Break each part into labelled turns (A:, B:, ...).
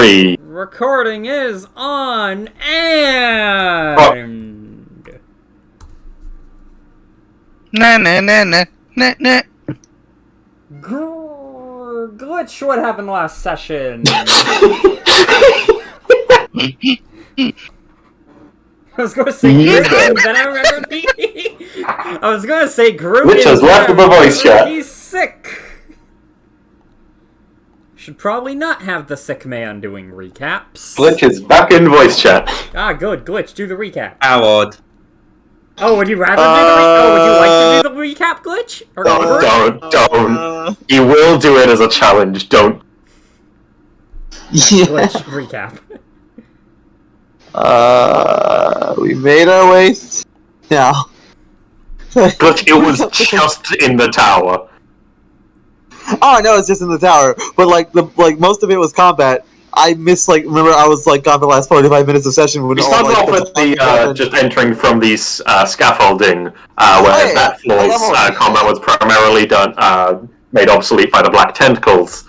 A: 3.
B: Recording is on and...
C: Na na na na na na.
B: Glitch, what happened last session? I was going to say Groot, then I remembered I was going to say Groot.
A: Glitch has left the voice chat.
B: He's sick. Should probably not have the sick man doing recaps.
A: Glitch is back in voice chat.
B: Ah, good. Glitch, do the recap.
C: How odd.
B: Oh, would you rather do the would you like to do the recap, Glitch? Or
A: Don't. He will do it as a challenge, don't.
C: Yeah.
B: Glitch, recap.
D: We made our way now.
A: Glitch, it was just in the tower.
D: Oh, I know it's just in the tower, but most of it was combat. I missed remember I was gone for the last 45 minutes of session when
A: We started off with the just entering from the scaffolding, where that floor's combat was primarily done made obsolete by the black tentacles.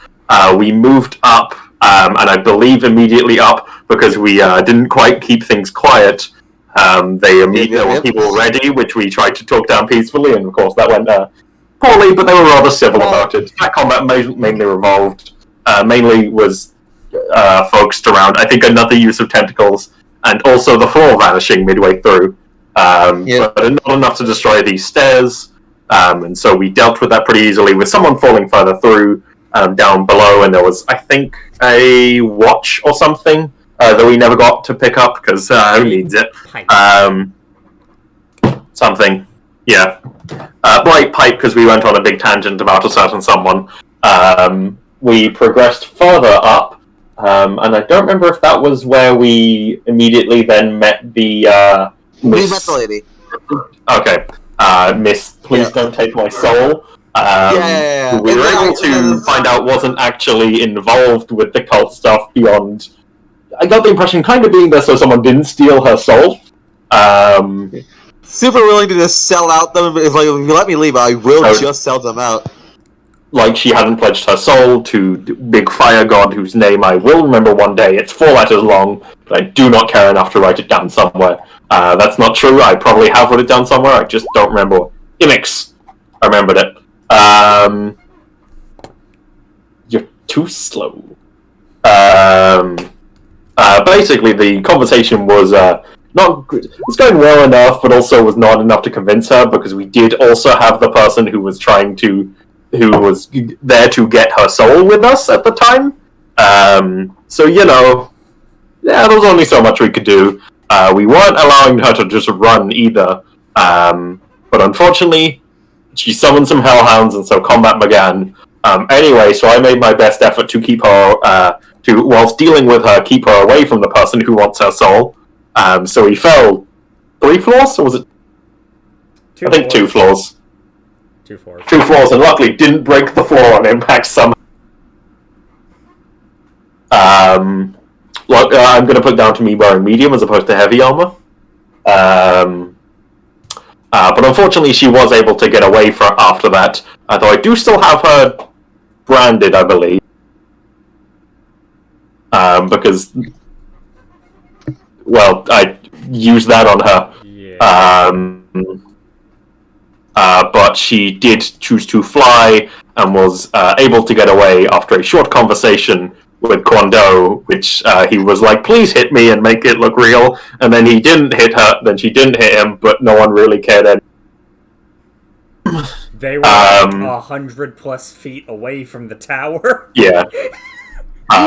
A: We moved up, and I believe immediately up because we didn't quite keep things quiet. There were people ready, which we tried to talk down peacefully, and of course that went poorly, but they were rather civil about it. That combat mainly revolved, mainly was focused around, I think, another use of tentacles, and also the floor vanishing midway through. But not enough to destroy these stairs, and so we dealt with that pretty easily with someone falling further through, down below, and there was, I think, a watch or something that we never got to pick up, because who needs it? Something. Yeah. Bright pipe, because we went on a big tangent about a certain someone. We progressed further up, and I don't remember if that was where we immediately then met the,
D: We met the lady.
A: Okay. Miss Please Don't Take My Soul. Who we were able to find out wasn't actually involved with the cult stuff beyond... I got the impression kind of being there so someone didn't steal her soul.
D: Super willing to just sell out them. If you let me leave, I will just sell them out.
A: Like she hadn't pledged her soul to Big Fire God, whose name I will remember one day. It's 4 letters long, but I do not care enough to write it down somewhere. That's not true. I probably have wrote it down somewhere. I just don't remember. Gimmicks. I remembered it. You're too slow. Basically, the conversation was not good. It was going well enough, but also was not enough to convince her, because we did also have the person who was there to get her soul with us at the time. So, there was only so much we could do. We weren't allowing her to just run either. But unfortunately, she summoned some hellhounds, and so combat began. Anyway, so I made my best effort to keep her, whilst dealing with her, keep her away from the person who wants her soul. So he fell 3 floors, or was it?
B: 2
A: I think 2 floors.
B: 2 floors.
A: 2 floors, and luckily didn't break the floor on impact somehow. I'm going to put down to me wearing medium as opposed to heavy armor. But unfortunately, she was able to get away after that. Though I do still have her branded, I believe. Because, well, I used that on her.
B: Yeah.
A: But she did choose to fly and was able to get away after a short conversation with Kwando, which he was like, please hit me and make it look real. And then he didn't hit her, then she didn't hit him, but no one really cared anymore.
B: They were 100+ feet away from the tower.
A: Yeah.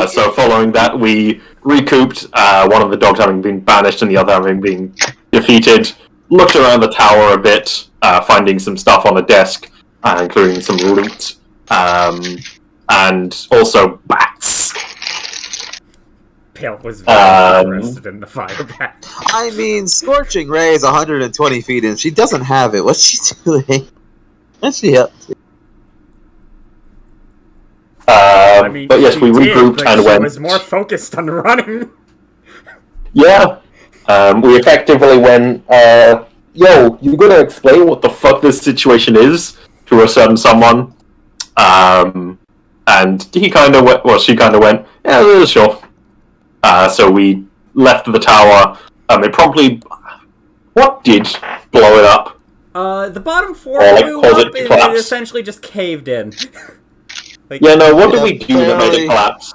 A: So following that, we recouped, one of the dogs having been banished and the other having been defeated, looked around the tower a bit, finding some stuff on a desk, including some loot, and also bats.
B: Pale was very interested in the fire bat.
D: I mean, Scorching Ray is 120 feet and she doesn't have it. What's she doing? What's she up to?
A: But yes, we regrouped and
B: she
A: went...
B: was more focused on running.
A: Yeah. We effectively went, yo, you gotta explain what the fuck this situation is to a certain someone. And he kind of went, well, she kind of went, yeah, sure. So we left the tower. It promptly... What did blow it up?
B: The bottom floor blew
A: cause
B: up
A: it to
B: and
A: collapse.
B: it essentially just caved in.
A: What did we do that made it collapse?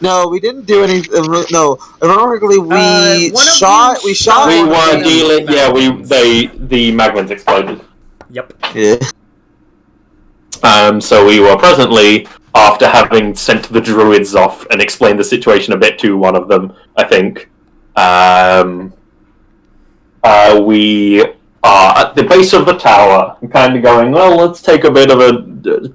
D: No, we didn't do anything. No, ironically, we
B: one of
D: shot.
B: you
D: We
B: shot
D: shot.
A: We
B: one of
A: were
B: them
A: dealing...
B: with
A: Yeah,
B: magazines.
A: the magmans exploded.
B: Yep.
D: Yeah.
A: So we were presently, after having sent the druids off and explained the situation a bit to one of them, I think, we are at the base of the tower, kind of going, well, let's take a bit of a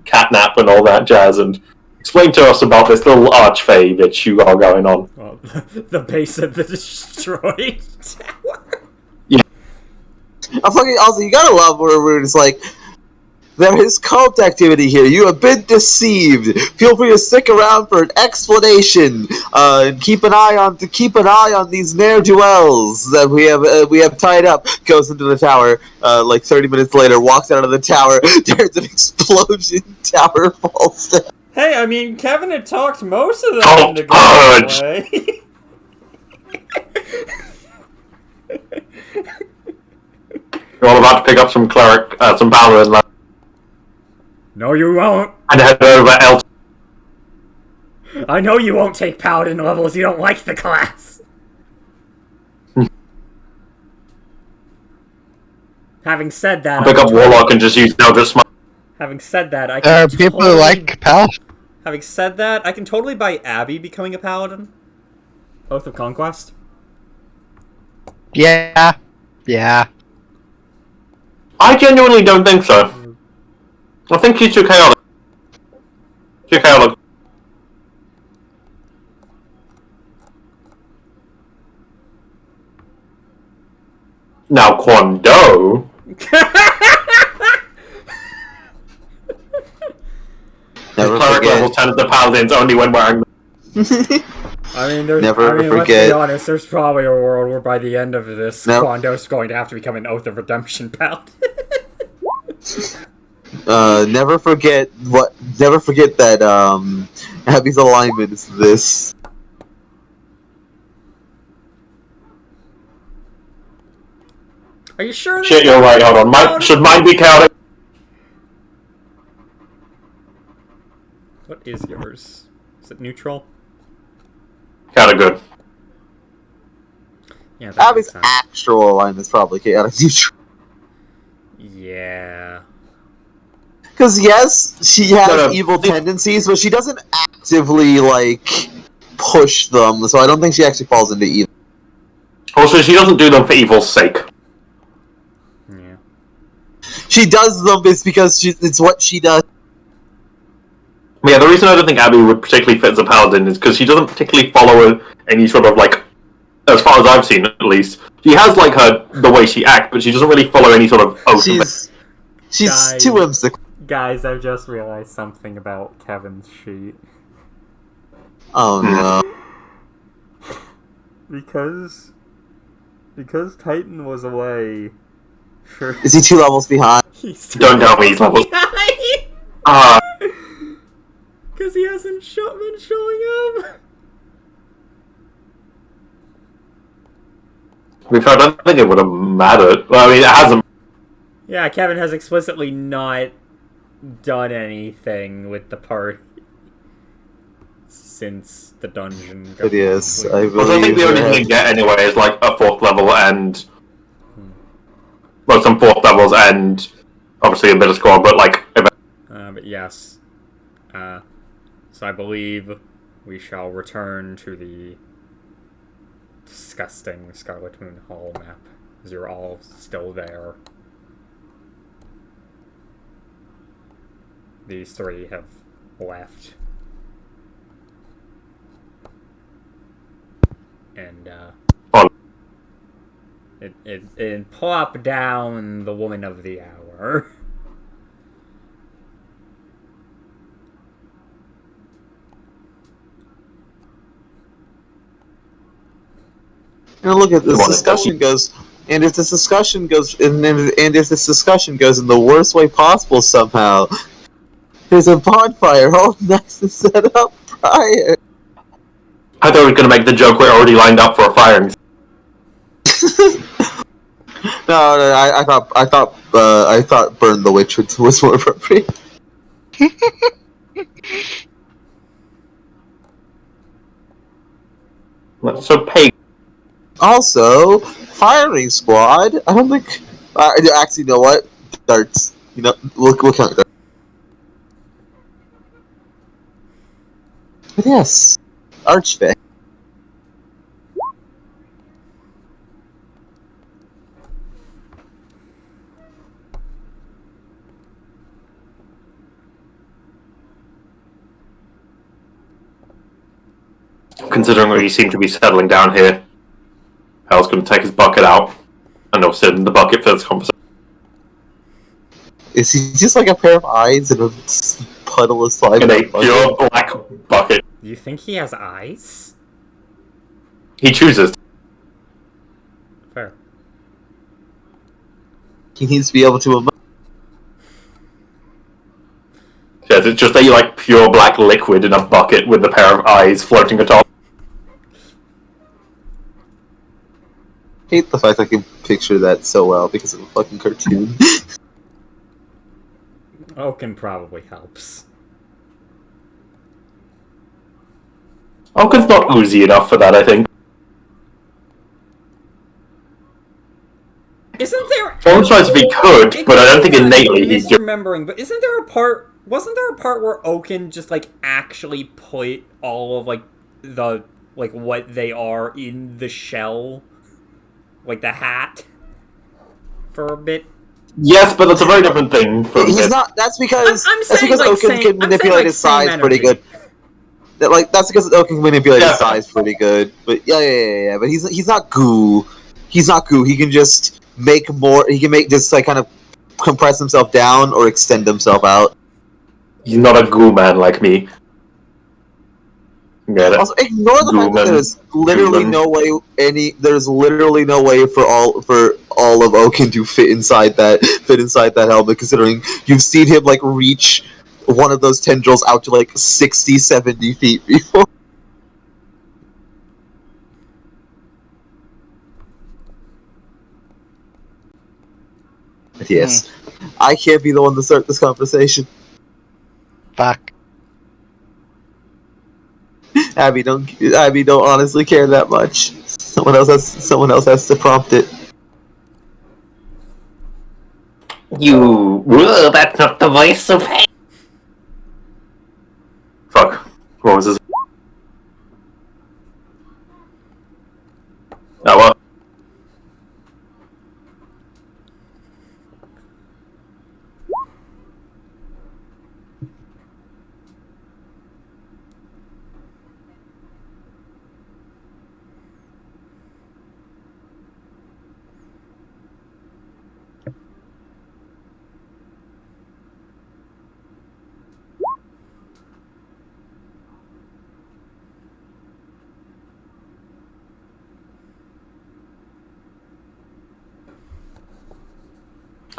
A: cat nap and all that jazz, and explain to us about this little archfey that you are going on.
B: Well, the base of the destroyed tower.
D: Also, you gotta love where we're just like, there is cult activity here. You have been deceived. Feel free to stick around for an explanation. And keep an eye on these ne'er-do-wells that we have tied up. Goes into the tower. Like 30 minutes later, walks out of the tower. There's an explosion. Tower falls down.
B: Hey, I mean, Kevin had talked most of them into
A: Purge!
B: going away.
A: You're all about to pick up some cleric, some paladin,
B: No, you won't.
A: and head over El.
B: I know you won't take paladin levels. You don't like the class. Having said that,
A: Pick up warlock and just use Eldritch Smite.
B: Having said that, I
C: There
B: can
C: are people who
B: totally-
C: like Pal.
B: Having said that, I can totally buy Abby becoming a paladin. Oath of Conquest.
C: Yeah. Yeah.
A: I genuinely don't think so. I think he's too chaotic. Too chaotic. Now, Kwando...
D: Never
A: cleric
D: forget.
A: level 10 of the paladins only when wearing them.
B: I mean, there's,
D: Never
B: let's
D: forget.
B: be honest, there's probably a world where by the end of this,
D: Nope.
B: Quando's going to have to become an Oath of Redemption paladin.
D: Never forget that Abby's alignment is this.
B: Are you sure?
A: Shit, you're right, hold on. Should mine be chaotic?
B: What is yours? Is it neutral?
A: Kinda good.
B: Yeah, that makes
D: Abby's
B: sense.
D: actual alignment is probably chaotic neutral.
B: Yeah.
D: Because yes, she has
A: No, no.
D: evil tendencies, but she doesn't actively like push them. So I don't think she actually falls into evil.
A: Also, she doesn't do them for evil's sake.
B: Yeah.
D: She does them is because it's what she does.
A: Yeah, the reason I don't think Abby would particularly fit as a paladin is because she doesn't particularly follow any sort of, like, as far as I've seen at least, she has, like, the way she acts, but she doesn't really follow any sort of oath.
D: She's
B: Guys.
D: too whimsical.
B: Guys, I've just realized something about Kevin's sheet.
D: Oh no.
B: Because Titan was away for...
D: Is he 2 levels behind?
B: He's
A: Don't tell me he's levels.
B: behind!
A: Ah,
B: Because he hasn't been showing up.
A: which I don't think it would have mattered. Well, I mean, it hasn't.
B: Yeah, Kevin has explicitly not done anything with the party since the dungeon. got
D: It is.
B: completed.
A: Well, I think the only thing you get anyway is, like, a 4th level and... Well, some 4th levels and obviously a bit of score, but, like...
B: But yes. So I believe we shall return to the disgusting Scarlet Moon Hall map, as you're all still there. These 3 have left. And,
A: Oh.
B: it plopped down the woman of the hour.
D: You know, look at this discussion goes, and if this discussion goes, and if this discussion goes in the worst way possible somehow, there's a bonfire all nice and set up prior.
A: I thought we were going to make the joke we're already lined up for a firing.
D: No, I thought burn the witch was more appropriate.
A: So pay.
D: Also, firing squad. I don't think. Actually, you know what? Darts. You know, we'll count darts. But yes, Archfey.
A: Considering we seem to be settling down here, Hal's going to take his bucket out, and he'll sit in the bucket for this conversation.
D: Is he just like a pair of eyes and a puddle of slime?
A: In a pure black bucket.
B: You think he has eyes?
A: He chooses.
B: Fair.
D: He needs to be able to.
A: Yes, it's just a like pure black liquid in a bucket with a pair of eyes floating atop.
D: Hate the fact I can picture that so well because of a fucking cartoon.
B: Oaken probably helps.
A: Oaken's not oozy enough for that, I think.
B: Isn't there?
A: I was trying if he could, but I don't think innately he's just.
B: Misremembering, but isn't there a part? Wasn't there a part where Oaken just like actually put all of like the like what they are in the shell, like the hat, for a bit?
A: Yes, but that's a very different thing. From
D: He's
A: this.
D: not. That's because
B: I'm
D: that's
B: saying,
D: because
B: like,
D: Oaken can manipulate his size pretty good. That's because Oaken can manipulate his size pretty good. But yeah. But he's not goo. He's not goo. He can just make more. He can make just like kind of compress himself down or extend himself out.
A: He's not a goo man like me. Get it?
D: Also, ignore the fact that there's literally no way There's literally no way for all of Oaken to fit inside that helmet. Considering you've seen him like reach one of those tendrils out to like 60, 70 feet before. But yes, I can't be the one to start this conversation.
C: Fuck.
D: Abby don't honestly care that much. Someone else has to prompt it.
A: That's not the voice of hate. Fuck. What was his? Oh well.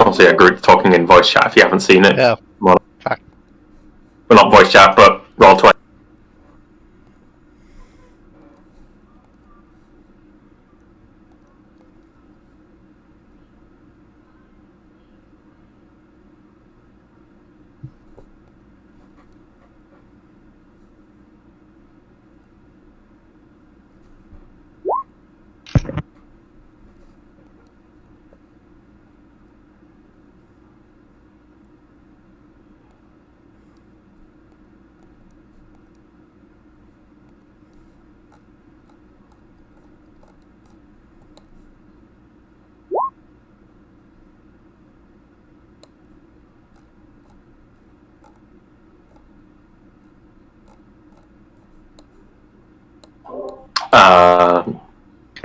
A: Also, yeah, group talking in voice chat if you haven't seen it.
C: Yeah.
A: Well,
C: Fuck.
A: well, not voice chat, but Roll20.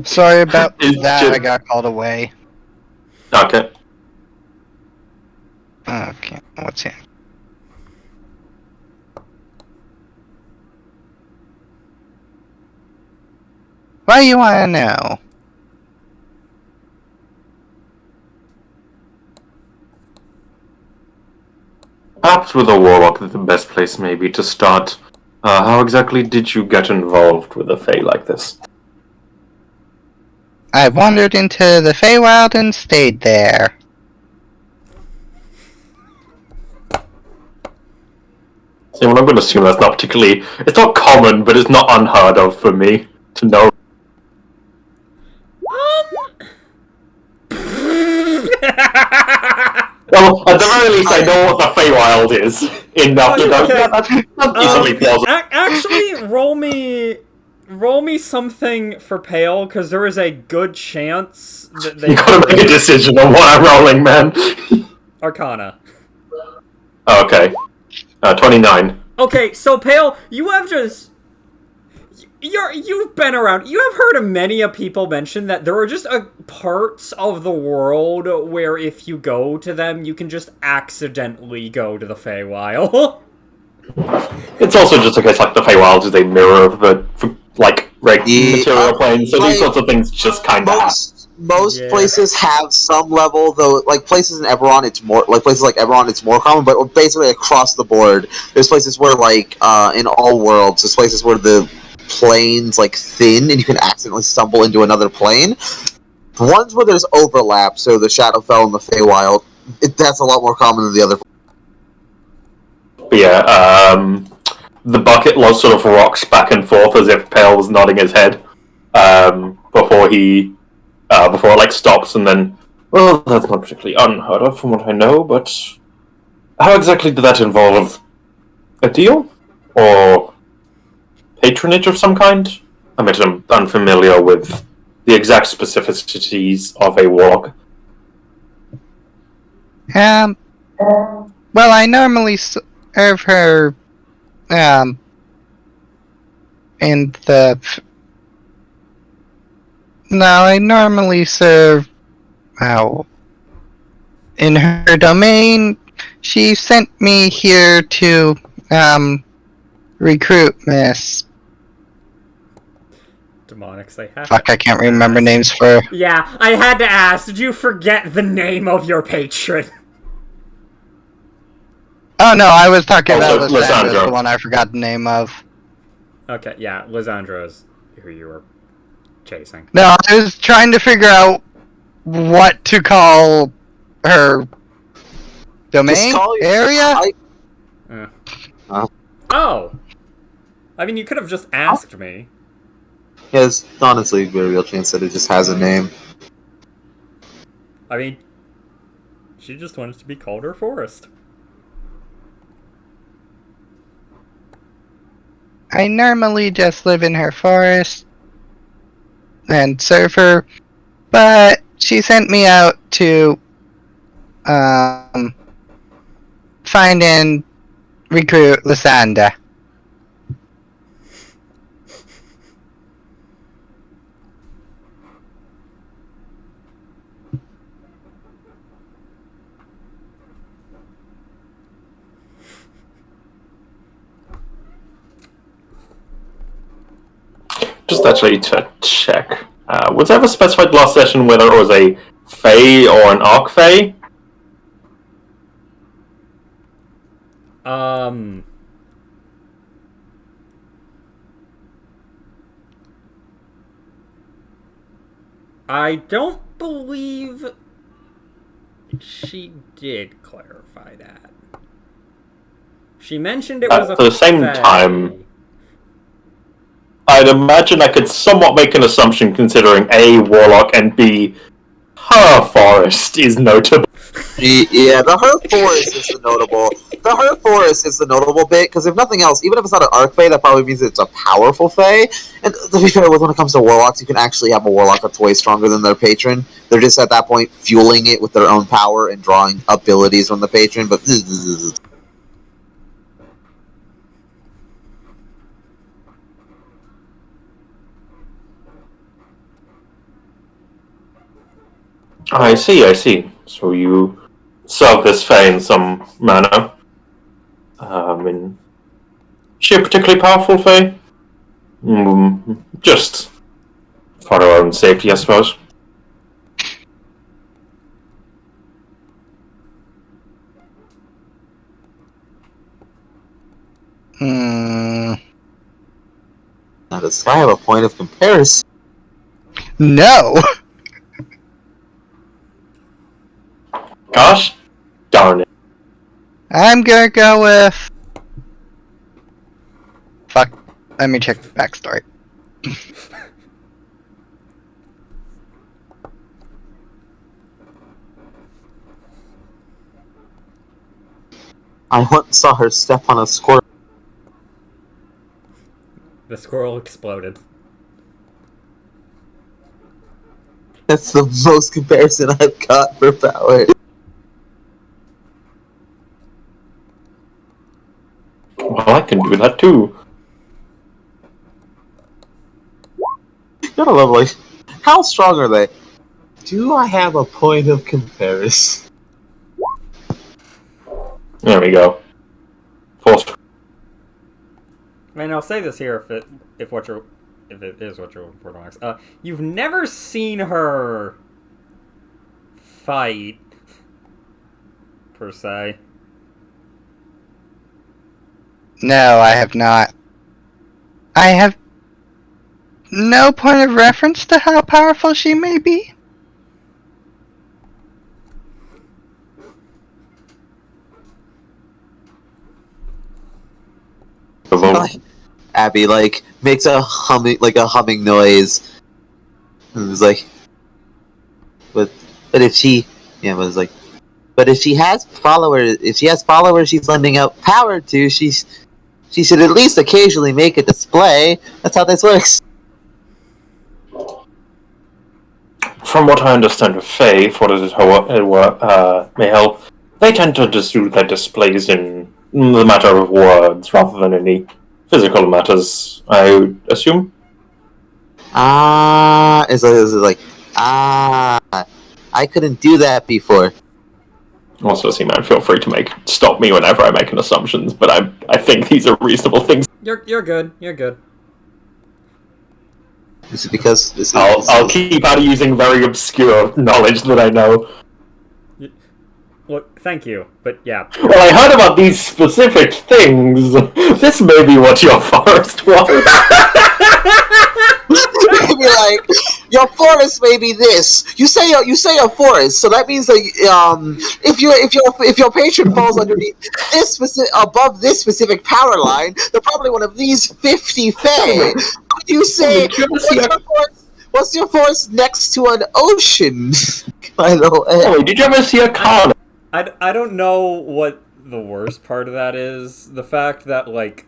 C: Sorry about
A: Is
C: that.
A: Jim-
C: I got called away.
A: Okay.
C: Okay, what's here? What do you want to know?
A: Perhaps with a warlock, the best place maybe to start How exactly did you get involved with a Fae like this?
C: I wandered into the Feywild and stayed there.
A: See, well, I'm going to assume that's not particularly... It's not common, but it's not unheard of for me to know. Well, at the very least, I know what the Feywild is. Enough to know.
B: Okay.
A: Yeah, that's easily plausible.
B: Actually, roll me something for Pale, because there is a good chance that they
A: You gotta make a decision on what I'm rolling, man.
B: Arcana.
A: Okay. 29.
B: Okay, so Pale, you have just you've been around. You have heard of many of people mention that there are just parts of the world where if you go to them, you can just accidentally go to the Feywild.
A: It's also just a case like the Feywild is a mirror of the material plane, so these sorts of things just kind of happen.
D: Most
B: Yeah.
D: places have some level, though. Like places in Eberron, it's more like places like Eberron, it's more common. But basically across the board, there's places where, like, in all worlds, there's places where the plane's like thin, and you can accidentally stumble into another plane. The ones where there's overlap, so the Shadowfell and the Feywild, that's a lot more common than the other.
A: But yeah, the bucket log sort of rocks back and forth as if Pale was nodding his head before it like stops, and then, well, that's not particularly unheard of from what I know, but how exactly did that involve a deal or patronage of some kind? I'm unfamiliar with the exact specificities of a warlock.
C: Well, I normally serve her, I normally serve, in her domain. She sent me here to, recruit Miss...
B: Demonics, they have.
C: Fuck, I can't remember names for...
B: Yeah, I had to ask. Did you forget the name of your patron?
C: Oh no, I was talking
A: Also,
C: about Lysandra,
A: Lysandra.
C: the one I forgot the name of.
B: Okay, yeah, Lysandra is who you were chasing.
C: No, I was trying to figure out what to call her domain
D: call your-
C: area.
B: Oh! I mean, you could have just asked me.
D: Yeah, there's honestly a very real chance that it just has a name.
B: I mean, she just wanted to be called her forest.
C: I normally just live in her forest and serve her, but she sent me out to find and recruit Lysandra.
A: Just actually to check, was it ever specified last session whether it was a Fae or an Arc-Fae?
B: I don't believe she did clarify that. She mentioned it was
A: At the same
B: fae.
A: time, I'd imagine I could somewhat make an assumption considering A, Warlock, and B, her forest is notable.
D: Yeah, the Her Forest is the notable. The Her Forest is the notable bit, because if nothing else, even if it's not an Arc Fae, that probably means it's a powerful Fae. And to be fair, when it comes to Warlocks, you can actually have a Warlock that's way stronger than their patron. They're just at that point fueling it with their own power and drawing abilities from the patron, but...
A: I see. So you serve this Fae in some manner. Is she a particularly powerful Fae? Just for her own safety, I suppose.
D: Does I have a point of comparison?
C: No!
A: Gosh darn it.
C: I'm gonna go with... Fuck. Let me check the backstory.
D: I once saw her step on a squirrel.
B: The squirrel exploded.
D: That's the most comparison I've got for power.
A: Well, I can do that too.
D: Gotta love, like, how strong are they? Do I have a point of comparison?
A: There we go. Force.
B: And I'll say this here if it is what you're looking for, Max. You've never seen her fight per se.
C: No, I have not. I have no point of reference to how powerful she may be.
D: Abby, like, makes a humming noise. And it's like, but if she, yeah, but it's like, but if she has followers, she's lending out power to, she should at least occasionally make a display. That's how this works.
A: From what I understand of Faith, what is it, may help, they tend to just do their displays in the matter of words rather than any physical matters, I would assume.
D: Is it like, I couldn't do that before.
A: Also, man, feel free to stop me whenever I make an assumptions, but I think these are reasonable things.
B: You're good. You're good.
D: Is it because
A: I'll keep out using very obscure knowledge that I know.
B: Look, thank you, but yeah.
A: Well, I heard about these specific things. This may be what your forest was.
D: Maybe like your forest may be this. You say a forest, so that means like if your patron falls underneath above this specific power line, they're probably one of these 50 fae. Would you say what's your forest next to an ocean? By the way.
A: Oh, did you ever see a car?
B: I don't know what the worst part of that is. The fact that, like,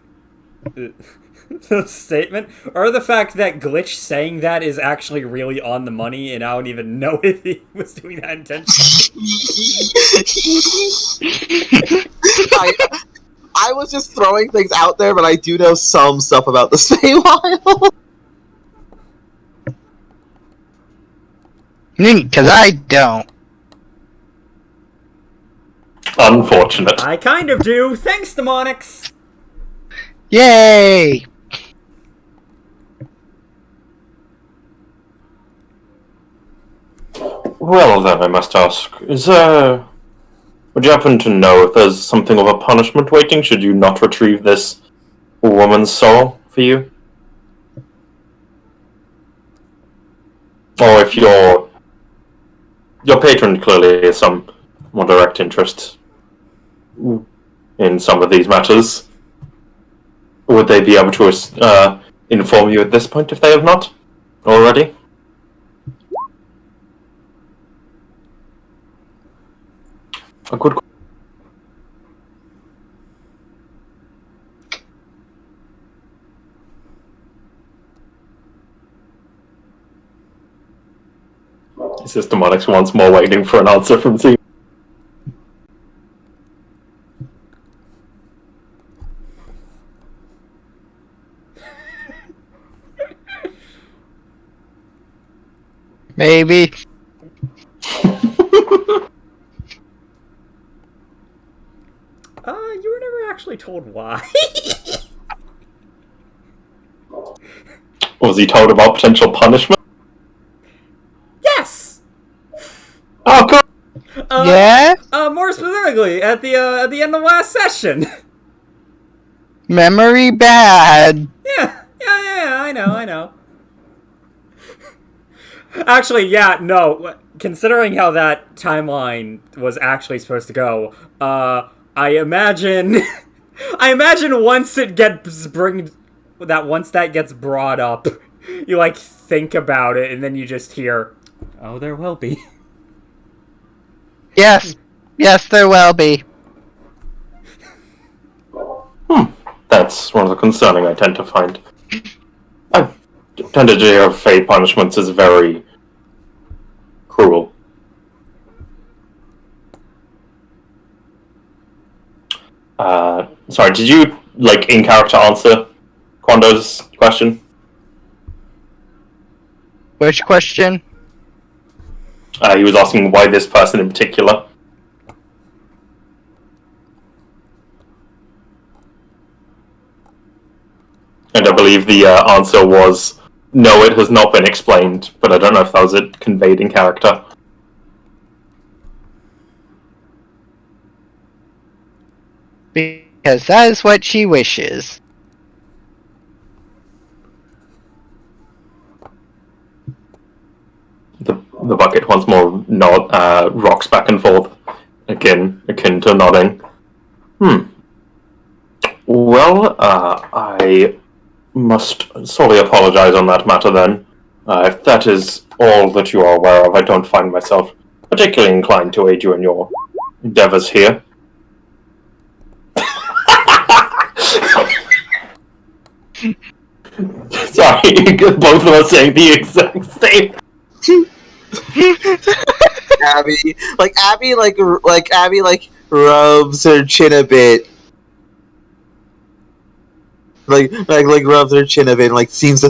B: the statement, or the fact that Glitch saying that is actually really on the money, and I don't even know if he was doing that intentionally.
D: I was just throwing things out there, but I do know some stuff about the Feywild.
C: Because I don't.
A: Unfortunate.
B: I kind of do. Thanks, Demonics!
C: Yay!
A: Well then, I must ask, would you happen to know if there's something of a punishment waiting should you not retrieve this woman's soul for you? Or if your patron clearly has some more direct interest in some of these matters, would they be able to inform you at this point if they have not already? A good. Systematics once more waiting for an answer from Z.
C: Maybe.
B: You were never actually told why.
A: Was he told about potential punishment?
B: Yes!
A: Oh, good.
C: Yeah?
B: More specifically, at the end of last session.
C: Memory bad.
B: Yeah, I Actually, yeah, no. Considering how that timeline was actually supposed to go, I imagine, I imagine once it gets once that gets brought up, you like think about it, and then you just hear, "Oh, there will be."
C: Yes, yes, there will be.
A: That's one of the concerning I tend to find. I tend to hear fate punishments is very cruel. Sorry, did you, like, in character answer Quando's question?
C: Which question?
A: He was asking why this person in particular. And I believe the answer was, no, it has not been explained, but I don't know if that was conveyed in character.
C: Because that is what she wishes.
A: The bucket once more rocks back and forth, akin to nodding. Well, I must sorely apologize on that matter then. If that is all that you are aware of, I don't find myself particularly inclined to aid you in your endeavors here. Sorry, both of us saying the exact same.
D: Abby rubs her chin a bit. Like rubs her chin a bit and seems to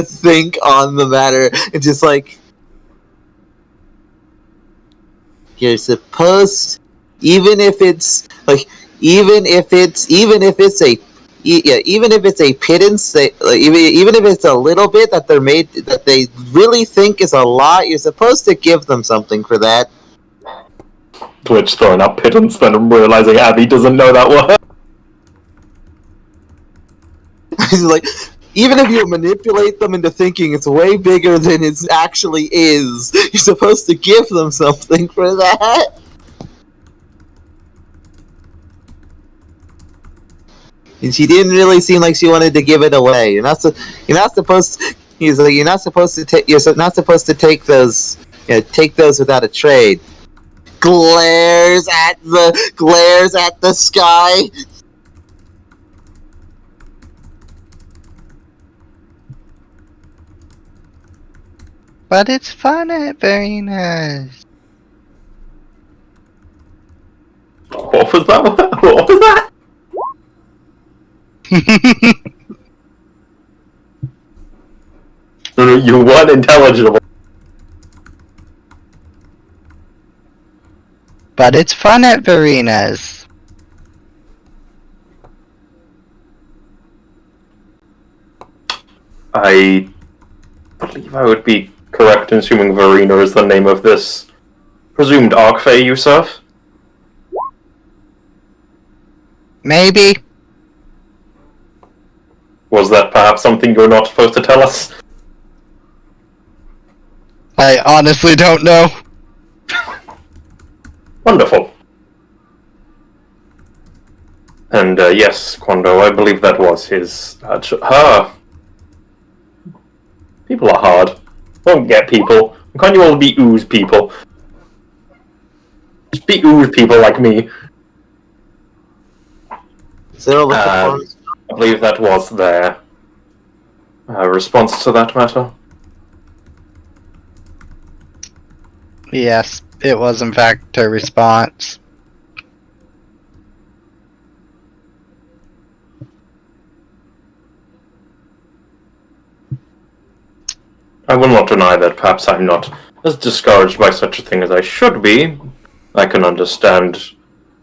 D: think on the matter and just you're supposed, even if it's a pittance, even if it's a little bit that they really think is a lot, you're supposed to give them something for that.
A: Twitch throwing up pittance, then I'm realizing Abby doesn't know that word.
D: Even if you manipulate them into thinking it's way bigger than it actually is, you're supposed to give them something for that. And she didn't really seem like she wanted to give it away. You're not supposed to take those. Take those without a trade. Glares at the sky.
C: But it's fun at very nice.
A: What was that? What was that? You weren't intelligible.
C: But it's fun at Verena's.
A: I believe I would be correct in assuming Verena is the name of this presumed Archfey you serve?
C: Maybe.
A: Was that perhaps something you're not supposed to tell us?
C: I honestly don't know.
A: Wonderful. And yes, Quando, I believe that was his... her. People are hard. Won't get people. Can't you all be ooze people? Just be ooze people like me. I believe that was their response to that matter.
C: Yes, it was in fact her response.
A: I will not deny that perhaps I'm not as discouraged by such a thing as I should be. I can understand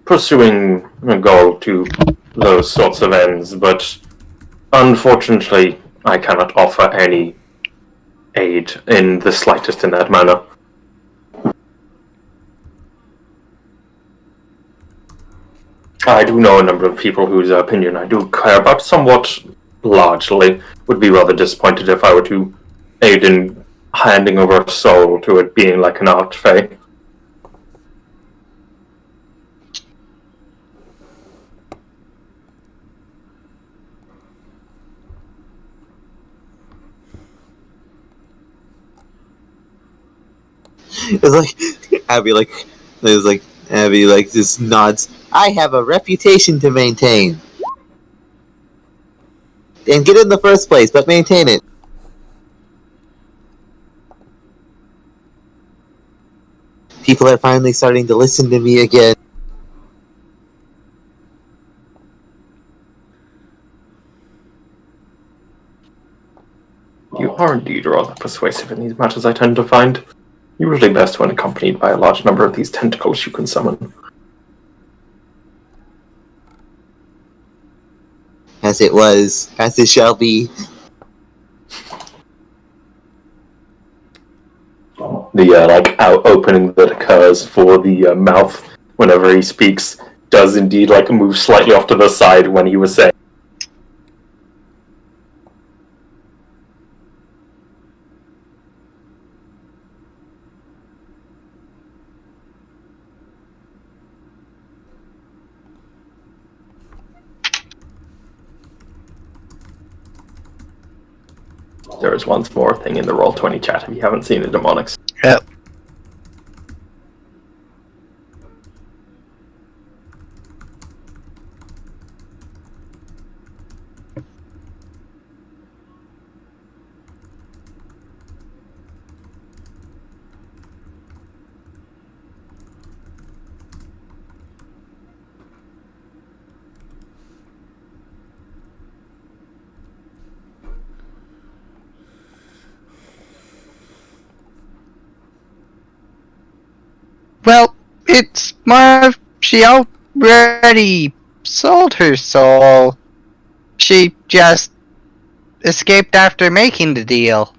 A: pursuing a goal to those sorts of ends, but unfortunately I cannot offer any aid in the slightest in that manner. I do know a number of people whose opinion I do care about somewhat largely. Would be rather disappointed if I were to aid in handing over a soul to it being like an artifact.
D: It's like Abby just nods. I have a reputation to maintain. And get in the first place, but maintain it. People are finally starting to listen to me again.
A: You are indeed rather persuasive in these matters, I tend to find. Usually best when accompanied by a large number of these tentacles you can summon.
D: As it was, as it shall be.
A: The out opening that occurs for the mouth whenever he speaks does indeed move slightly off to the side when he was saying. There is once more thing in the Roll20 chat if you haven't seen it, Demonics.
C: Yep. Well, it's more of she already sold her soul. She just escaped after making the deal.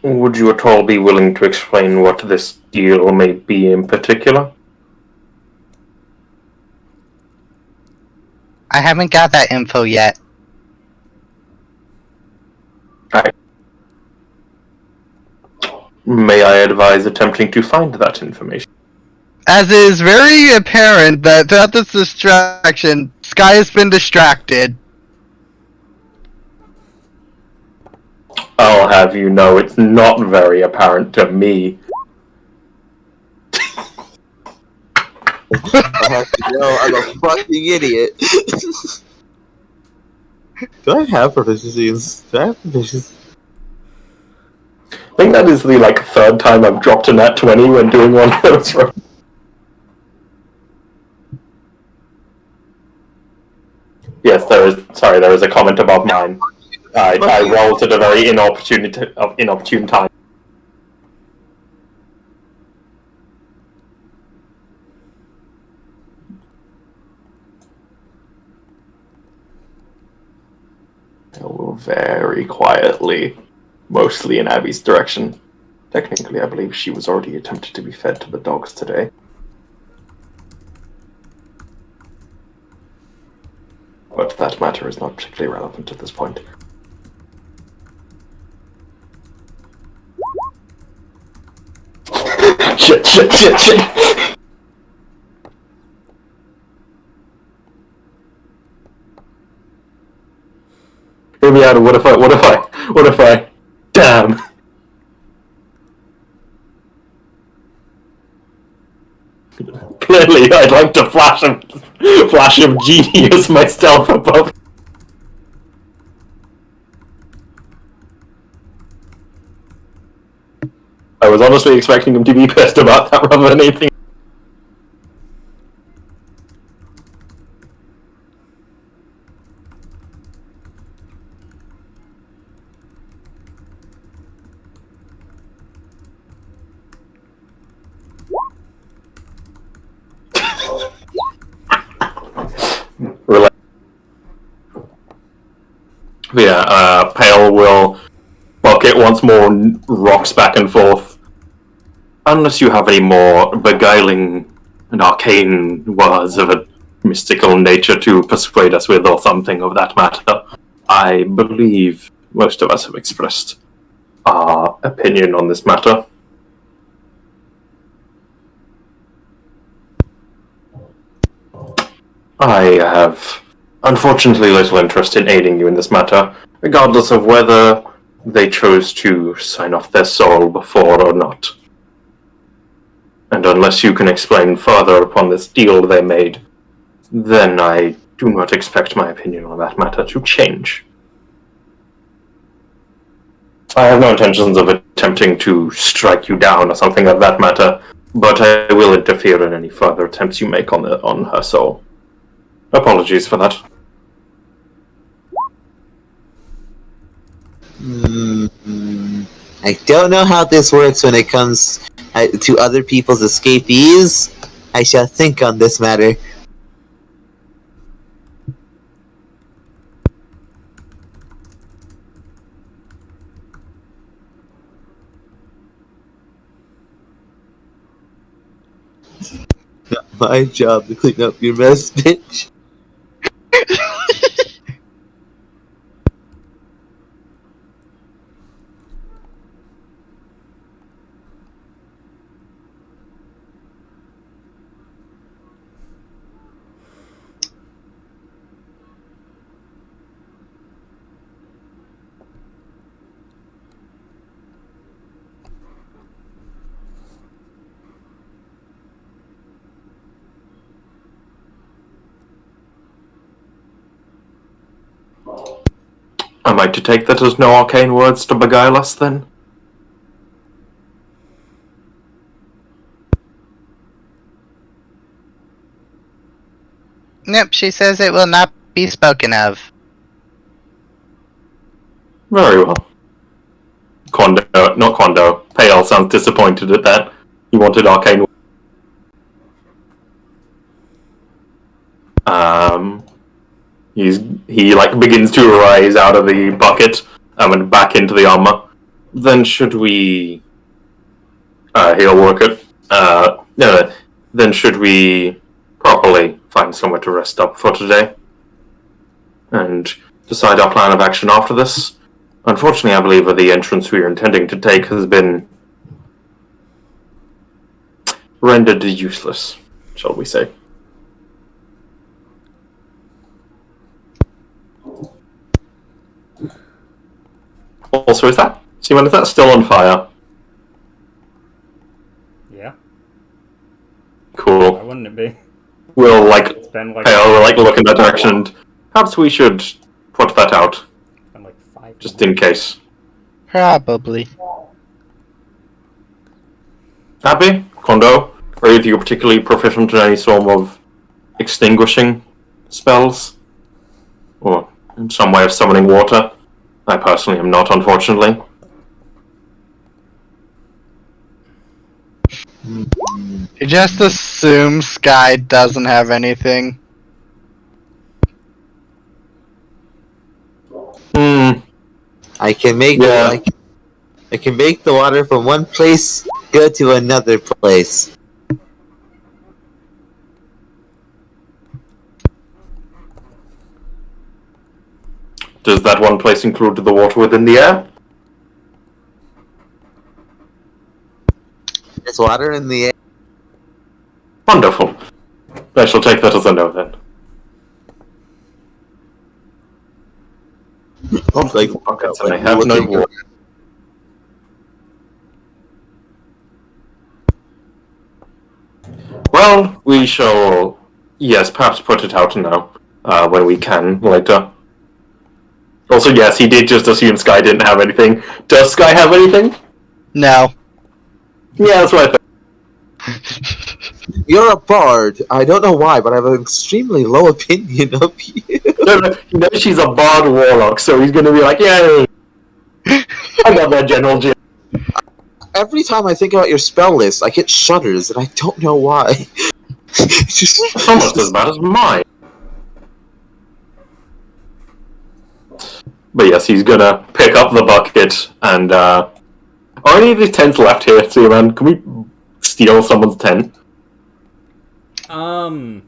A: Would you at all be willing to explain what this deal may be in particular?
C: I haven't got that info yet.
A: May I advise attempting to find that information?
C: As it is very apparent that throughout this distraction, Sky has been distracted.
A: I'll have you know it's not very apparent to me.
D: I have to know I'm a fucking idiot. Do I have proficiency in... Do I have proficiency?
A: I think that is the third time I've dropped a nat 20 when doing one of those rolls. Yes, there is a comment above mine. I rolled at a very inopportune time. Very quietly, mostly in Abby's direction. Technically, I believe she was already attempted to be fed to the dogs today. But that matter is not particularly relevant at this point. Shit. Hear me out, what if I... Damn! Clearly, I'd like to flash of genius myself above. I was honestly expecting him to be pissed about that rather than anything. Pale will bucket once more and rocks back and forth. Unless you have any more beguiling and arcane words of a mystical nature to persuade us with, or something of that matter, I believe most of us have expressed our opinion on this matter. I have unfortunately little interest in aiding you in this matter, regardless of whether they chose to sign off their soul before or not. And unless you can explain further upon this deal they made, then I do not expect my opinion on that matter to change. I have no intentions of attempting to strike you down or something of that matter, but I will interfere in any further attempts you make on her soul. Apologies for that.
D: I don't know how this works when it comes to other people's escapees. I shall think on this matter. Not my job to clean up your mess, bitch.
A: Am I to take that as no arcane words to beguile us, then?
C: Yep, she says it will not be spoken of.
A: Very well. Not Quando. Pale sounds disappointed at that. He wanted arcane. He begins to rise out of the bucket and back into the armor. Then should we? He'll work it. No. Then should we properly find somewhere to rest up for today and decide our plan of action after this? Unfortunately, I believe that the entrance we are intending to take has been rendered useless, shall we say. Also, is that still on fire?
B: Yeah.
A: Cool.
B: Why wouldn't it be?
A: We'll
B: It's been like
A: look in that direction, and perhaps we should put that out,
B: been like 5
A: just in case.
C: Probably.
A: Happy? Kondo? Are you particularly proficient in any form of extinguishing spells? Or in some way of summoning water? I personally am not, unfortunately.
C: You just assume Sky doesn't have anything.
D: I can make I can make the water from one place go to another place.
A: Does that one place include the water within the air?
D: There's water in the air.
A: Wonderful. I shall take that as a no then. Buckets and I have no water. Well, we shall, yes, perhaps put it out now, when we can, later. Also, yes, he did just assume Sky didn't have anything. Does Sky have anything?
C: No.
A: Yeah, that's what I think.
D: You're a bard. I don't know why, but I have an extremely low opinion of you.
A: No, he knows she's a bard warlock, so he's gonna be like, yeah, I got that general gist.
D: Every time I think about your spell list, I get shudders, and I don't know why. It's just
A: Almost as bad as mine. But yes, he's gonna pick up the bucket and are any of these tents left here, Seaman? Can we steal someone's tent?
B: You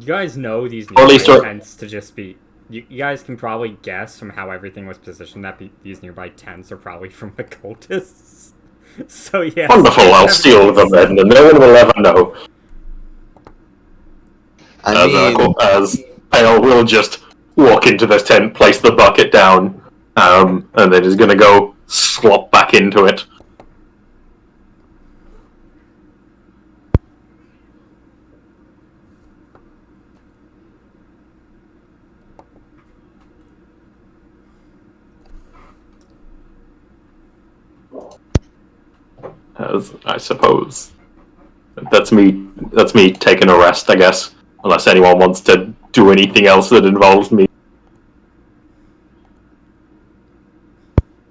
B: guys know these
A: Or at least
B: tents to just be... You guys can probably guess from how everything was positioned that these nearby tents are probably from the cultists. So yes.
A: Wonderful, I'll steal them then, and no one will ever know. As Pale will just walk into this tent, place the bucket down, and then is gonna go slop back into it. As I suppose that's me taking a rest, I guess, unless anyone wants to do anything else that involves me.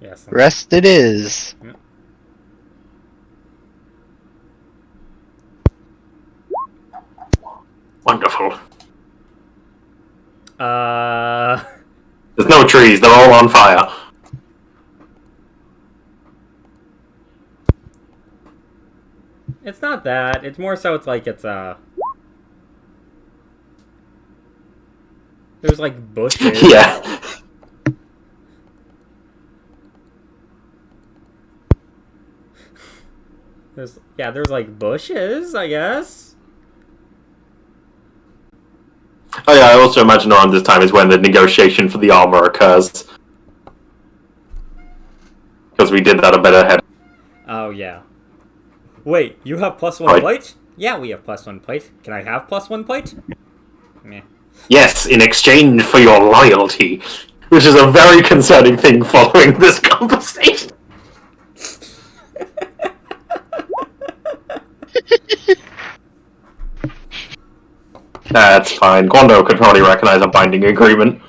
B: Yes.
C: Rest it is.
A: Wonderful.
B: There's
A: no trees, they're all on fire.
B: It's not that. It's more so it's there's like bushes.
A: Yeah.
B: There's like bushes, I guess.
A: Oh yeah, I also imagine around this time is when the negotiation for the armor occurs. Because we did that a bit ahead.
B: Oh yeah. Wait, you have +1 plate? Yeah, we have +1 plate. Can I have +1 plate? Meh.
A: Yes, in exchange for your loyalty. Which is a very concerning thing following this conversation. That's fine. Guando could probably recognize a binding agreement.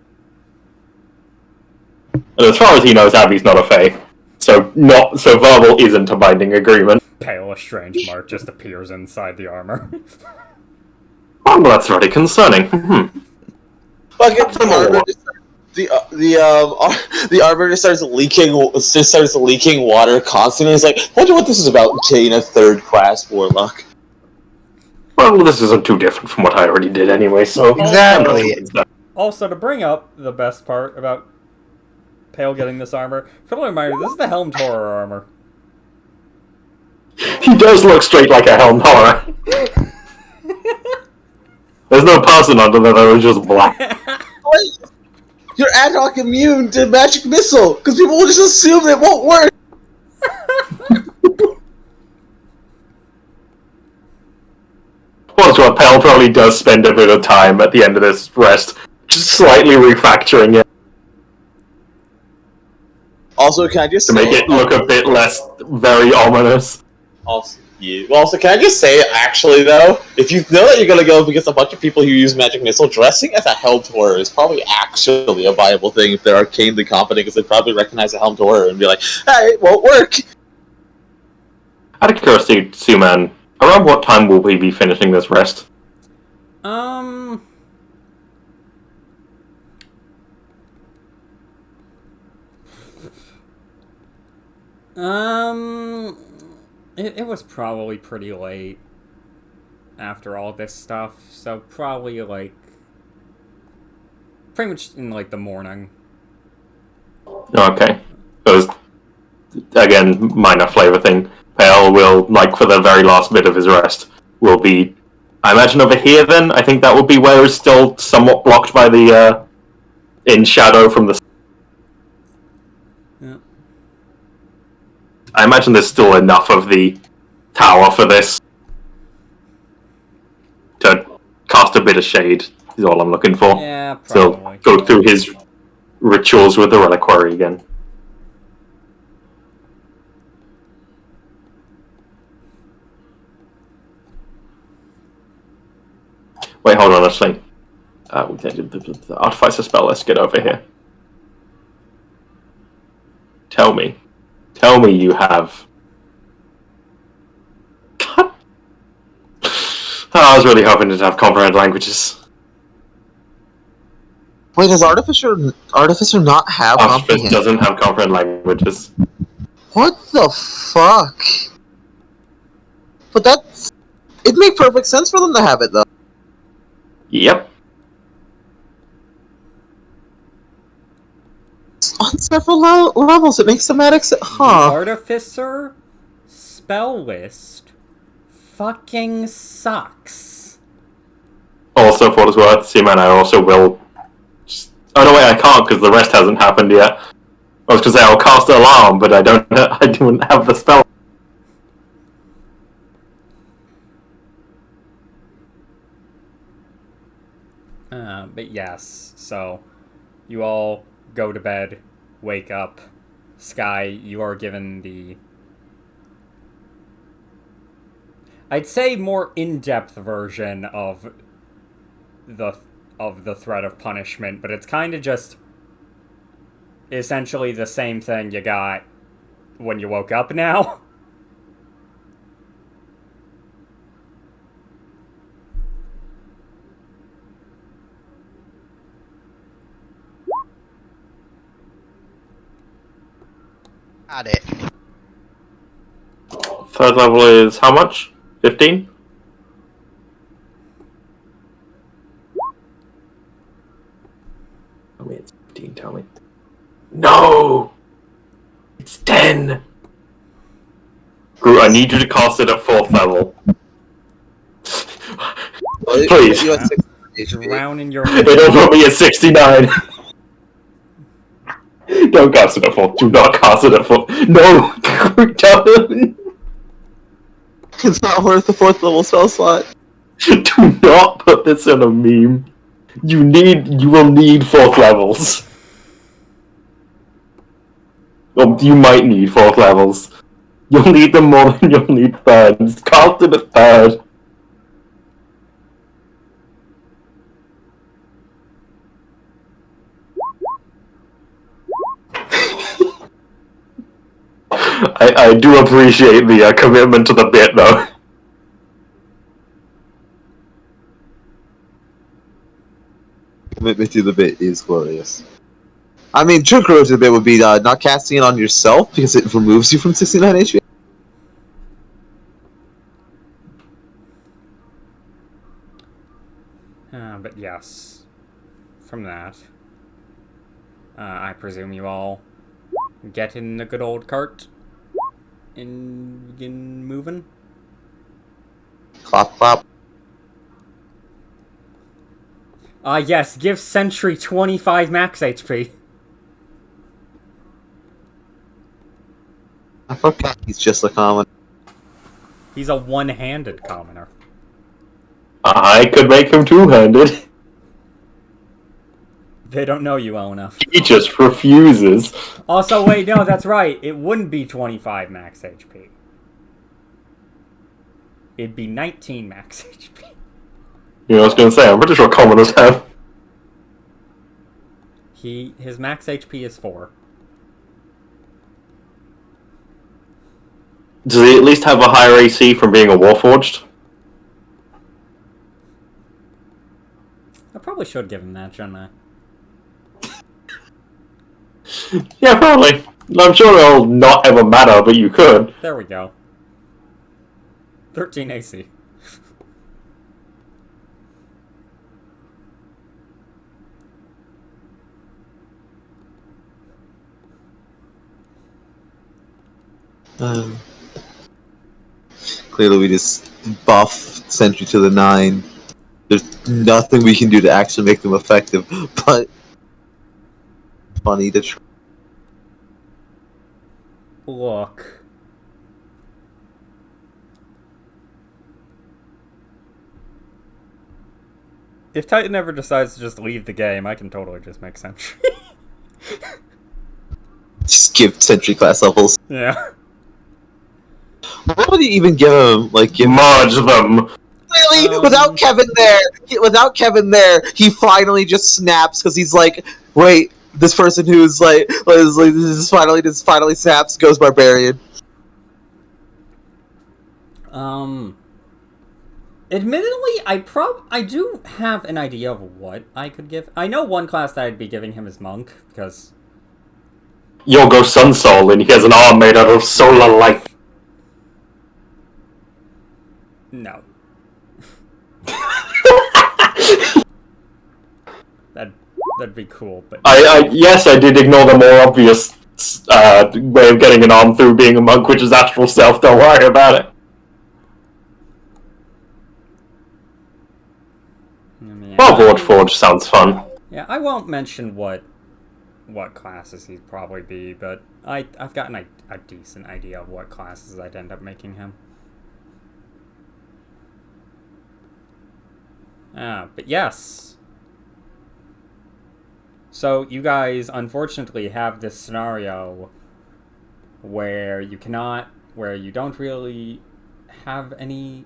A: And as far as he knows, Abby's not a Fae. So verbal isn't a binding agreement.
B: Pale, a strange mark just appears inside the armor.
A: Oh, well, that's very concerning.
D: The armor just starts leaking water constantly. It's like, wonder what this is about being a third-class warlock.
A: Well, this isn't too different from what I already did anyway, so...
C: Exactly.
B: Also, to bring up the best part about Pale getting this armor, friendly reminder, this is the Helm Horror armor.
A: He does look straight like a Helm Horror. There's no person under there, that was just black.
D: Wait, you're ad hoc immune to magic missile, because people will just assume it won't work.
A: What's what, Pale probably does spend a bit of time at the end of this rest, just slightly refactoring it.
D: Also, can I just
A: to make it look a bit less very ominous.
D: Also, can I just say, actually, though, if you know that you're gonna go up against a bunch of people who use magic missile, dressing as a Helm Horror is probably actually a viable thing if they're arcanely competent, because they probably recognize a Helm Horror and be like, hey, it won't work!
A: Out of curiosity, Suman, around what time will we be finishing this rest?
B: It was probably pretty late after all this stuff, so probably, like, pretty much in, like, the morning.
A: Okay. Because, again, minor flavor thing. Pale will, like, for the very last bit of his rest, will be, I imagine, over here then? I think that would be where it's still somewhat blocked by the, in shadow from the...
B: Yeah.
A: I imagine there's still enough of the tower for this to cast a bit of shade, is all I'm looking for.
B: Yeah, probably.
A: So, go through his rituals with the reliquary again. Wait, hold on, actually. The Artificer spell, let's get over here. Tell me you have... God. Oh, I was really hoping to have comprehend languages.
D: Wait, does Artificer not have
A: Artifice
D: comprehend?
A: doesn't have comprehend languages.
D: What the fuck? But it'd make perfect sense for them to have it, though.
A: Yep.
D: On several levels, it makes somatic sense.
B: The
D: Huh.
B: Artificer spell list fucking sucks.
A: Also, for what it's worth, Seaman, I also will... Oh no, wait, I can't because the rest hasn't happened yet. I was going to say I'll cast Alarm, but I don't have the spell.
B: But yes, so you all go to bed, wake up. Sky, you are given the... I'd say more in-depth version of the threat of punishment, but it's kind of just essentially the same thing you got when you woke up now.
C: Got it.
A: Third level is how much? 15? Tell me it's 15, tell me. No! It's 10! Groot, I need you to cast it at 4th level. Please.
D: You had 6 HP.
B: Drown in your
A: They don't put me at 69! Don't cast it at 4th. Do not cast it at 4th. No! Don't!
D: It's not worth the 4th level spell slot.
A: Do not put this in a meme. You will need 4th levels. Well, you might need 4th levels. You'll need them more than you'll need 3rds. Cast it at 3rd. I do appreciate the commitment to the bit, though.
D: Commitment to the bit is glorious. I mean, true commitment to the bit would be not casting it on yourself because it removes you from 69 HP.
B: But yes, from that, I presume you all get in the good old cart and begin moving.
D: Clap, clap.
B: Yes, give Sentry 25 max HP.
D: I forgot he's just a common.
B: He's a one-handed commoner.
A: I could make him two-handed.
B: They don't know you well enough.
A: He just refuses.
B: Also, wait, no, that's right. It wouldn't be 25 max HP. It'd be 19 max HP.
A: You know, I was going to say, I'm pretty sure commoners have.
B: His max HP is 4.
A: Does he at least have a higher AC from being a Warforged?
B: I probably should give him that, shouldn't I?
A: Yeah, probably. I'm sure it'll not ever matter, but you could.
B: There we go. 13 AC.
D: Clearly, we just buff Sentry to the 9. There's nothing we can do to actually make them effective, but funny to try.
B: Look. If Titan ever decides to just leave the game, I can totally just make Sentry.
D: Just give Sentry class levels.
B: Yeah.
D: What would you even give him? Like, give
A: Merge them.
D: Really? Without Kevin there, he finally just snaps because he's like, wait, this person who's like, this finally snaps, goes barbarian.
B: Admittedly, I do have an idea of what I could give. I know one class that I'd be giving him is Monk, because...
A: You'll go Sun Soul, and he has an arm made out of solar light.
B: No. That'd be cool, but...
A: Yes, I did ignore the more obvious way of getting an arm through being a monk, which is astral self. Don't worry about it. Well, Forge sounds fun.
B: Yeah, I won't mention what classes he'd probably be, but I've gotten a decent idea of what classes I'd end up making him. But yes. So you guys unfortunately have this scenario where you don't really have any...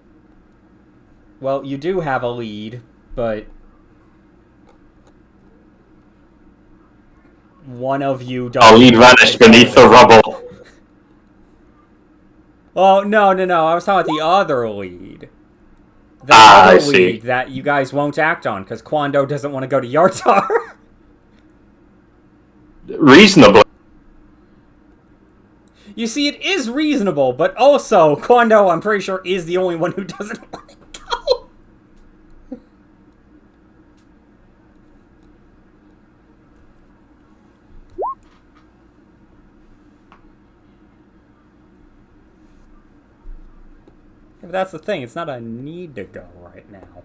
B: Well, you do have a lead, but one of you don't...
A: Our lead vanished beneath the rubble.
B: Oh, no, I was talking about the other lead. The other lead that you guys won't act on, because Kwando doesn't want to go to Yartar.
A: Reasonably.
B: You see, it is reasonable, but also, Kwando, I'm pretty sure, is the only one who doesn't want to go. But that's the thing, it's not a need to go right now.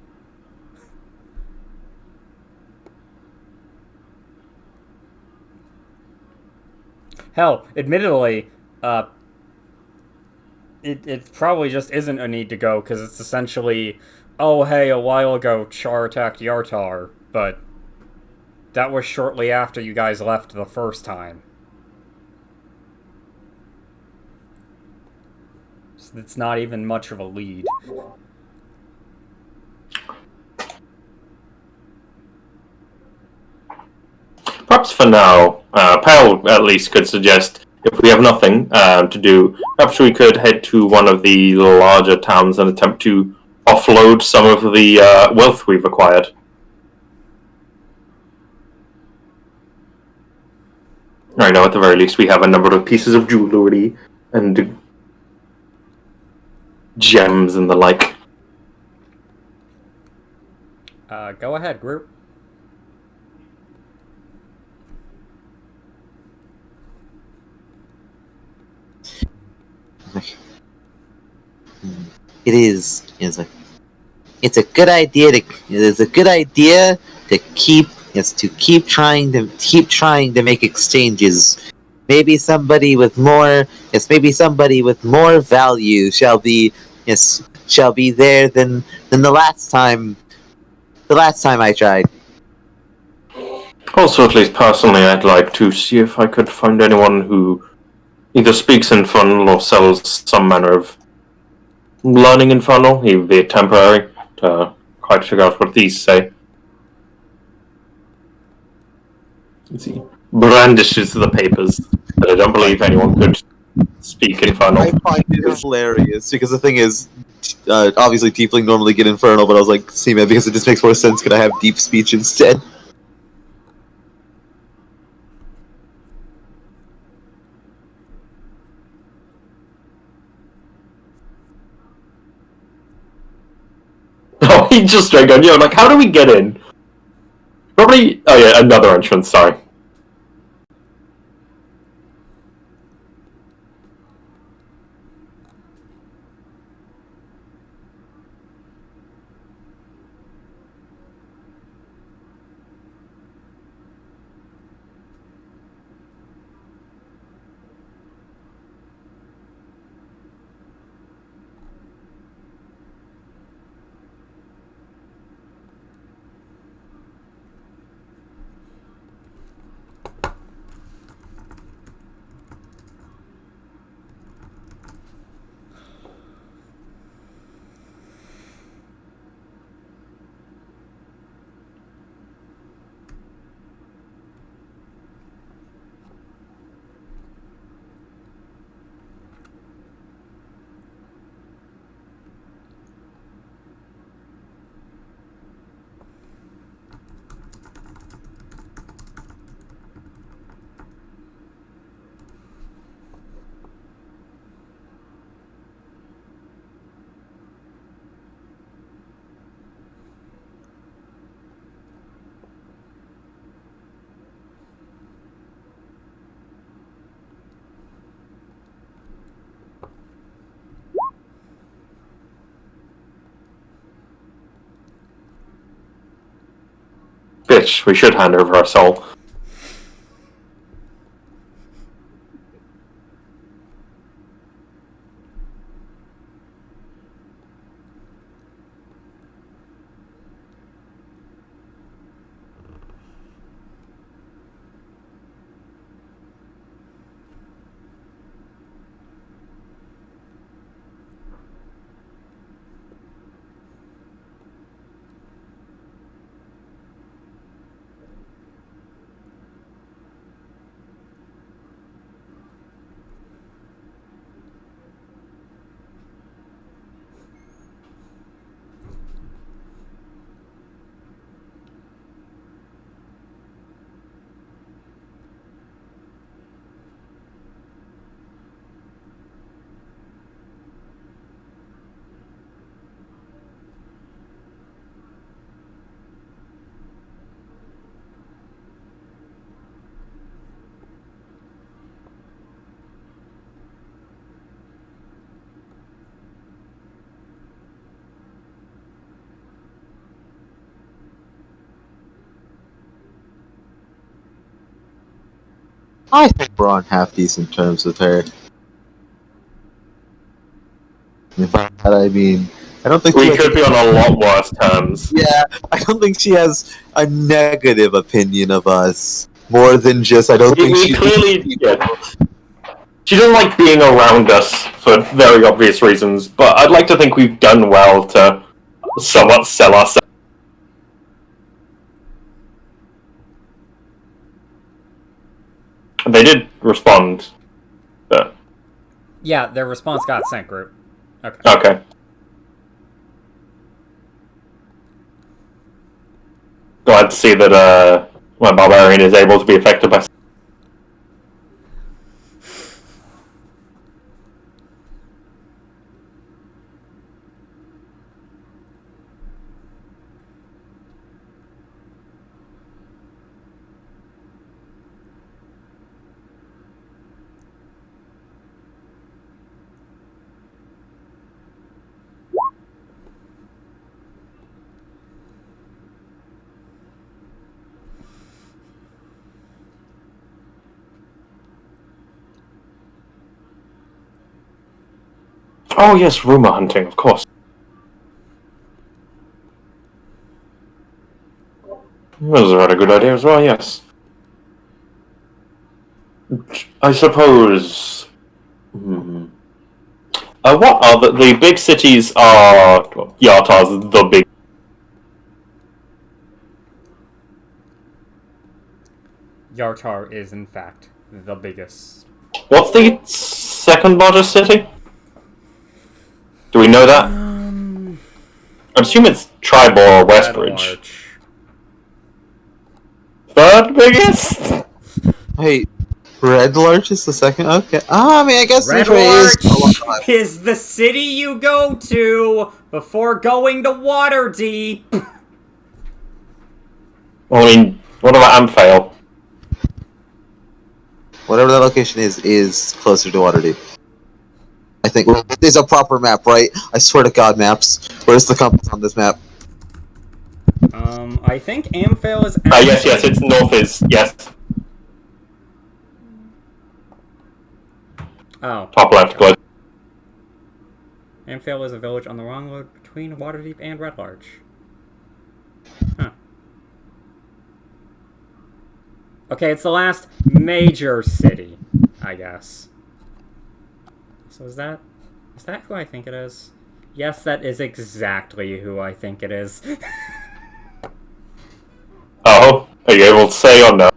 B: Hell, admittedly, it probably just isn't a need to go, because it's essentially, oh hey, a while ago Char attacked Yartar, but that was shortly after you guys left the first time. So it's not even much of a lead.
A: Perhaps for now, Pal at least could suggest, if we have nothing to do, perhaps we could head to one of the larger towns and attempt to offload some of the wealth we've acquired. Right now, at the very least, we have a number of pieces of jewelry and gems and the like.
B: Go ahead, group.
D: It's a good idea to keep trying to make exchanges. Maybe somebody with more value shall be there than the last time I tried.
A: Also, at least personally, I'd like to see if I could find anyone who either speaks Infernal or sells some manner of learning Infernal, even be it temporary, to quite figure out what these say. Let's see. Brandishes the papers, but I don't believe anyone could speak Infernal.
D: I find it hilarious, because the thing is, obviously Tiefling normally get Infernal, but I was like, see man, because it just makes more sense, could I have deep speech instead?
A: Oh, he just straight on, like, how do we get in? Probably, oh yeah, another entrance, sorry. bitch. We should hand over our soul.
D: I think we're on half decent terms with her. And by that I mean, I don't think
A: We could be on a lot worse terms.
D: Yeah, I don't think she has a negative opinion of us. More than just, I don't think
A: We
D: she
A: clearly, yeah. She doesn't like being around us for very obvious reasons, but I'd like to think we've done well to somewhat sell ourselves. They did respond. But...
B: Yeah, their response got sent, group. Okay.
A: Okay. Glad to see that my barbarian is able to be affected by. Oh yes, rumor hunting, of course. That was a rather good idea as well. Yes. I suppose. What are the big cities are? Well, Yartar's the big.
B: Yartar is, in fact, the biggest.
A: What's the second largest city? Do we know that? I assume it's Tribal or Westbridge. Third biggest?
D: Wait, Red Larch is the second? Okay. I mean, I guess
B: Red Larch is the city you go to before going to Waterdeep.
A: Well, I mean, what about Amphail?
D: Whatever that location is closer to Waterdeep. I think there's a proper map, right? I swear to God, maps. Where's the compass on this map?
B: I think Amphail is actually...
A: yes, it's north yes.
B: Oh.
A: Top left, good.
B: Amphail is a village on the wrong road between Waterdeep and Red Larch. Huh. Okay, it's the last major city, I guess. So is that who I think it is? Yes, that is exactly who I think it is.
A: Oh, are you able to say or no?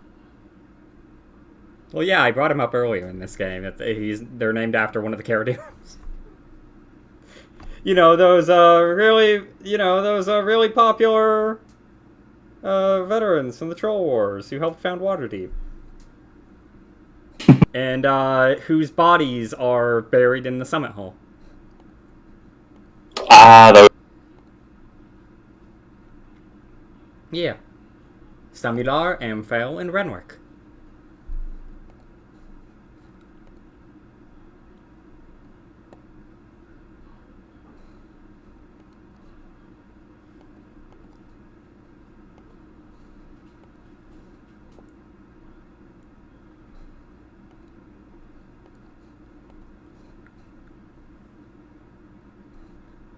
B: Well, yeah, I brought him up earlier in this game. They're named after one of the characters. You know, those really popular veterans from the Troll Wars who helped found Waterdeep. And whose bodies are buried in the Summit Hall.
A: Those.
B: Yeah. Samular, Amphail, and Renwick.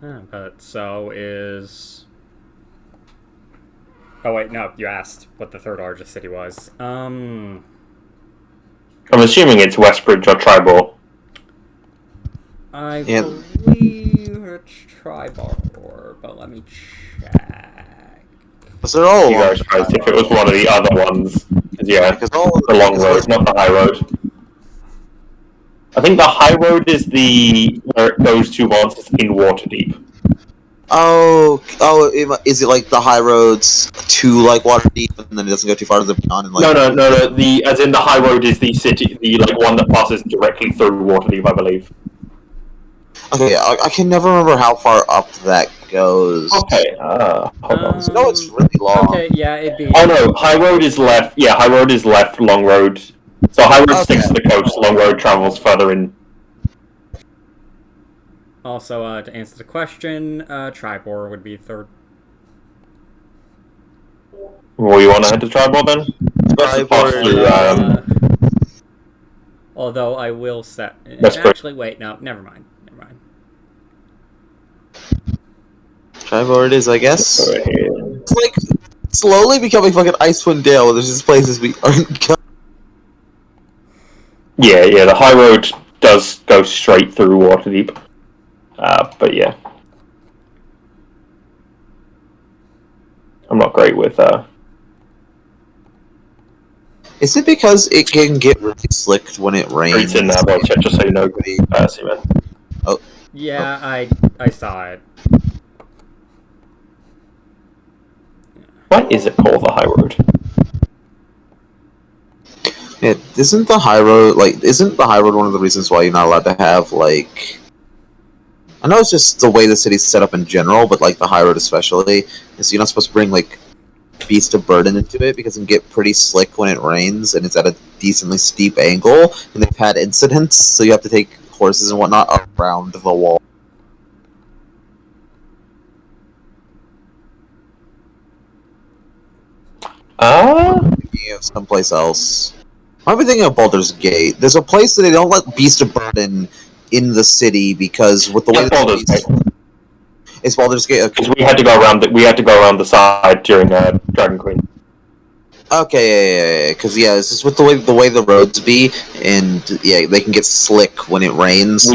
B: But so is... Oh wait, no, you asked what the third largest city was.
A: I'm assuming it's Westbridge or Tribal.
B: I believe it's Tribal, but let me check.
D: Because they're all
A: You guys surprised if it was one of the other ones. Yeah,
D: because all
A: the long road, not the high road. I think the high road is where it goes to once it's in Waterdeep.
D: Is it like the high roads to like Waterdeep, and then it doesn't go too far to the beyond? And, like,
A: No. As in the high road is the city, the one that passes directly through Waterdeep, I believe.
D: Okay, I can never remember how far up that goes.
A: Okay, hold on.
D: No, it's really long.
B: Okay, yeah, it'd be...
A: Oh no, high road is left. Yeah, high road is left. Long road. So high road sticks to the coast. Long road travels further in.
B: Also, to answer the question, Tribor would be third.
A: Well, you want to head to Tribal then?
B: Although I will set...
A: Actually,
B: wait, no, never mind.
D: Tribal it is, I guess. It's like slowly becoming fucking Icewind Dale, where there's just places we aren't going.
A: Yeah, the high road does go straight through Waterdeep. But yeah. I'm not great with,
D: Is it because it can get really slicked when it rains?
A: It's in that well, just so you know, Seaman.
B: Oh. Yeah, I saw it.
A: Why is it called the high road?
D: Yeah, isn't the high road one of the reasons why you're not allowed to have, like... I know it's just the way the city's set up in general, but, like, the high road especially, is you're not supposed to bring, like, beast of burden into it, because it can get pretty slick when it rains, and it's at a decently steep angle, and they've had incidents, so you have to take horses and whatnot around the wall. Thinking of someplace else. I've been thinking of Baldur's Gate. There's a place that they don't let Beast of Burden in the city because with the way
A: Baldur's Gate.
D: It's Baldur's Gate.
A: Because we had to go around the side during Dragon Queen.
D: Okay, because it's just with the way the roads be, and they can get slick when it rains.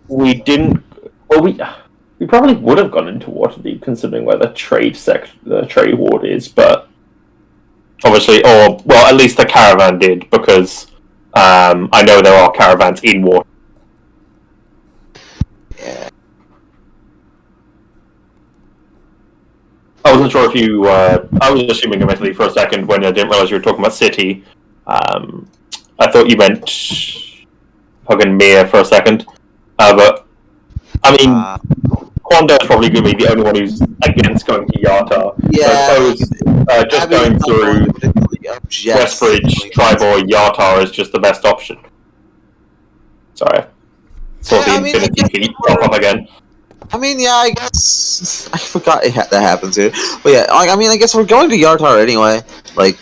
A: We didn't. Well, we probably would have gone into Waterdeep considering where the trade ward is, but. Obviously, at least the caravan did, because I know there are caravans in water.
D: Yeah.
A: I wasn't sure if you... I was assuming immediately for a second when I didn't realise you were talking about city. I thought you meant fucking Mir for a second. But, I mean... Quando is probably going to be the only one who's against going to Yartar.
D: Yeah.
A: So I suppose just going through Westbridge, Tribor, Yartar is just the best option. Sorry. Saw the Infinity Feet pop up again.
D: I mean, yeah, I guess... I forgot that happens here. But yeah, I mean, I guess we're going to Yartar anyway. Like,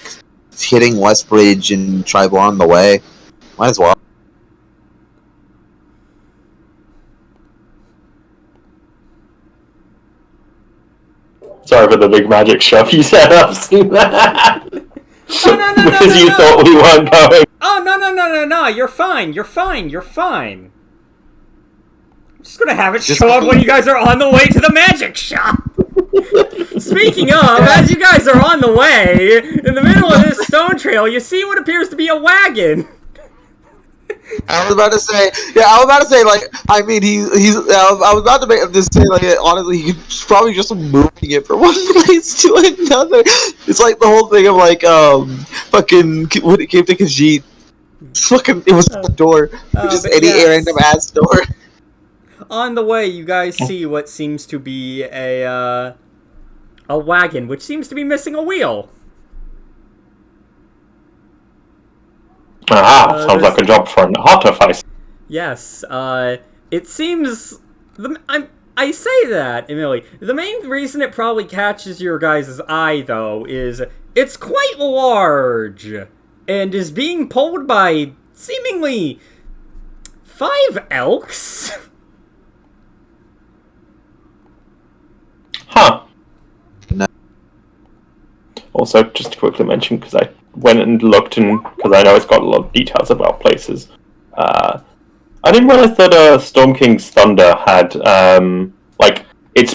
D: hitting Westbridge and Tribor on the way. Might as well.
A: Sorry for the big magic shove you said. I've seen that.
B: No,
A: because you thought we weren't going.
B: Oh, no. You're fine. I'm just gonna have it show up when you guys are on the way to the magic shop. Speaking of, as you guys are on the way, in the middle of this stone trail, you see what appears to be a wagon.
D: I was about to say, like, I mean, I was about to say, like, honestly, he's probably just moving it from one place to another. It's like the whole thing of, like, fucking, when it came to Khajiit, fucking, it was the door. Just any random ass door.
B: On the way, you guys see what seems to be a wagon, which seems to be missing a wheel.
A: Sounds like a job for an artificer.
B: Yes, it seems... I say that, Emily. The main reason it probably catches your guys' eye, though, is it's quite large, and is being pulled by, seemingly, 5 elks?
A: Huh.
D: No.
A: Also, just to quickly mention, because I went and looked, and because I know it's got a lot of details about places, I didn't realize that Storm King's Thunder had like it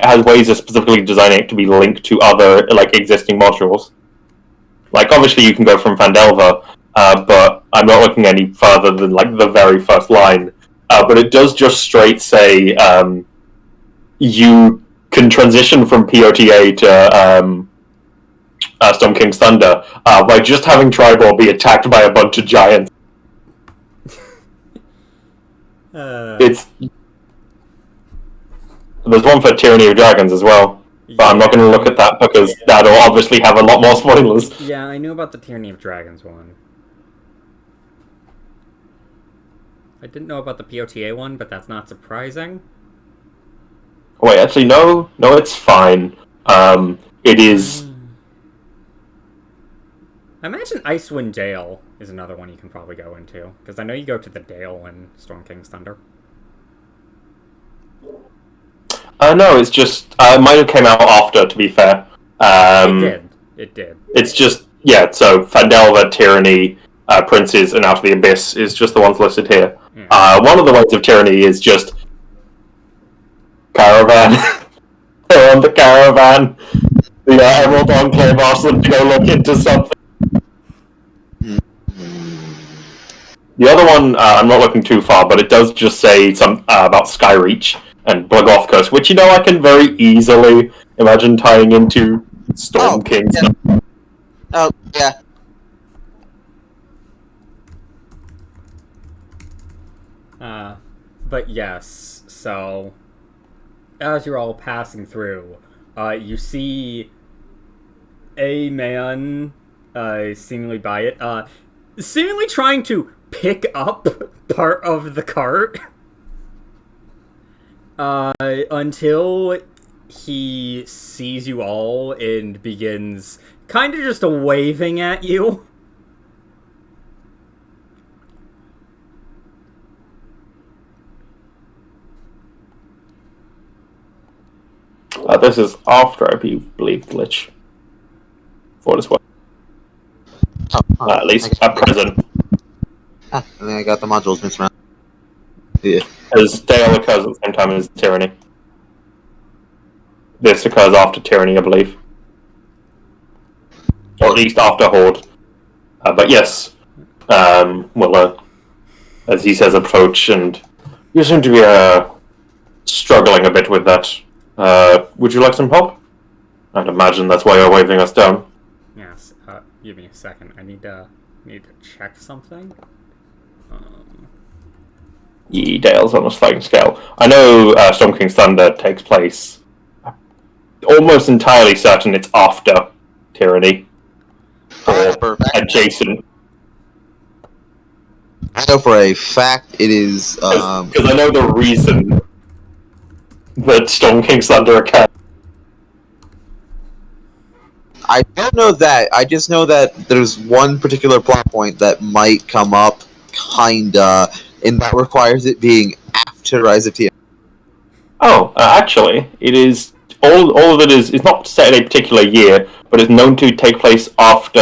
A: has ways of specifically designing it to be linked to other like existing modules. Like obviously you can go from Fandelver, but I'm not looking any further than like the very first line. But it does just straight say you can transition from POTA to Storm King's Thunder by just having Tribal be attacked by a bunch of giants. It's there's one for Tyranny of Dragons as well, but I'm not going to look at that because that'll obviously have a lot more spoilers.
B: Yeah, I knew about the Tyranny of Dragons one. I didn't know about the POTA one, but that's not surprising.
A: Wait, actually, no, it's fine. It is.
B: I imagine Icewind Dale is another one you can probably go into, because I know you go to the Dale in Storm King's Thunder.
A: No, it's just it might have came out after. To be fair,
B: It did.
A: It's just So Fandelver, Tyranny, Princes, and Out of the Abyss is just the ones listed here.
B: Yeah.
A: One of the ways of Tyranny is just Caravan. They're on the Caravan. The Emerald Enclave asks them to go look into something. The other one, I'm not looking too far, but it does just say some about Skyreach and Blagoth Coast, which I can very easily imagine tying into Storm King.
D: Yeah. Oh, yeah.
B: But yes, so as you're all passing through, you see a man seemingly by it, seemingly trying to pick up part of the cart until he sees you all and begins kind of just waving at you.
A: This is after, I believe, Glitch. For this one. At least at present.
D: I think I got the modules mixed around. Yeah.
A: As Dale occurs at the same time as Tyranny. This occurs after Tyranny, I believe. Or at least after Horde. But yes. As he says, approach, and you seem to be struggling a bit with that. Would you like some help? I'd imagine that's why you're waving us down.
B: Yes, give me a second. I need to check something.
A: Dale's on a sliding scale. I know Storm King's Thunder takes place. Almost entirely certain it's after Tyranny. Or adjacent.
D: I know for a fact it is.
A: Because I know the reason that Storm King's Thunder occurred.
D: I don't know that. I just know that there's one particular plot point that might come up, kinda, and that requires it being after Rise of Tyranny.
A: Oh, actually, it is all of it is not set in a particular year, but is known to take place after.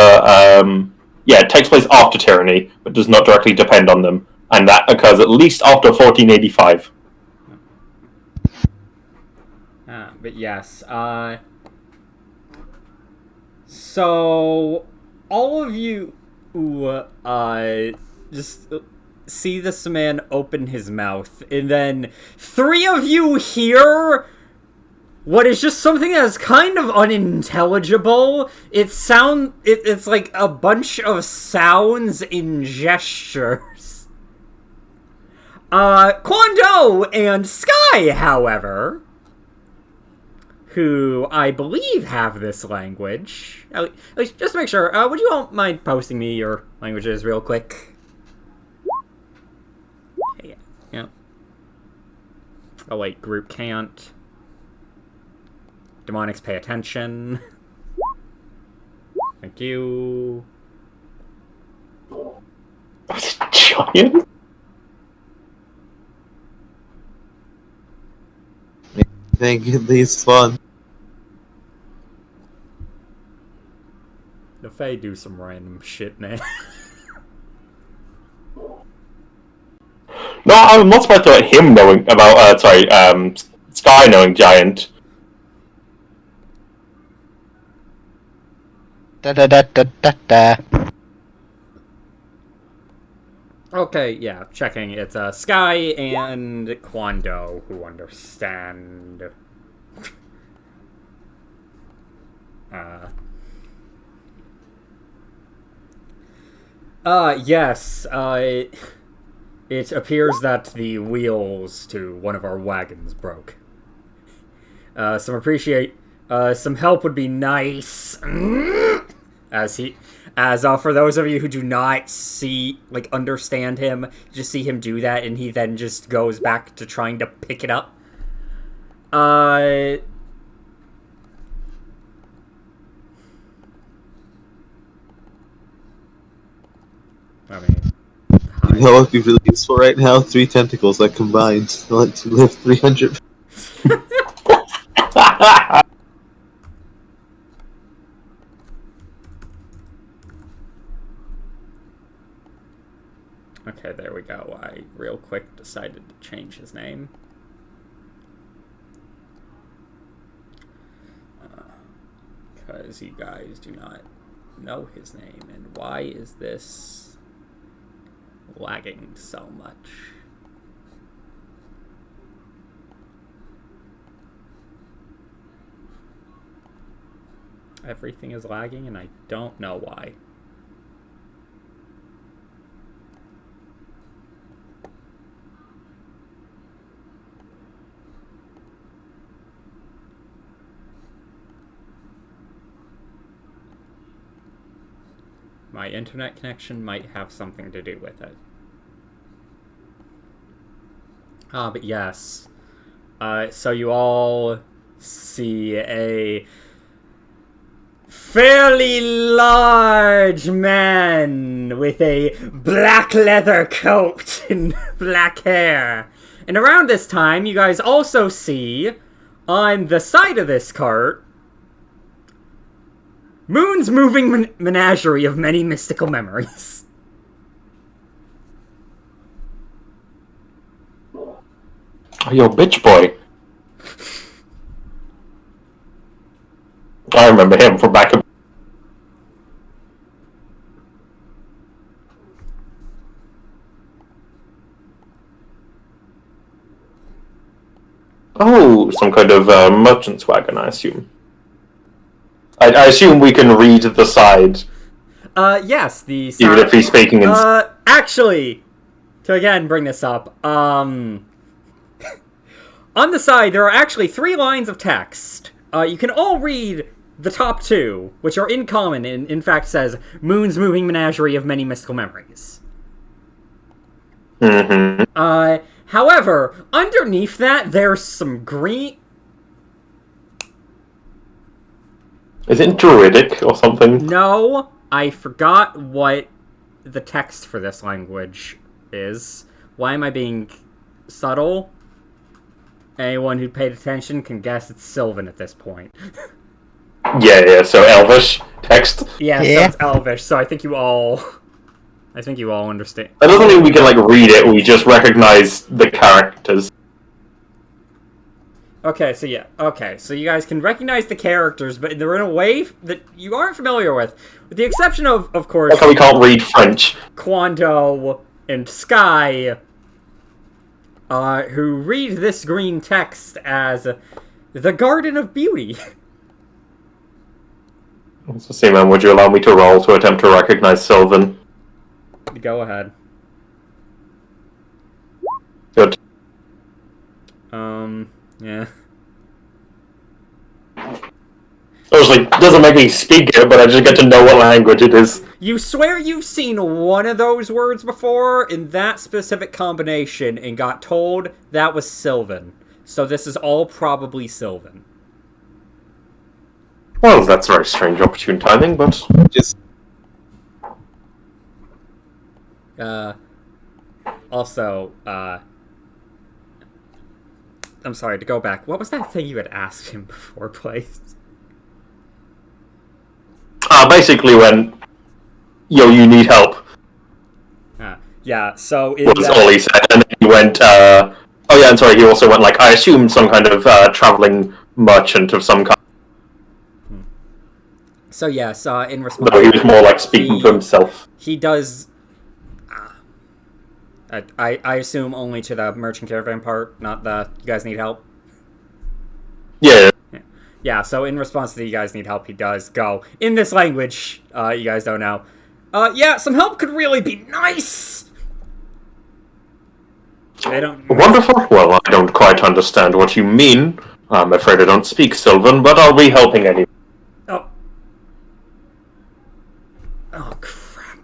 A: It takes place after Tyranny, but does not directly depend on them, and that occurs at least after 1485.
B: But yes, so all of you just see this man open his mouth, and then three of you hear what is just something that is kind of unintelligible. It's like a bunch of sounds and gestures. Kwon-Do and Sky, however, who I believe have this language. At least, just to make sure, would you all mind posting me your languages real quick? Yeah. Oh wait, group can't. Demonics, pay attention. Thank you.
A: That's giant.
D: I think at least fun.
B: Faye do some random shit, man.
A: No, I'm not surprised about him knowing about. Sky knowing Giant.
C: Da da da da da da.
B: Okay, yeah, checking. It's Sky and Kwando who understand. Yes, it appears that the wheels to one of our wagons broke. Some help would be nice. As for those of you who do not understand him, just see him do that, and he then just goes back to trying to pick it up. I mean,
D: You know what would be really useful right now? 3 tentacles that combined let you live 300.
B: okay, there we go. I real quick decided to change his name. Because you guys do not know his name. And why is this lagging so much? Everything is lagging and I don't know why. My internet connection might have something to do with it. But yes. So you all see a fairly large man with a black leather coat and black hair. And around this time, you guys also see, on the side of this cart, Moon's moving menagerie of many mystical memories.
A: Oh, yo, bitch boy. I remember him from back. Oh, some kind of merchant's wagon, I assume. I assume we can read the side.
B: Yes, the side...
A: Even if he's speaking in...
B: actually, to again bring this up, on the side, there are actually 3 lines of text. You can all read the top 2, which are in common, and in fact says, Moon's moving menagerie of many mystical memories.
A: Mm-hmm.
B: However, underneath that, there's some green...
A: Is it Druidic or something?
B: No, I forgot what the text for this language is. Why am I being subtle? Anyone who paid attention can guess it's Sylvan at this point.
A: Yeah, so Elvish text?
B: Yeah, so it's Elvish, so I think you all understand.
A: That doesn't mean we can, read it, we just recognize the characters.
B: Okay, so you guys can recognize the characters, but they're in a way that you aren't familiar with the exception of course...
A: That's how we can't read French.
B: Kwando and Sky, who read this green text as the Garden of Beauty.
A: So, Seaman, would you allow me to roll to attempt to recognize Sylvan?
B: Go ahead.
A: Good.
B: Yeah.
A: Obviously, it doesn't make me speak it, but I just get to know what language it is.
B: You swear you've seen one of those words before in that specific combination and got told that was Sylvan. So this is all probably Sylvan.
A: Well, that's very strange opportune timing, but...
D: Just
B: Also, I'm sorry, to go back. What was that thing you had asked him before, please?
A: basically went, "Yo, you need help."
B: Yeah, so in
A: Was all he said, and then he went, oh yeah, and sorry, he also went, like, I assume some kind of traveling merchant of some kind.
B: So yes, in response,
A: Though he was more like speaking to himself.
B: He does. I assume only to the merchant caravan part, not the you guys need help.
A: Yeah.
B: Yeah. So in response to the you guys need help, he does go in this language. You guys don't know. Yeah, some help could really be nice. I don't.
A: Wonderful. Well, I don't quite understand what you mean. I'm afraid I don't speak Sylvan, but I'll be helping anyway.
B: Oh. Oh crap.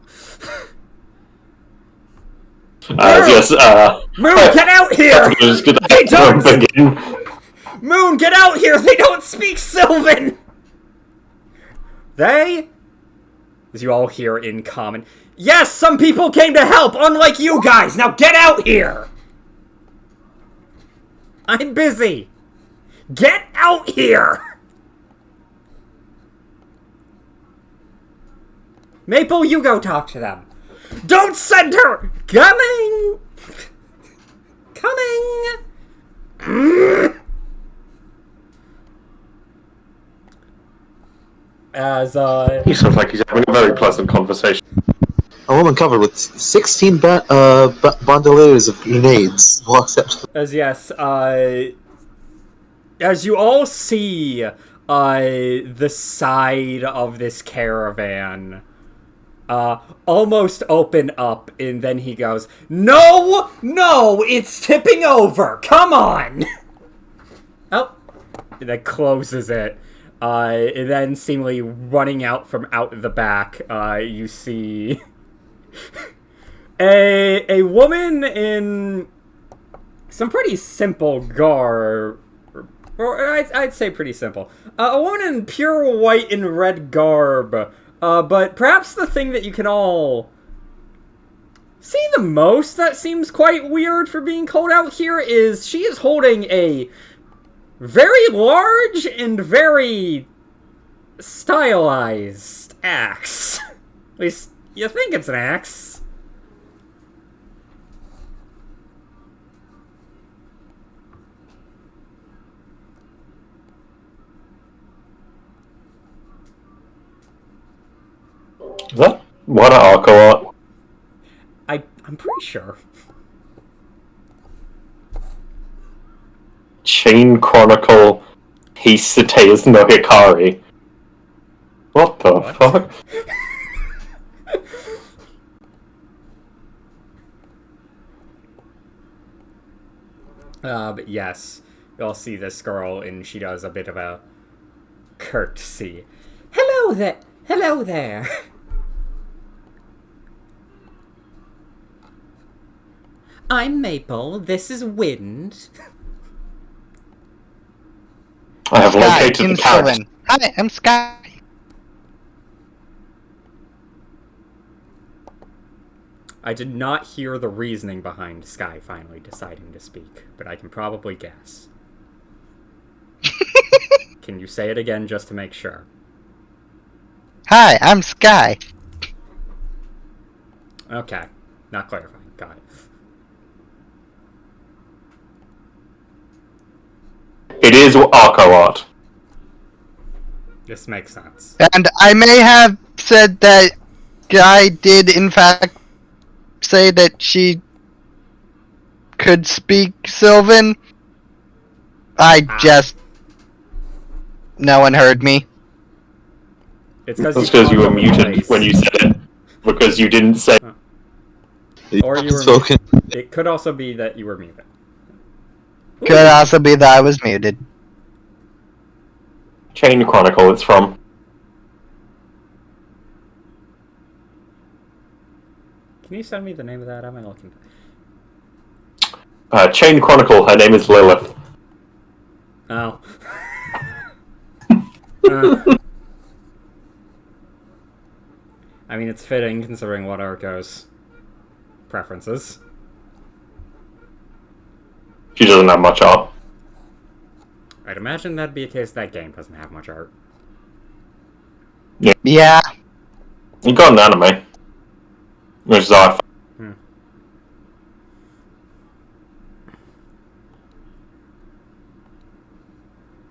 A: Yes,
B: Moon, get out here! They don't!
A: Begin.
B: Moon, get out here! They don't speak Sylvan! They? As you all hear in common. Yes, some people came to help, unlike you guys! Now get out here! I'm busy! Get out here! Maple, you go talk to them. Don't send her! Coming! Coming! As,
A: He sounds like he's having a very pleasant conversation.
D: A woman covered with 16 bandoliers of grenades walks up.
B: As yes, as you all see, the side of this caravan, almost open up, and then he goes, "No! No! It's tipping over! Come on!" Oh. And that closes it. And then seemingly running out from out the back, you see a woman in some pretty simple garb, or I'd say pretty simple. A woman in pure white and red garb. But perhaps the thing that you can all see the most that seems quite weird for being called out here is she is holding a very large and very stylized axe. At least you think it's an axe.
A: Is that what an arco art?
B: I'm pretty sure.
A: Chain Chronicle Hisate's no Hikari. What the fuck?
B: But yes, you'll see this girl, and she does a bit of a curtsy. Hello there! Hello there! I'm Maple, this is Wind.
A: I have
C: Sky,
A: located the
C: in
A: carrot.
C: Sylvan. Hi, I'm Sky.
B: I did not hear the reasoning behind Sky finally deciding to speak, but I can probably guess. Can you say it again just to make sure?
C: Hi, I'm Sky.
B: Okay, not clarifying. Got it.
A: It is arco art.
B: This makes sense.
C: And I may have said that Guy did, in fact, say that she could speak Sylvan. I just... No one heard me.
B: It's
A: That's because you were muted when you said it. Because you didn't say...
B: Or you were
D: spoken.
B: It could also be that you were muted.
C: Could also be that I was muted.
A: Chain Chronicle it's from.
B: Can you send me the name of that? Am I looking?
A: Chain Chronicle, her name is Lilith.
B: Oh. I mean, it's fitting considering what Arco's preferences.
A: She doesn't have much art.
B: I'd imagine that'd be a case that game doesn't have much art.
C: Yeah.
A: You got an anime. Which is odd.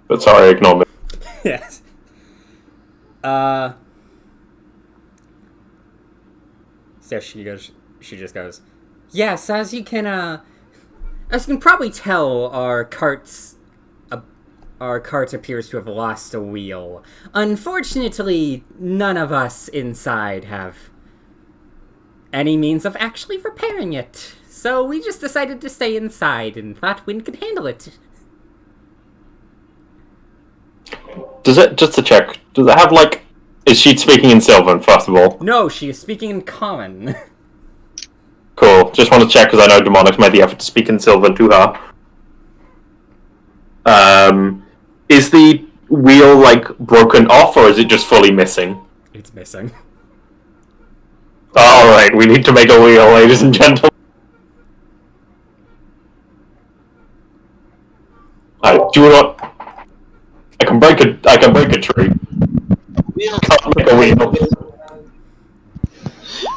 A: But sorry, ignore me.
B: Yes. So she just goes, yes, as you can probably tell, our carts appears to have lost a wheel. Unfortunately, none of us inside have any means of actually repairing it. So we just decided to stay inside and thought Wind could handle it.
A: Does it, just to check, does it have, like, is she speaking in Sylvan, first of all?
B: No, she is speaking in common.
A: Cool. Just want to check, because I know Demonics made the effort to speak in Sylvan to her. Is the wheel, like, broken off, or is it just fully missing?
B: It's missing.
A: Alright, we need to make a wheel, ladies and gentlemen. I do not... I can break a tree. Can't make a wheel.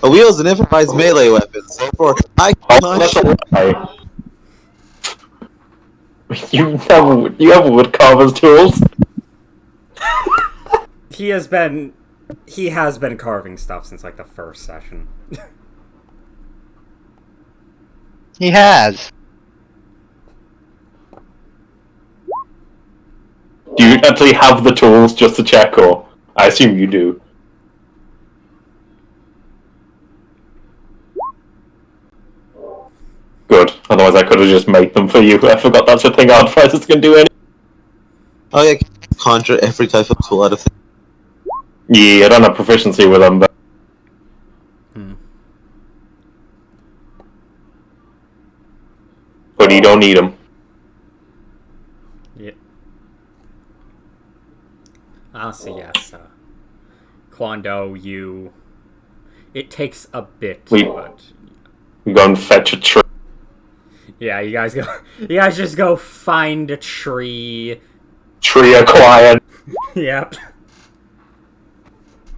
D: A wheel is an improvised melee weapon, so for I
A: That's a lie. You have woodcarver's tools?
B: He has been carving stuff since, like, the first session.
C: He has.
A: Do you actually have the tools just to check, or? I assume you do. Good. Otherwise I could have just made them for you. I forgot that's a thing Artificers can do any.
D: Oh yeah, conjure every type of tool out of thing.
A: Yeah, I don't have proficiency with them, but... But you don't need them.
B: Yeah. So yes, Quando, you... It takes a bit, but...
A: We go and fetch a tree.
B: Yeah, you guys just go find a tree.
A: Tree acquired.
B: Yep.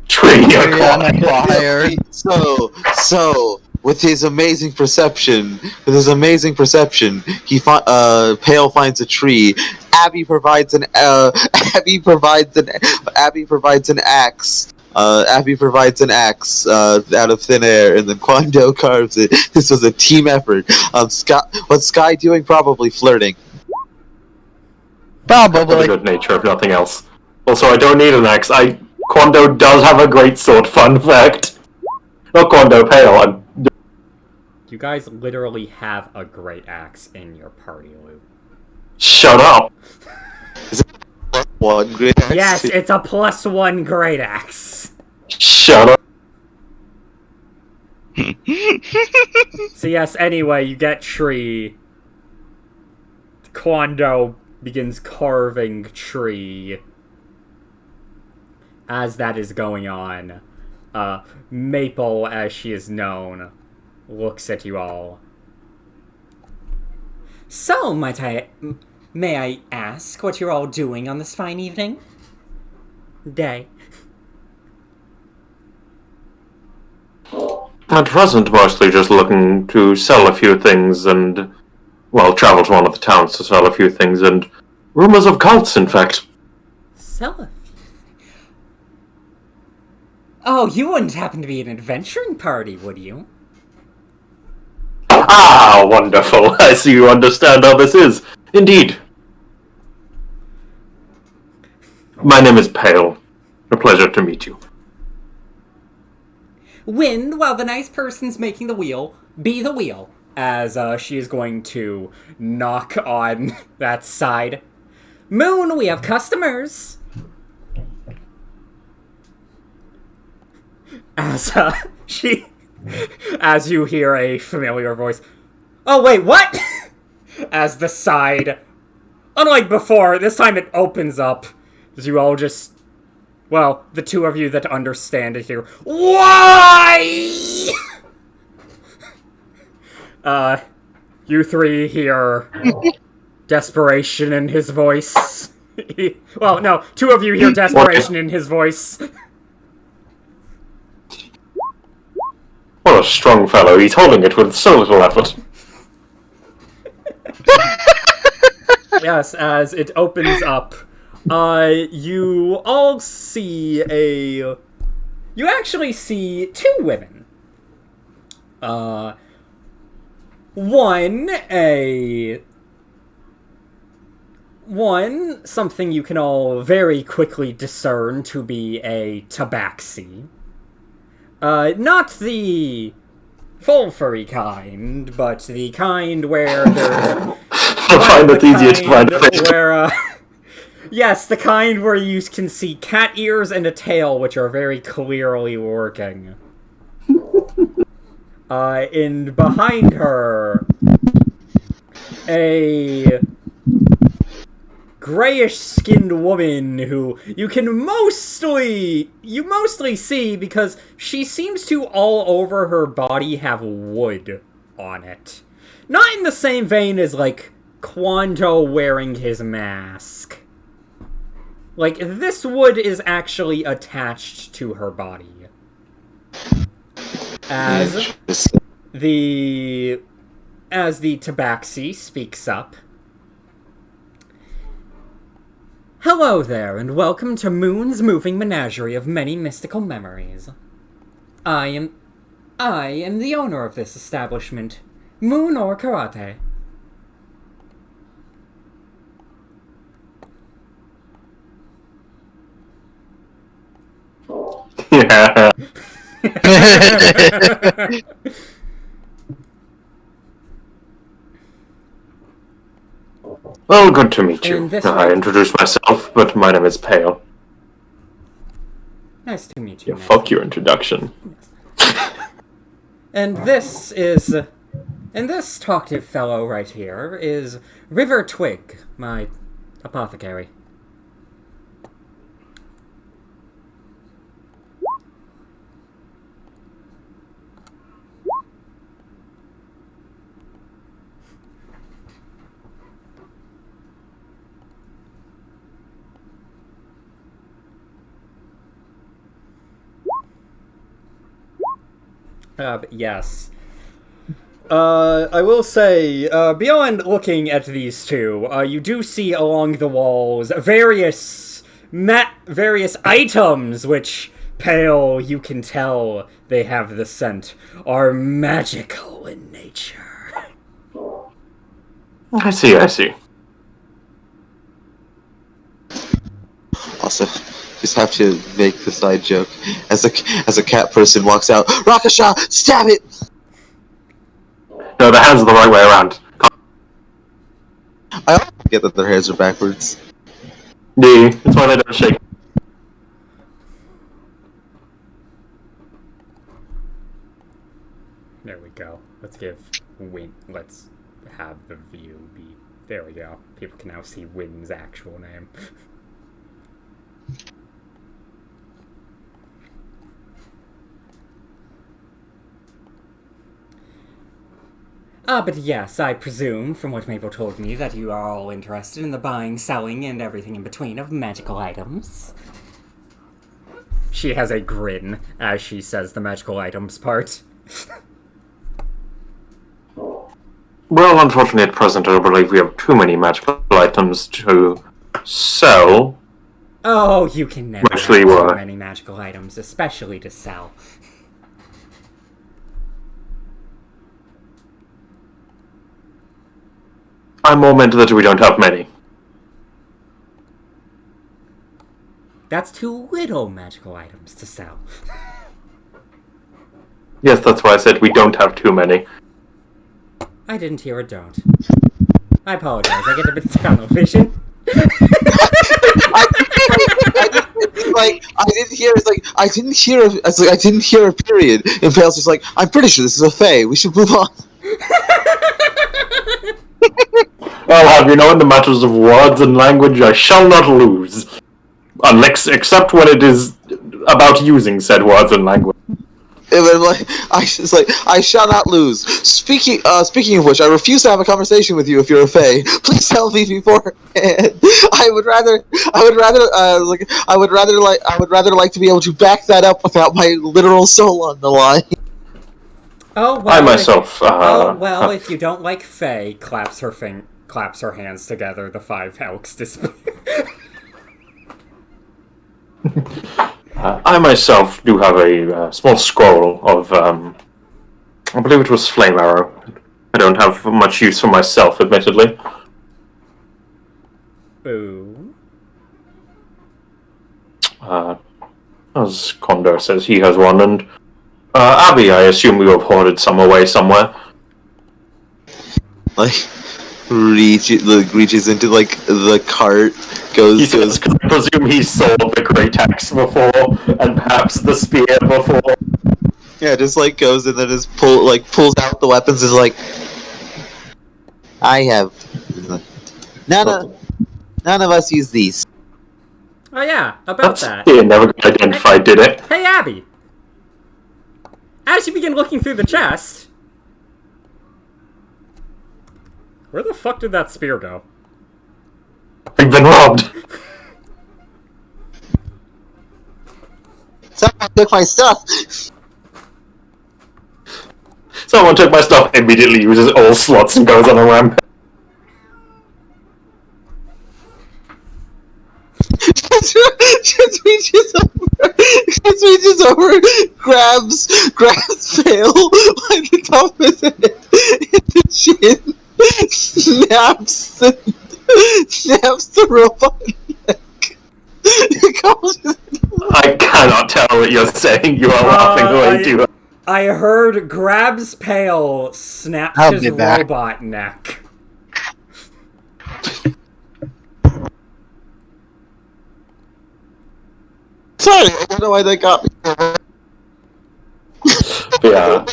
A: Tree acquired.
D: So, with his amazing perception, Pale finds a tree. Abby provides an axe. Abby provides an axe out of thin air, and then Quando carves it. This was a team effort. What's Sky doing? Probably flirting.
A: For the good nature, if nothing else. Also, I don't need an axe. Quando does have a great sword. Fun fact. Not Quando, Pale.
B: You guys literally have a great axe in your party, Luke.
A: Shut up.
D: Is it +1 great axe?
B: Yes, it's a +1 great axe.
A: Shut up.
B: So yes, anyway, you get tree. Quando begins carving tree. As that is going on, Maple, as she is known, looks at you all. So, may I ask what you're all doing on this fine evening? Day.
A: At present, mostly just looking to sell a few things and, well, travel to one of the towns to sell a few things and rumors of cults, in fact.
B: Sell a few things? Oh, you wouldn't happen to be an adventuring party, would you?
A: Ah, wonderful. I see you understand how this is. Indeed. My name is Pale. A pleasure to meet you.
B: Wind, while the nice person's making the wheel, be the wheel. As she is going to knock on that side. Moon, we have customers. As you hear a familiar voice. Oh, wait, what? As the side, unlike before, this time it opens up. As you all just, well, the two of you that understand it here. Why? You three hear desperation in his voice. Well, no, two of you hear desperation in his voice.
A: What a strong fellow. He's holding it with so little effort.
B: Yes, as it opens up, you all see you actually see two women. One, something you can all very quickly discern to be a tabaxi. Not the full furry kind, but the kind where there's...
A: I find it easier to find a fish.
B: Where, yes, the kind where you can see cat ears and a tail, which are very clearly working. And behind her, a grayish-skinned woman who you mostly see because she seems to all over her body have wood on it. Not in the same vein as, like, Quanto wearing his mask. Like, this wood is actually attached to her body. As the tabaxi speaks up. Hello there, and welcome to Moon's moving menagerie of many mystical memories. I am the owner of this establishment, Moon or Karate.
A: Yeah. Well, good to meet you. I introduced myself, but my name is Pale.
B: Nice to meet you.
A: Yeah, fuck your introduction.
B: And this talkative fellow right here is River Twig, my apothecary. But yes. I will say, beyond looking at these two, you do see along the walls various items which, Pale, you can tell they have the scent, are magical in nature.
A: I see.
D: Also, just have to make the side joke as a cat person walks out. Rakasha, stab it!
A: No, the hands are the right way around.
D: I also forget that their hands are backwards.
A: Yeah, that's why they don't shake.
B: There we go. Let's have the view be... There we go. People can now see Wynn's actual name. But yes, I presume, from what Mabel told me, that you are all interested in the buying, selling, and everything in between of magical items. She has a grin as she says the magical items part.
A: Well, unfortunately at present I believe we have too many magical items to sell.
B: Oh, you can never have too many magical items, especially to sell.
A: I more meant that we don't have many.
B: That's too little magical items to sell.
A: Yes, that's why I said we don't have too many.
B: I didn't hear a don't. I apologize, I get a bit tunnel vision.
D: I didn't hear a period. And Pale's just like, I'm pretty sure this is a fae. We should move on.
A: Well, have you know, in the matters of words and language, I shall not lose. Except when it is about using said words and language.
D: And then, I shall not lose. Speaking of which, I refuse to have a conversation with you if you're a fae. Please tell me beforehand. I would rather like to be able to back that up without my literal soul on the line.
B: Oh, you can never have too many magical items to sell.
D: I would rather like to be able to back that up without my literal soul on the line. I would rather like to be able to back that up without my literal soul on the line. I would rather like to be able to back that up without my literal soul on the line.
B: Oh well.
A: I myself.
B: If you don't like Faye, claps her hands together. The 5 elks disappear.
A: I myself do have a small scroll of, I believe it was flame arrow. I don't have much use for myself, admittedly.
B: Ooh.
A: As Condor says, he has one, and Abby, I assume we have hoarded some away somewhere.
D: Like, reaches into, like, the cart,
A: He says, I presume he saw the great axe before, and perhaps the spear before.
D: Yeah, just, like, goes and then just pulls out the weapons and is like, I have... None of us use these.
B: Oh yeah, about that.
A: Spear never got identified, did it?
B: Hey Abby! As you begin looking through the chest... Where the fuck did that spear go?
A: We've been robbed.
D: Someone took my stuff!
A: Someone took my stuff, immediately uses all slots and goes on a rampage.
D: Just reaches over, grabs Fail by the top of his head, hit the chin, snaps the robot neck.
A: I cannot tell what you're saying. You are laughing way too hard.
B: I heard grabs Pale, snaps
C: I'll
B: his
C: be back.
B: robot neck.
D: Sorry, I don't know why that got me.
A: Yeah,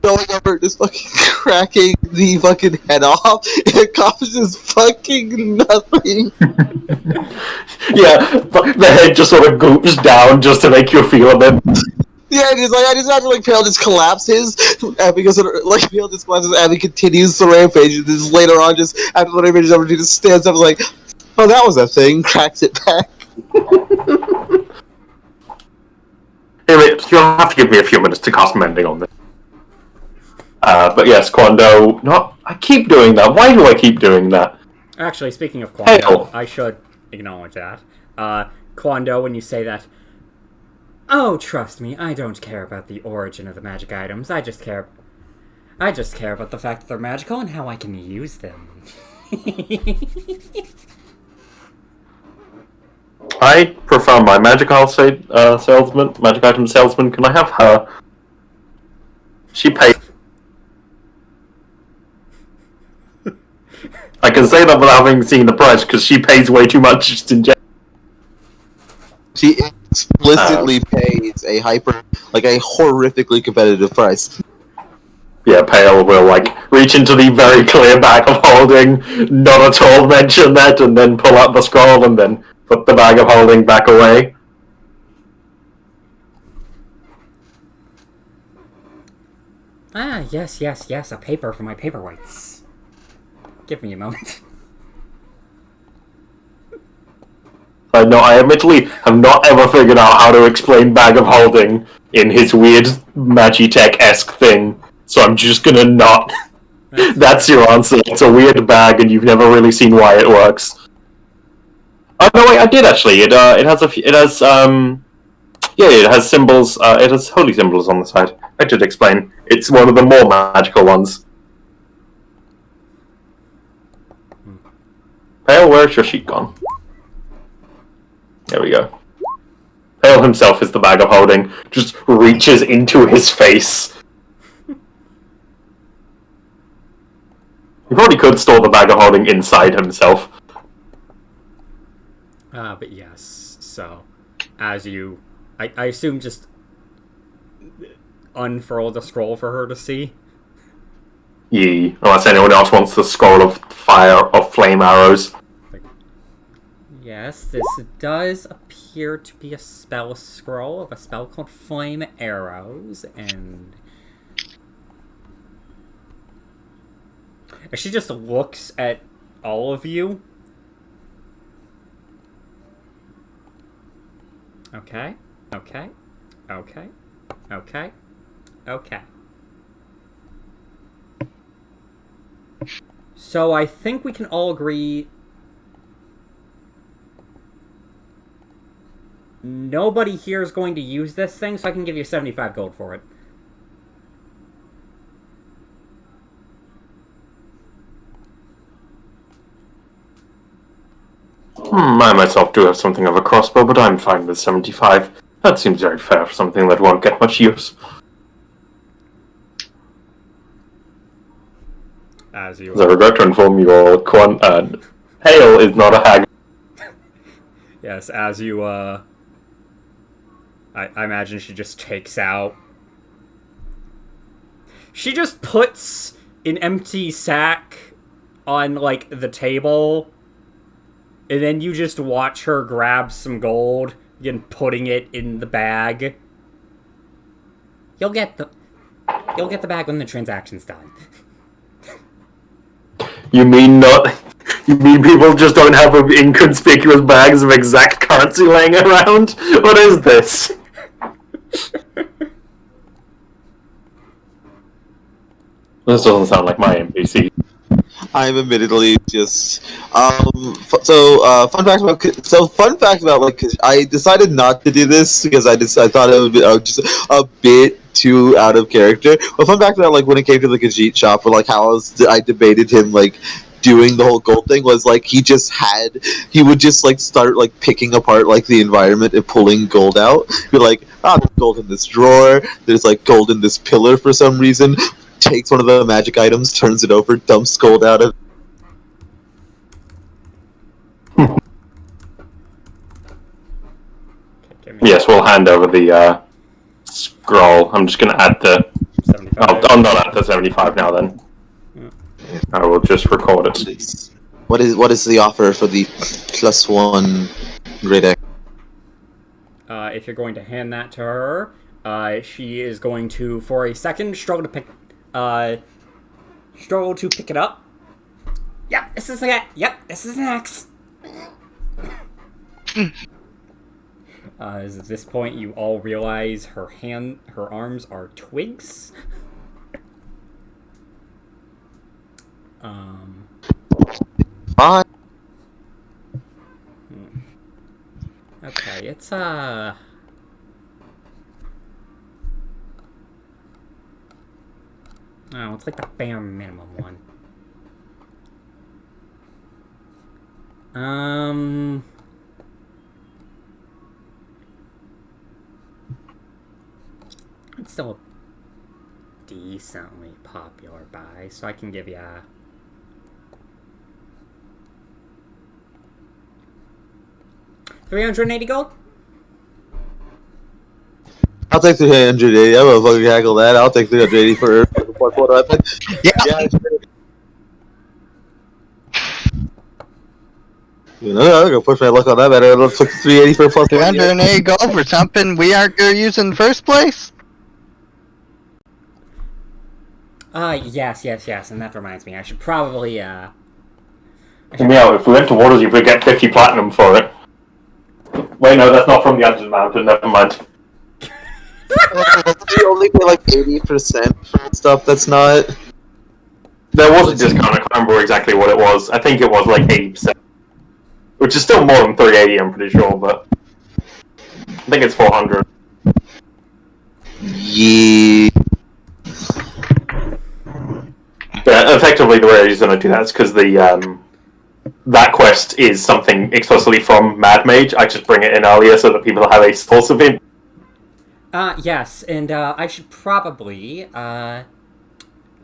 D: Going over, just fucking cracking the fucking head off, and it accomplishes fucking nothing.
A: yeah, but the head just sort of goops down just to make you feel a bit.
D: Yeah, it is like I just imagine like Pale just collapses, Abby goes like Pale just collapses, Abby continues the rampage, and just later on, just after the rampage is over, she just stands up and like, oh, that was a thing, cracks it back.
A: Hey, wait, you'll have to give me a few minutes to cast mending on this. But yes, Quando. No, I keep doing that. Why do I keep doing that?
B: Actually, speaking of Quando,
A: Pale.
B: I should acknowledge that. Quando, when you say that, oh, trust me, I don't care about the origin of the magic items. I just care about the fact that they're magical and how I can use them.
A: I prefer my magic item salesman. Can I have her? She pays. I can say that without having seen the price because she pays way too much just in general.
D: She explicitly pays a horrifically competitive price.
A: Yeah, Pale will reach into the very clear bag of holding, not at all mention that, and then pull out the scroll and then put the bag of holding back away.
B: Ah, yes, a paper for my paperweights. Give me a moment.
A: No, I admittedly have not ever figured out how to explain bag of holding in his weird Magitech-esque thing, so I'm just gonna not. That's your answer. It's a weird bag, and you've never really seen why it works. Oh no, wait, I did actually. It has symbols. It has holy symbols on the side. I did explain. It's one of the more magical ones. Pale, where's your sheet gone? There we go. Pale himself is the bag of holding. Just reaches into his face. He probably could store the bag of holding inside himself.
B: But yes, so, as you, I assume just unfurl the scroll for her to see?
A: Yee. Unless anyone else wants the scroll of fire, of flame arrows.
B: Yes, this does appear to be a spell scroll of a spell called Flame Arrows, and she just looks at all of you. Okay. So I think we can all agree nobody here is going to use this thing, so I can give you 75 gold for it.
A: I myself do have something of a crossbow, but I'm fine with 75. That seems very fair for something that won't get much use.
B: As you
A: I regret to inform you all, Hale is not a hag.
B: Yes, as you, I imagine she just takes out... She just puts an empty sack on, like, the table, and then you just watch her grab some gold, again, putting it in the bag. You'll get the bag when the transaction's done.
A: You mean people just don't have inconspicuous bags of exact currency laying around? What is this? This doesn't sound like my NPC.
D: I'm admittedly just fun fact about like, 'cause I decided not to do this because I thought it would be just a bit too out of character. But fun fact about like when it came to the Khajiit shop, or like how I debated him like doing the whole gold thing, was like he would just like start like picking apart like the environment and pulling gold out. Be like, there's gold in this drawer. There's like gold in this pillar for some reason. Takes one of the magic items, turns it over, dumps gold out of
A: it. Yes, we'll hand over the scroll. I'm just going to add the... 75. I'll not add the 75 now then. Yeah. I will just record it.
D: What is the offer for the +1 great act?
B: If you're going to hand that to her, she is going to, for a second, struggle to pick it up. Yep, this is an axe. At this point, you all realize her arms are twigs.
D: Fine.
B: Okay, it's oh, it's like the bare minimum one. It's still a decently popular buy, so I can give you 380 gold?
D: I'll take 380. I'm gonna fucking hackle that. I'll take 380 for what weapon. Yeah. You know, I'm gonna push my luck on that better. Let's look 380 for +1.
C: 380 gold for something we aren't gonna use in the first place?
B: Yes, and that reminds me, I should probably,
A: Yeah, if we went to Waterdeep, we'd get 50 platinum for it. Wait, no, that's not from the Unders Mountain, never mind.
D: You only pay like 80% for stuff that's not...
A: There was a discount, I can't remember exactly what it was. I think it was like 80%. Which is still more than 380, I'm pretty sure, but... I think it's 400.
D: Yeah.
A: But effectively, the way he's going to do that is because that quest is something explicitly from Mad Mage. I just bring it in earlier so that people have a source of it.
B: Yes, and I should probably,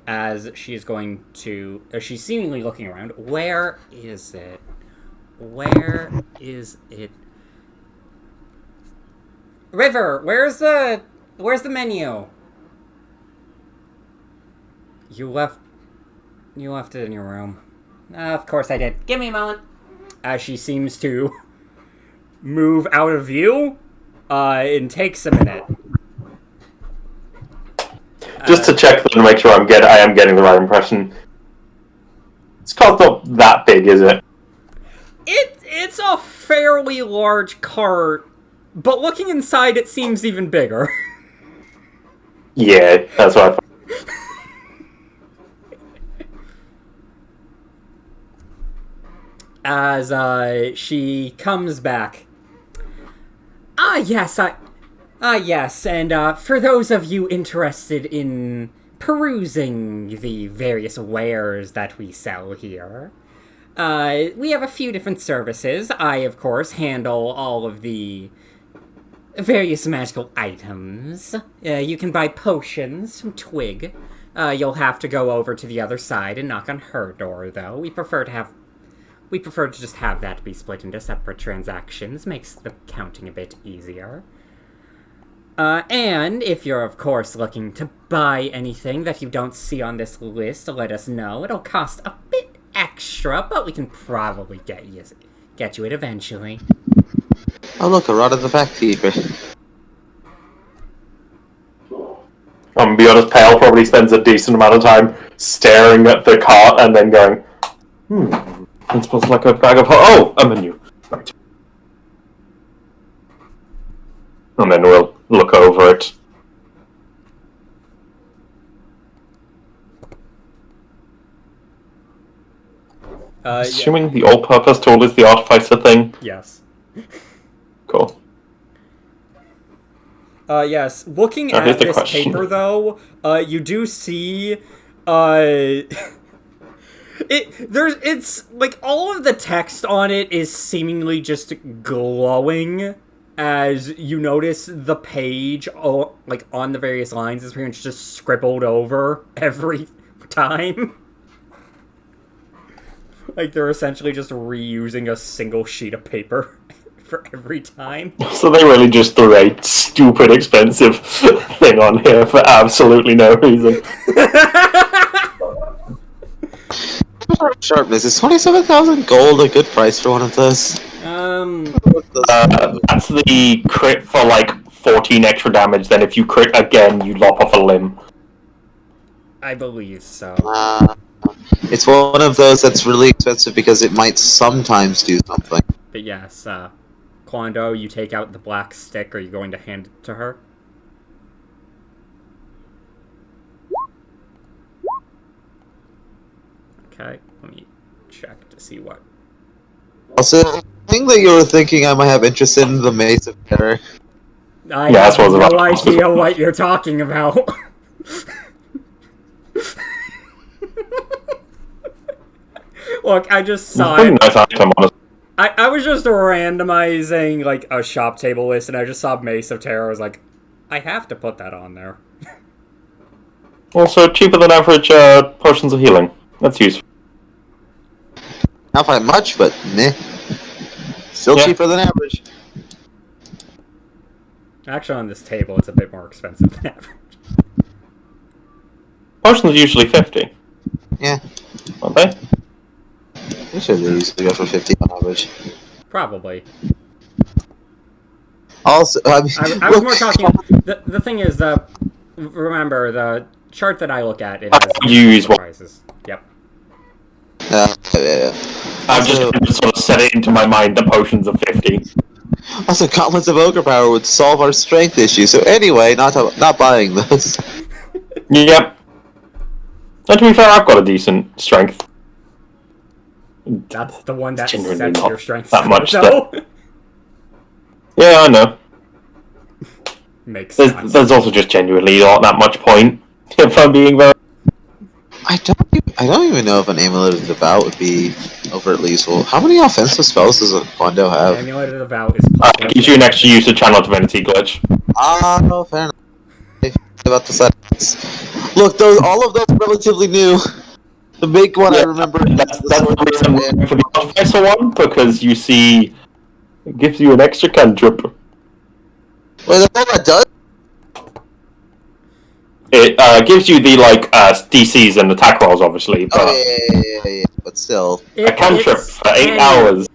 B: as she is going to, she's seemingly looking around. Where is it? Where is it? River, where's the menu? You left it in your room. Of course I did. Give me a moment. As she seems to move out of view, it takes a minute.
A: Just to check to make sure I am getting the right impression. This cart's not that big, is it?
B: It's a fairly large cart, but looking inside, it seems even bigger.
A: Yeah, that's what I thought.
B: as she comes back. Yes, and for those of you interested in perusing the various wares that we sell here, we have a few different services. I, of course, handle all of the various magical items. You can buy potions from Twig. You'll have to go over to the other side and knock on her door, though. We prefer to just have that be split into separate transactions. Makes the counting a bit easier. And if you're, of course, looking to buy anything that you don't see on this list, let us know. It'll cost a bit extra, but we can probably get you it eventually.
D: Oh look, a rod of the back keeper.
A: To be honest, Pale probably spends a decent amount of time staring at the cart and then going, it smells like a bag of... Oh, a menu. Right. And then we'll look over it. Assuming the all-purpose tool is the artificer thing?
B: Yes.
A: Cool.
B: Yes. Looking at this paper, though, you do see, it's, like, all of the text on it is seemingly just glowing, as you notice the page, like, on the various lines is pretty much just scribbled over every time. Like, they're essentially just reusing a single sheet of paper for every time.
A: So they really just threw a stupid expensive thing on here for absolutely no reason.
D: Sharpness, is 27,000 gold a good price for one of those?
A: That's the crit for like 14 extra damage, then if you crit again, you lop off a limb.
B: I believe so.
D: It's one of those that's really expensive because it might sometimes do something.
B: But yes, Quando, you take out the black stick. Are you going to hand it to her? Okay, let me check to see what...
D: Also, the thing that you were thinking I might have interest in, the Maze of Terror.
B: I have no idea what you're talking about. Look, I just saw it.
A: Nice item, honestly.
B: I was just randomizing, like, a shop table list, and I just saw Mace of Terror. I was like, I have to put that on there.
A: Also, cheaper than average potions of healing. That's useful.
D: Not by much, but meh. Still cheaper than average.
B: Actually, on this table, it's a bit more expensive than average.
A: Potions are usually 50.
D: Yeah.
A: Aren't they?
D: They should usually go for 50 on average.
B: Probably.
D: Also,
B: I was more talking... The thing is, remember, the chart that I look at, it has prices. Yep.
D: Yeah.
A: I'm just trying to sort of set it into my mind that potions are 50.
D: Also, gauntlets of ogre power would solve our strength issue. So anyway, not buying those.
A: Yep. And to be fair, I've got a decent strength.
B: That's the one that
A: Genuinely
B: sets
A: not
B: your strength.
A: that much.
B: So.
A: Yeah, I know.
B: Makes sense.
A: There's also just genuinely not that much point, if I'm being very...
D: I don't even know if an Amulet of Devout would be overtly useful. How many offensive spells does a Quando have?
B: Amulet of Devout is...
A: it gives you an extra use of Channel Divinity glitch.
D: No, fair enough. About the settings. Look, all of those are relatively new. The big one I remember...
A: That's the reason I'm going for the Artificer one, because you see... It gives you an extra cantrip.
D: Wait, that's all that does?
A: It gives you the, like, DCs and attack rolls, obviously, but...
D: Yeah, but still.
A: A cantrip for 8 hours.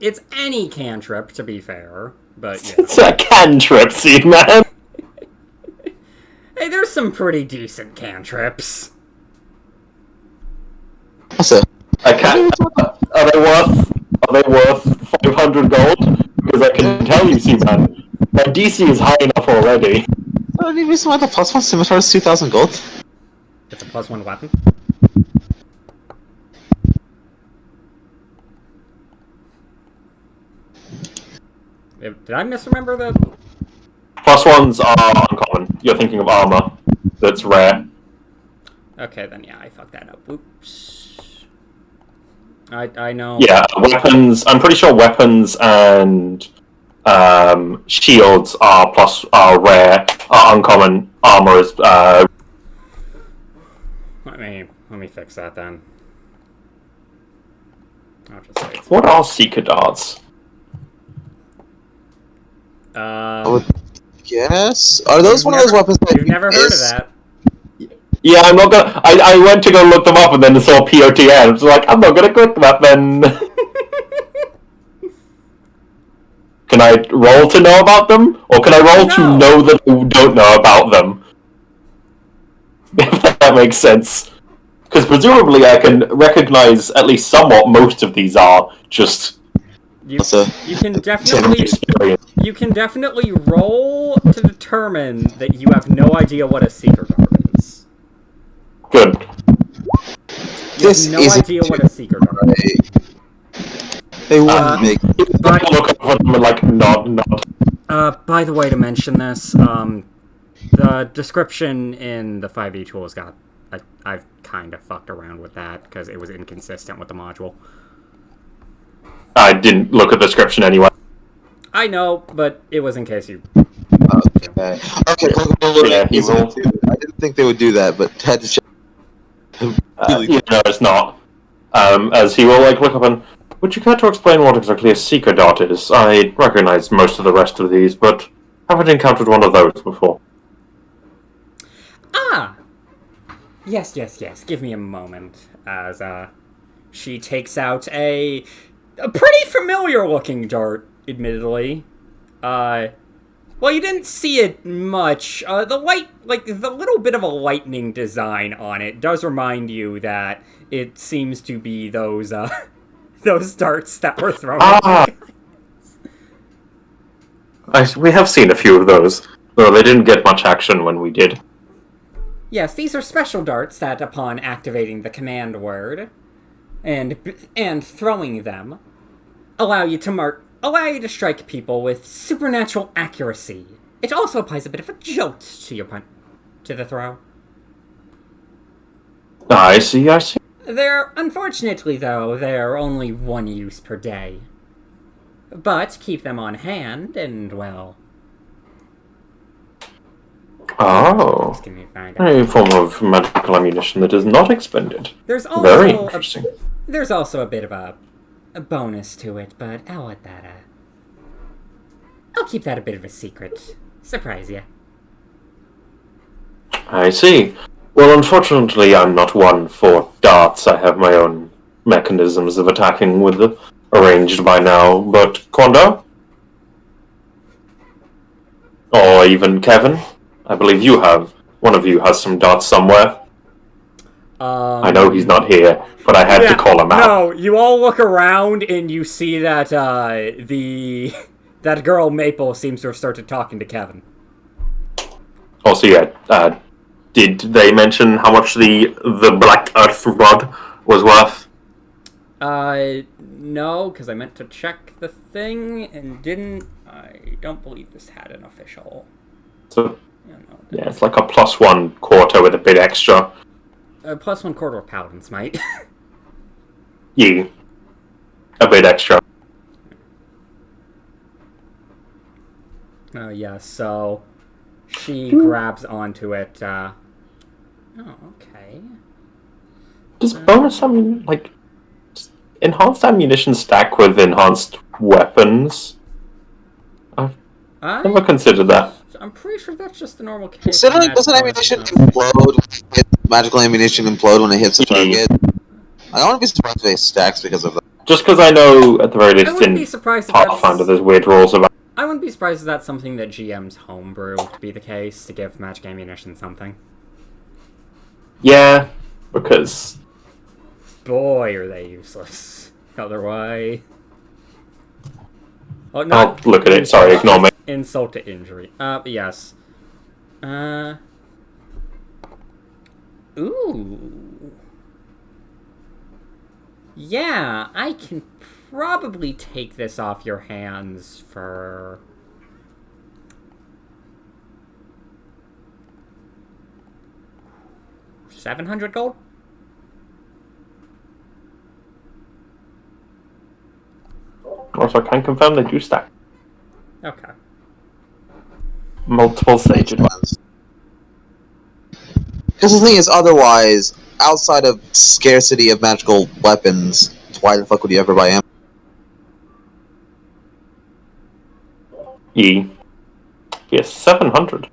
B: It's any cantrip, to be fair, but yeah.
A: It's a cantrip, see, man?
B: Hey, there's some pretty decent cantrips.
D: So,
A: Are they worth 500 gold? Because I can tell you, see, man, my DC is high enough already.
D: the only reason why the +1 scimitar is 2,000 gold?
B: It's a +1 weapon. Did I misremember the...
A: +1s are uncommon. You're thinking of armor. That's rare.
B: Okay, then yeah, I fucked that up. Oops. I know.
A: Yeah, weapons. I'm pretty sure weapons and shields are rare. Uncommon. Armor is.
B: Let me fix that then. I'll just say it's...
A: What are seeker darts?
D: Yes. Are those one of those weapons that
B: You've never heard of that?
A: Yeah, I'm not gonna. I went to go look them up and then saw POTN. I was like, I'm not gonna click that then. Can I roll to know about them? Or can I roll to know that you don't know about them? If that makes sense. Because presumably I can recognize at least somewhat most of these are just...
B: You can definitely roll to determine that you have no idea what a seeker dart is.
A: Good.
B: You have no idea what a seeker dart is.
D: They wouldn't make...
B: But,
A: look up for them and like, nod.
B: by the way, to mention this, the description in the 5e tools got... I've kind of fucked around with that, because it was inconsistent with the module.
D: Oh,
A: I didn't look at the description anyway.
B: I know, but it was in case you...
D: Okay, yeah, I didn't think they would do that, but had to check.
A: No, it's not. As he will like look up and... Would you care to explain what exactly a seeker dart is? I recognize most of the rest of these, but haven't encountered one of those before.
B: Ah! Yes. Give me a moment. As, she takes out a pretty familiar-looking dart, admittedly. Well, you didn't see it much. The little bit of a lightning design on it does remind you that it seems to be those darts that were thrown.
A: We have seen a few of those, though they didn't get much action when we did.
B: Yes, these are special darts that, upon activating the command word and throwing them, allow you to strike people with supernatural accuracy. It also applies a bit of a jolt to the throw.
A: I see.
B: Unfortunately, though, they're only one use per day. But keep them on hand, and, well...
A: Oh.
B: Just give me
A: A form of magical ammunition that is not expended.
B: There's also
A: Very interesting.
B: There's also a bit of a bonus to it, but I'll let that, I'll keep that a bit of a secret. Surprise ya.
A: I see. Well, unfortunately, I'm not one for darts. I have my own mechanisms of attacking with them arranged by now. But Kondo? Or even Kevin? I believe you have. One of you has some darts somewhere. I know he's not here, but I had to call him out.
B: No, you all look around and you see that that girl Maple seems to have started talking to Kevin.
A: Also, yeah, did they mention how much the Black Earth rod was worth?
B: No, because I meant to check the thing and didn't. I don't believe this had an official.
A: So, yeah, it's like a +1 quarter with a bit extra.
B: +1 quarter of Paladin's Might.
A: Yeah, a bit extra.
B: Yeah, so she grabs onto it. Oh, okay.
A: Does bonus enhanced ammunition stack with enhanced weapons? I've never considered that.
B: I'm pretty sure that's just the normal case.
D: Considering doesn't ammunition magical ammunition implode when it hits a target? I don't want to be surprised if they stacks because of that.
A: Just because I know, at the very least, in
B: Pathfinder,
A: there's weird rules about.
B: I wouldn't be surprised if that's something that GMs homebrew to be the case, to give magic ammunition something.
A: Yeah, because...
B: Boy, are they useless. Otherwise... Oh, no.
A: I'll look at it, sorry, ignore me.
B: Insult to injury. Yes. Ooh. Yeah, I can probably take this off your hands for... $700 gold?
A: Also, I can confirm they do stack.
B: Okay.
A: Multiple stage advance.
D: Because the thing is, otherwise, outside of scarcity of magical weapons, why the fuck would you ever buy ammo?
A: Yes, 700.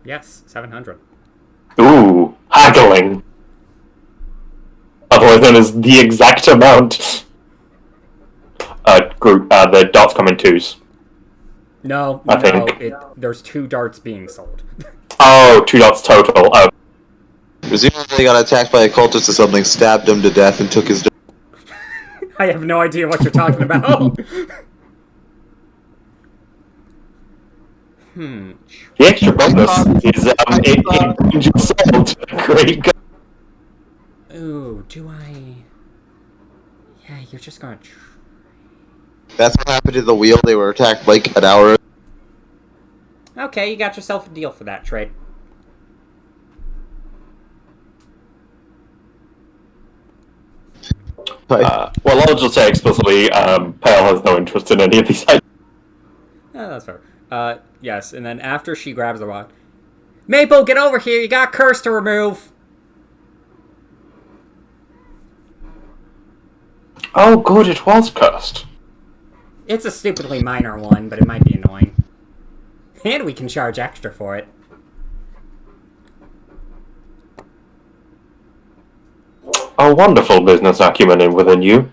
B: Yes, 700.
A: Ooh, haggling. Otherwise known as the exact amount. The dots come in twos.
B: No,
A: I think.
B: there's 2 darts being sold.
A: Oh, 2 dots total. Oh.
D: Presumably they got attacked by a cultist or something, stabbed him to death, and took his...
B: I have no idea what you're talking about.
A: The extra bonus is it brings your soul to a great goal.
B: Ooh, do I... Yeah, you're just gonna...
D: That's what happened to the wheel. They were attacked like an hour ago.
B: Okay, you got yourself a deal for that trade.
A: Well, I'll just say explicitly, Pale has no interest in any of these items.
B: Oh, that's fair. Yes, and then after she grabs the rock... Maple, get over here! You got a curse to remove!
A: Oh, good, it was cursed.
B: It's a stupidly minor one, but it might be annoying. And we can charge extra for it.
A: A wonderful business acumen within you.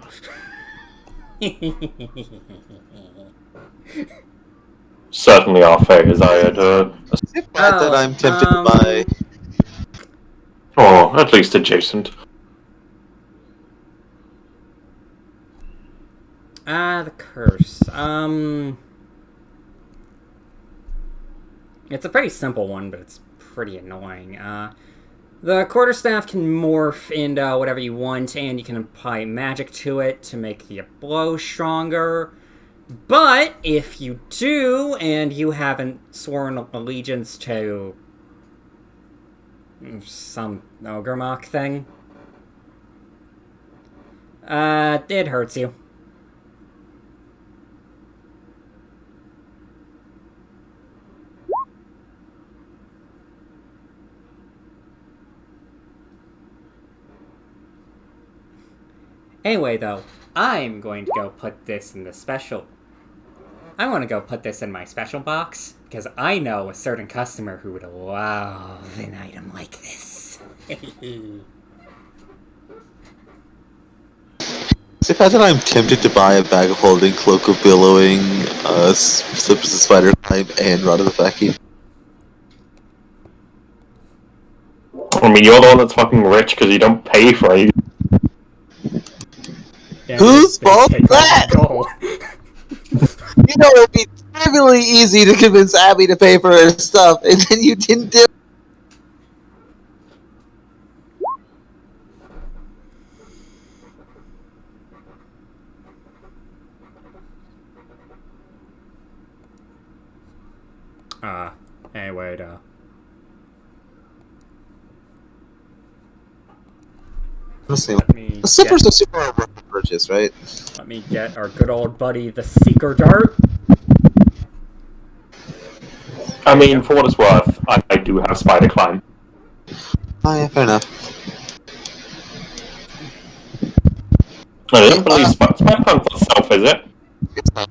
A: Certainly our fares, I had
D: that I'm tempted to buy.
A: Oh, at least adjacent.
B: The curse. It's a pretty simple one, but it's pretty annoying. The quarterstaff can morph into whatever you want, and you can apply magic to it to make the blow stronger. But if you do, and you haven't sworn allegiance to some Ogremok thing, it hurts you. Anyway, though, I'm going to go put this in the special... I want to go put this in my special box, because I know a certain customer who would love an item like this.
D: The fact that I'm tempted to buy a bag of holding, cloak of billowing, slips of spider climb, and rod of the vacuum.
A: I mean, you're the one that's fucking rich because you don't pay for it.
B: Yeah,
D: Whose fault
B: take
D: is that?
B: gold.
D: You know, it'd be trivially easy to convince Abby to pay for her stuff, and then you didn't do it.
B: Anyway,
D: Honestly,
B: let me
D: the zippers are super hard work to purchase, right?
B: let me get our good old buddy, the Seeker Dart.
A: I mean, for what it's worth, I do have spider climb.
D: Oh yeah, fair enough.
A: I don't believe spider climb itself, is it?
D: It's not.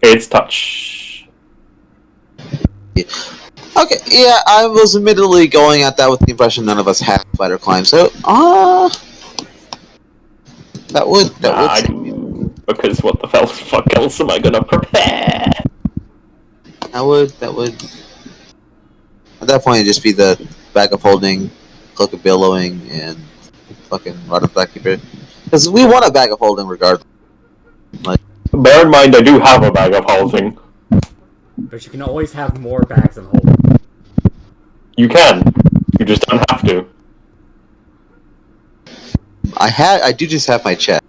A: It's touch.
D: Okay, yeah, I was admittedly going at that with the impression none of us have spider climb, so that would
A: I do, because what the fuck else am I gonna prepare?
D: that would at that point it'd just be the bag of holding, cloak of billowing, and fucking rod of blackkeeper. Because we want a bag of holding regardless.
A: Bear in mind, I do have a bag of holding.
B: But you can always have more bags of holding.
A: You can. You just don't have to.
D: I do just have my chest.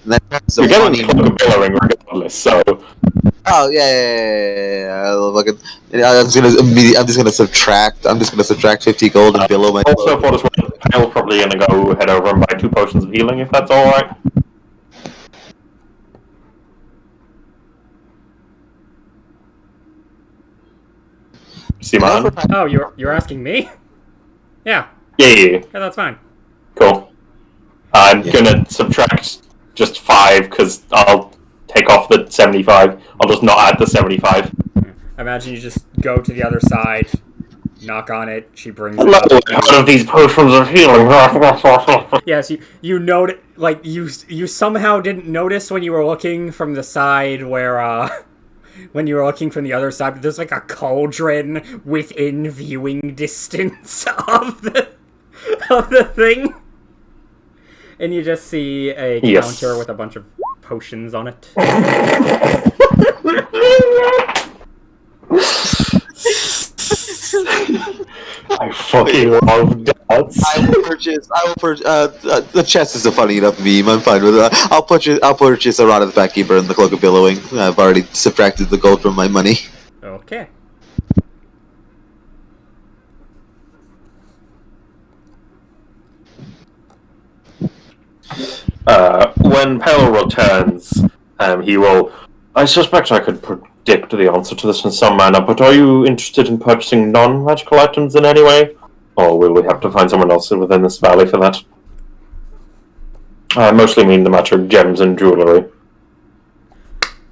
D: And that's
A: You're getting
D: funny.
A: the billowing regardless, so...
D: Oh yeah. I'm just gonna subtract. I'm just gonna subtract 50 gold and billow my.
A: Also, for this one, I'll probably gonna go head over and buy 2 potions of healing if that's alright. See my hand?
B: Oh, you're asking me? Yeah.
A: Yeah.
B: Yeah, that's fine.
A: Cool. I'm gonna subtract just 5 because I'll take off the 75. I'll just not add the 75.
B: Imagine you just go to the other side, knock on it, she brings it
A: Hello,
B: up.
A: one of these potions of healing.
B: Yes, you note, like, you somehow didn't notice when you were looking from the side where, when you were looking from the other side, but there's, like, a cauldron within viewing distance of the thing. And you just see a counter with a bunch of potions on it.
A: I fucking love dots.
D: I will purchase. The chest is a funny enough meme. I'm fine with it. I'll purchase a Rod of the Backkeeper and the Cloak of Billowing. I've already subtracted the gold from my money.
B: Okay.
A: When Pale returns, he will... I suspect I could predict the answer to this in some manner, but are you interested in purchasing non-magical items in any way? Or will we have to find someone else within this valley for that? I mostly mean the matter of gems and jewellery.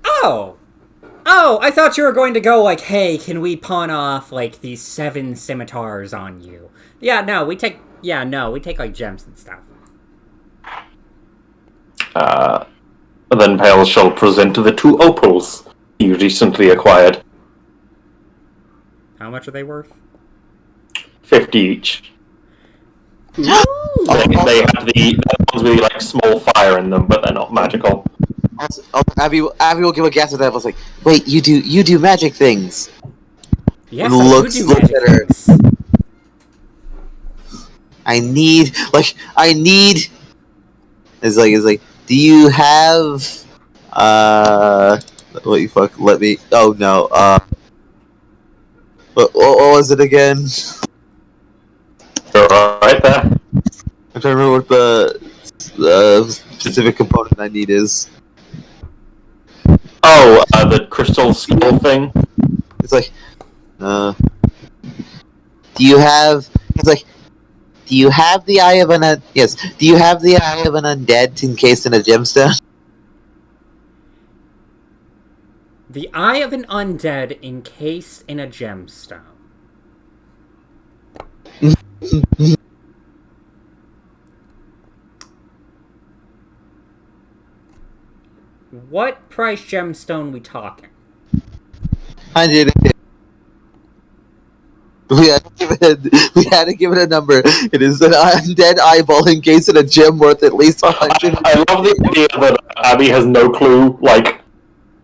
B: Oh, I thought you were going to go like, hey, can we pawn off, like, these 7 scimitars on you? Yeah, no, we take, like, gems and stuff.
A: Then Pale shall present the 2 opals he recently acquired.
B: How much are they worth?
A: 50 each.
B: Ooh.
A: They have the ones with, like, small fire in them, but they're not magical.
D: Abby will give a gasp at that. I was like, "Wait, you do magic things?"
B: Yes,
D: Looks
B: I do magic
D: at her.
B: things.
D: I need. It's like. Do you have? What you fuck? Let me. Oh no. What was it again?
A: You're right there.
D: I'm trying to remember what the specific component I need is.
A: Oh, the crystal skull thing?
D: It's like, do you have? It's like, do you have the eye of an? Yes. Do you have the eye of an undead encased in a gemstone?
B: The eye of an undead encased in a gemstone. What price gemstone we talking?
D: 100. We had to give it a number. It is an undead eyeball encased in a gem worth at least 100.
A: I love the idea that Abby has no clue, like,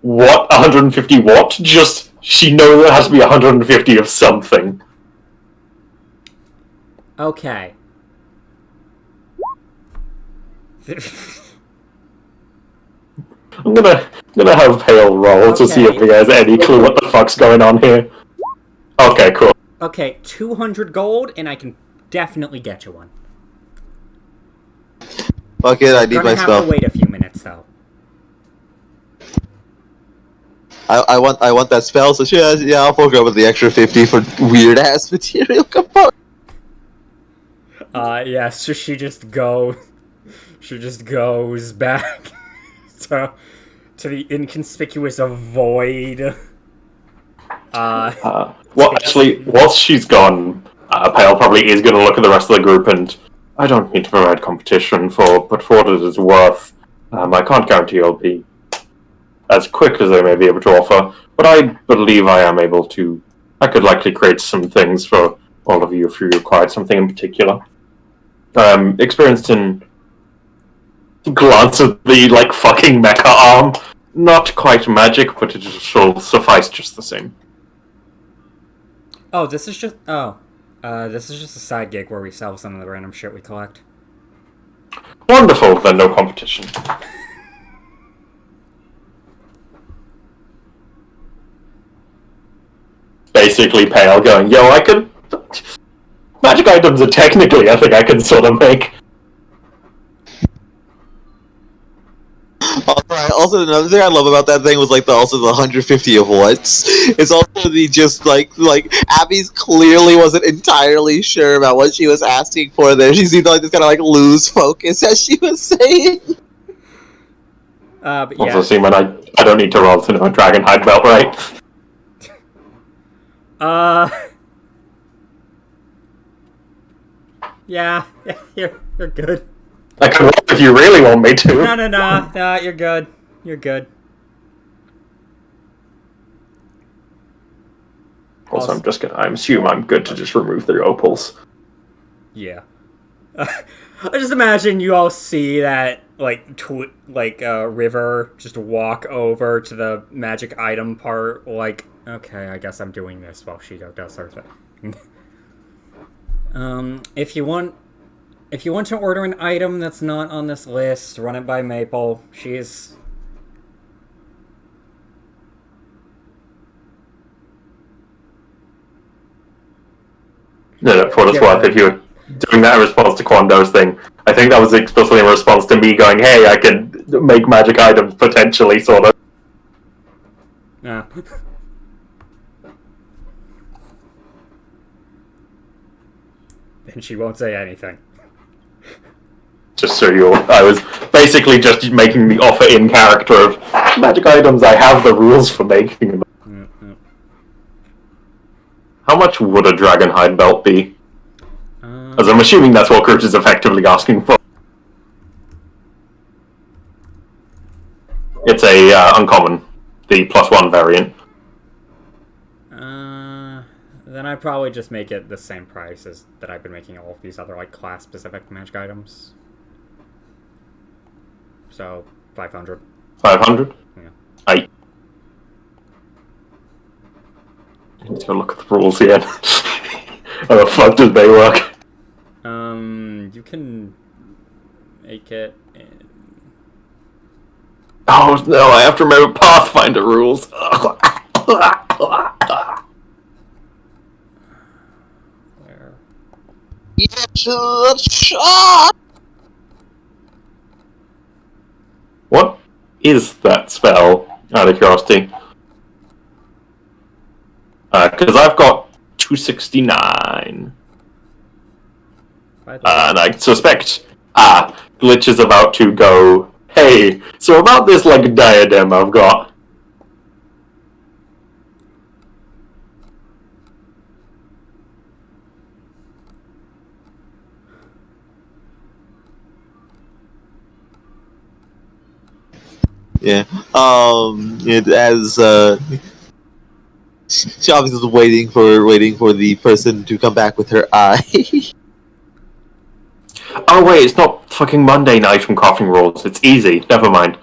A: what 150 what? Just, she knows it has to be 150 of something.
B: Okay.
A: I'm gonna have Pale roll to see if he has any clue what the fuck's going on here. Okay, cool.
B: Okay, 200 gold, and I can definitely get you one.
D: Fuck it, I need
B: You're
D: my
B: gonna have
D: spell.
B: to wait a few minutes, though.
D: I want that spell, so yeah, I'll fork up with the extra 50 for weird ass material component.
B: Yeah, so she just goes back to the inconspicuous void.
A: Well, actually, whilst she's gone, Pale probably is going to look at the rest of the group and... I don't need to provide competition but for what it is worth, I can't guarantee I'll be as quick as I may be able to offer, but I believe I am able to... I could likely create some things for all of you if you required something in particular. Experienced in... glance at the, like, fucking mecha arm. Not quite magic, but it shall suffice just the same.
B: Oh, this is just... Oh. This is just a side gig where we sell some of the random shit we collect.
A: Wonderful, then no competition. Basically, Pale going, yo, I could... Magic items are technically a thing I can sort of make.
D: Alright, also another thing I love about that thing was like the 150 of what's. It's also the just like Abby's clearly wasn't entirely sure about what she was asking for there. She seemed to like just kinda like lose focus as she was saying.
B: But yeah.
A: Also, Seaman, I don't need to roll to know a dragon hide belt, right?
B: Yeah, you're good.
A: I can roll if you really want me to.
B: No, you're good. You're good.
A: Also, I assume I'm good to just remove the opals.
B: Yeah. I just imagine you all see that, River just walk over to the magic item part, like, okay, I guess I'm doing this while she does her thing. If you want to order an item that's not on this list, run it by Maple. She's...
A: No, for what it's worth, if you were doing that in response to Quando's thing, I think that was explicitly in response to me going, hey, I can make magic items, potentially, sort of.
B: Yeah. And she won't say anything.
A: Just so I was basically just making the offer in character of magic items, I have the rules for making them.
B: Mm-hmm.
A: How much would a dragon hide belt be? As I'm assuming that's what Groot is effectively asking for. It's a uncommon, the +1 variant.
B: Then I'd probably just make it the same price as that I've been making all of these other class-specific magic items. So 500.
A: 500?
B: Yeah.
A: I need to go look at the rules again. How the fuck does they work?
B: You can make it in...
A: Oh no, I have to remember Pathfinder rules.
B: Where?
A: What is that spell, out of curiosity? Because I've got 269. And I suspect, Glitch is about to go, hey, so about this, diadem I've got.
D: Yeah. She obviously was waiting for the person to come back with her eye.
A: Oh wait, it's not fucking Monday night from Crafting Rules. It's easy. Never mind.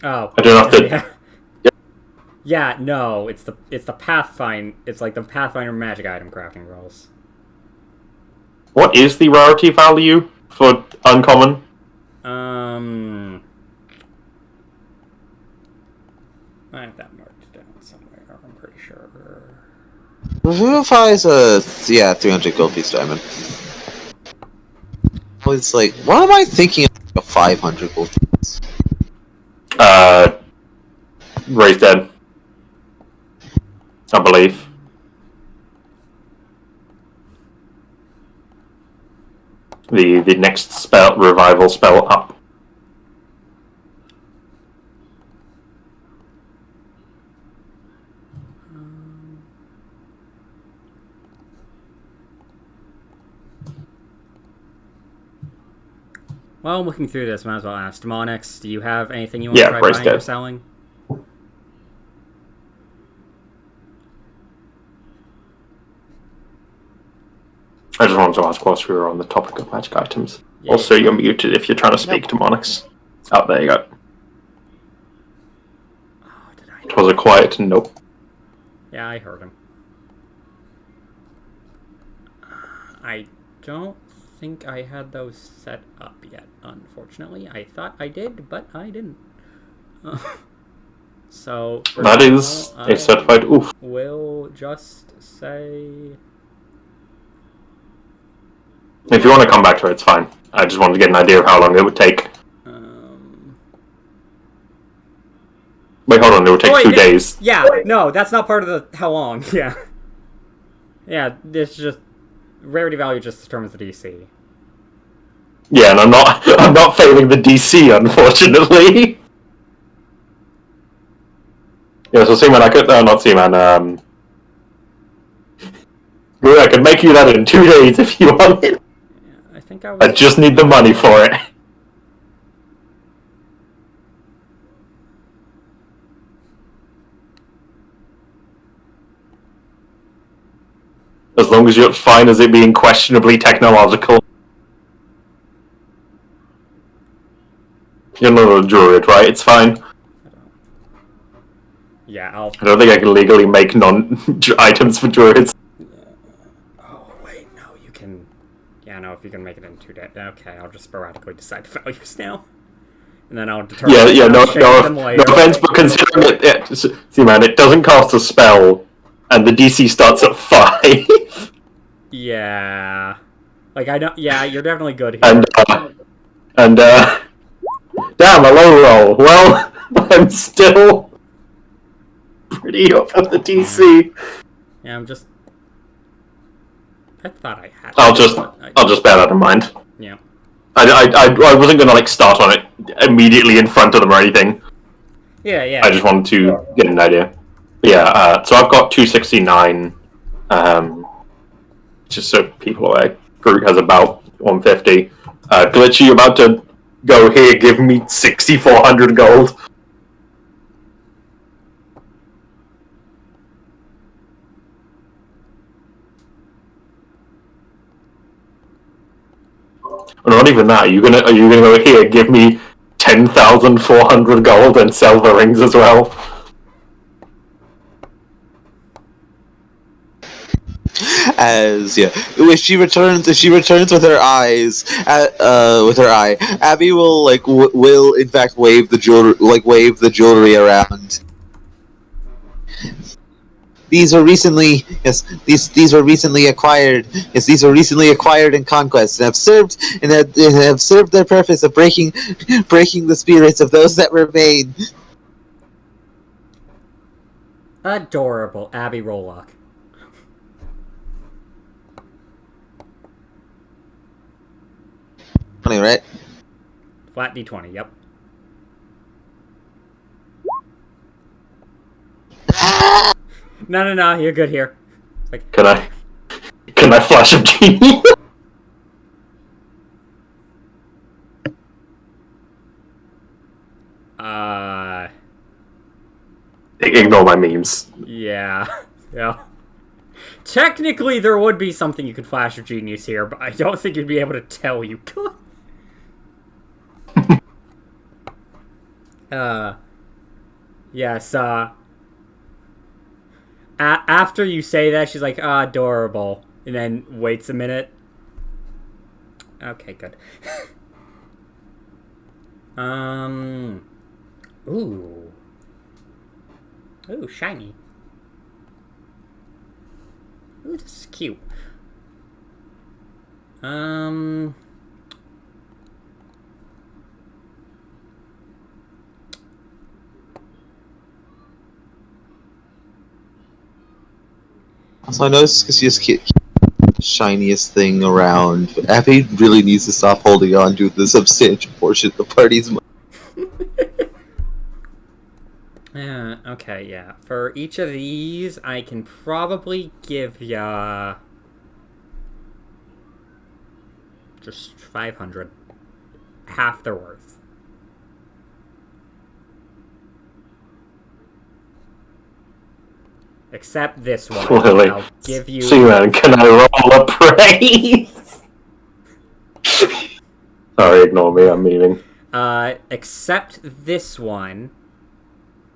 B: Oh.
A: I don't have to.
B: Yeah. Yeah, no, it's the Pathfinder. It's like the Pathfinder magic item crafting rules.
A: What is the rarity value for uncommon?
B: I have that marked down somewhere. I'm pretty sure.
D: Vivifies 300 gold piece diamond. It's like, what am I thinking of a 500 gold piece?
A: Raised Dead. I believe. The next spell, revival spell up.
B: While I'm looking through this, might as well ask. Demonix, do you have anything you want to try buying or selling?
A: I just wanted to ask whilst we were on the topic of magic items.
B: Yeah,
A: also, you're muted if you're trying to speak to Monix. Oh, there you go.
B: Oh, did I?
A: It was a quiet nope.
B: Yeah, I heard him. I don't think I had those set up yet, unfortunately. I thought I did, but I didn't. So
A: that is a certified oof.
B: We'll just say...
A: If you want to come back to it, it's fine. I just wanted to get an idea of how long it would take. Wait, hold on, it would take 2 days.
B: Yeah, no, that's not part of the how long, yeah. Yeah, this just... Rarity value just determines the DC.
A: Yeah, and I'm not failing the DC, unfortunately. Yeah, so Seaman, I could... not Seaman, I could make you that in 2 days if you wanted.
B: Yeah, I think
A: I just need the money for it. As long as you're fine as it being questionably technological. You're not a druid, right? It's fine.
B: Yeah,
A: I don't think I can legally make non-items for druids.
B: Oh, wait, no, you can... Yeah, no, if you can make it in 2 days. Okay, I'll just sporadically decide the values now. And then I'll determine...
A: No offense, but considering it... See, man, it doesn't cast a spell, and the DC starts at 5.
B: Yeah. Like, I don't... Yeah, you're definitely good here.
A: And damn, a low roll. Well, I'm still pretty up at the DC.
B: Yeah, I'm just... I thought I had...
A: I'll just bear that in mind.
B: Yeah.
A: I wasn't gonna, like, start on it immediately in front of them or anything.
B: Yeah.
A: I just wanted to get an idea. Yeah, so I've got 269, just so people aware. Groot has about 150. Glitchy, about to go here, give me 6,400 gold. Not even that. Are you gonna go here, give me 10,400 gold and sell the rings as well?
D: If she returns with her eyes, Abby will will in fact wave the jewelry around. These were recently acquired. Yes, these were recently acquired in conquest and have served their purpose of breaking the spirits of those that remain.
B: Adorable, Abby Rollock.
D: Funny, right?
B: Flat D20, yep. No, you're good here. Like,
A: Can I flash a genie? Ignore my memes.
B: Yeah. Technically, there would be something you could flash of genius here, but I don't think you'd be able to tell you could. Yes, after you say that, she's like, adorable. And then waits a minute. Okay, good. Ooh. Ooh, shiny. Ooh, this is cute.
D: Also, I noticed because she just keeps the shiniest thing around. But Abby really needs to stop holding on to the substantial portion of the party's money.
B: Yeah, okay, yeah. For each of these, I can probably give ya... just 500. Half their worth. Except this one.
A: Lily,
B: I'll give you...
A: Seaman, can I roll a praise? Sorry, ignore me, I'm meaning.
B: Except this one...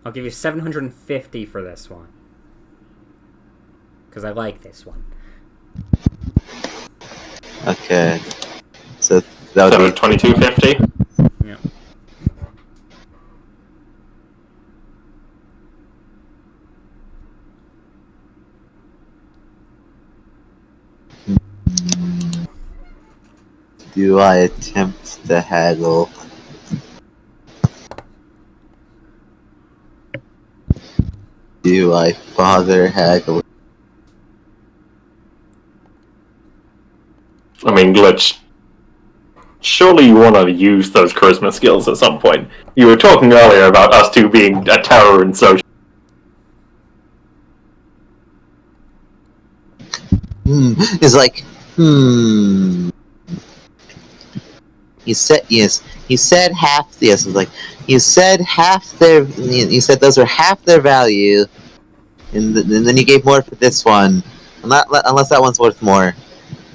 B: I'll give you 750 for this one. Because I like this one.
D: Okay. So that
A: So
D: would be
A: 2250.
B: Yeah.
D: Do I attempt to haggle? Do I bother haggling?
A: I mean, Glitch, surely you want to use those charisma skills at some point. You were talking earlier about us two being a terror and social.
D: It's like, You said yes. You said half. Yes, it's like you said half their. You said those were half their value, and then you gave more for this one. Not unless that one's worth more.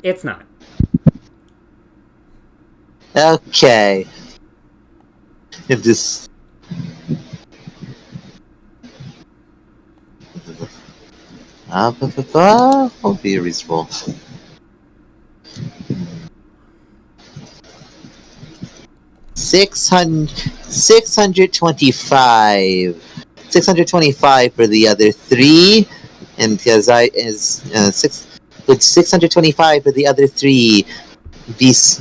B: It's not.
D: Okay. It just. Will be reasonable. 625. 625 for the other three, and because I is 625 for the other three. These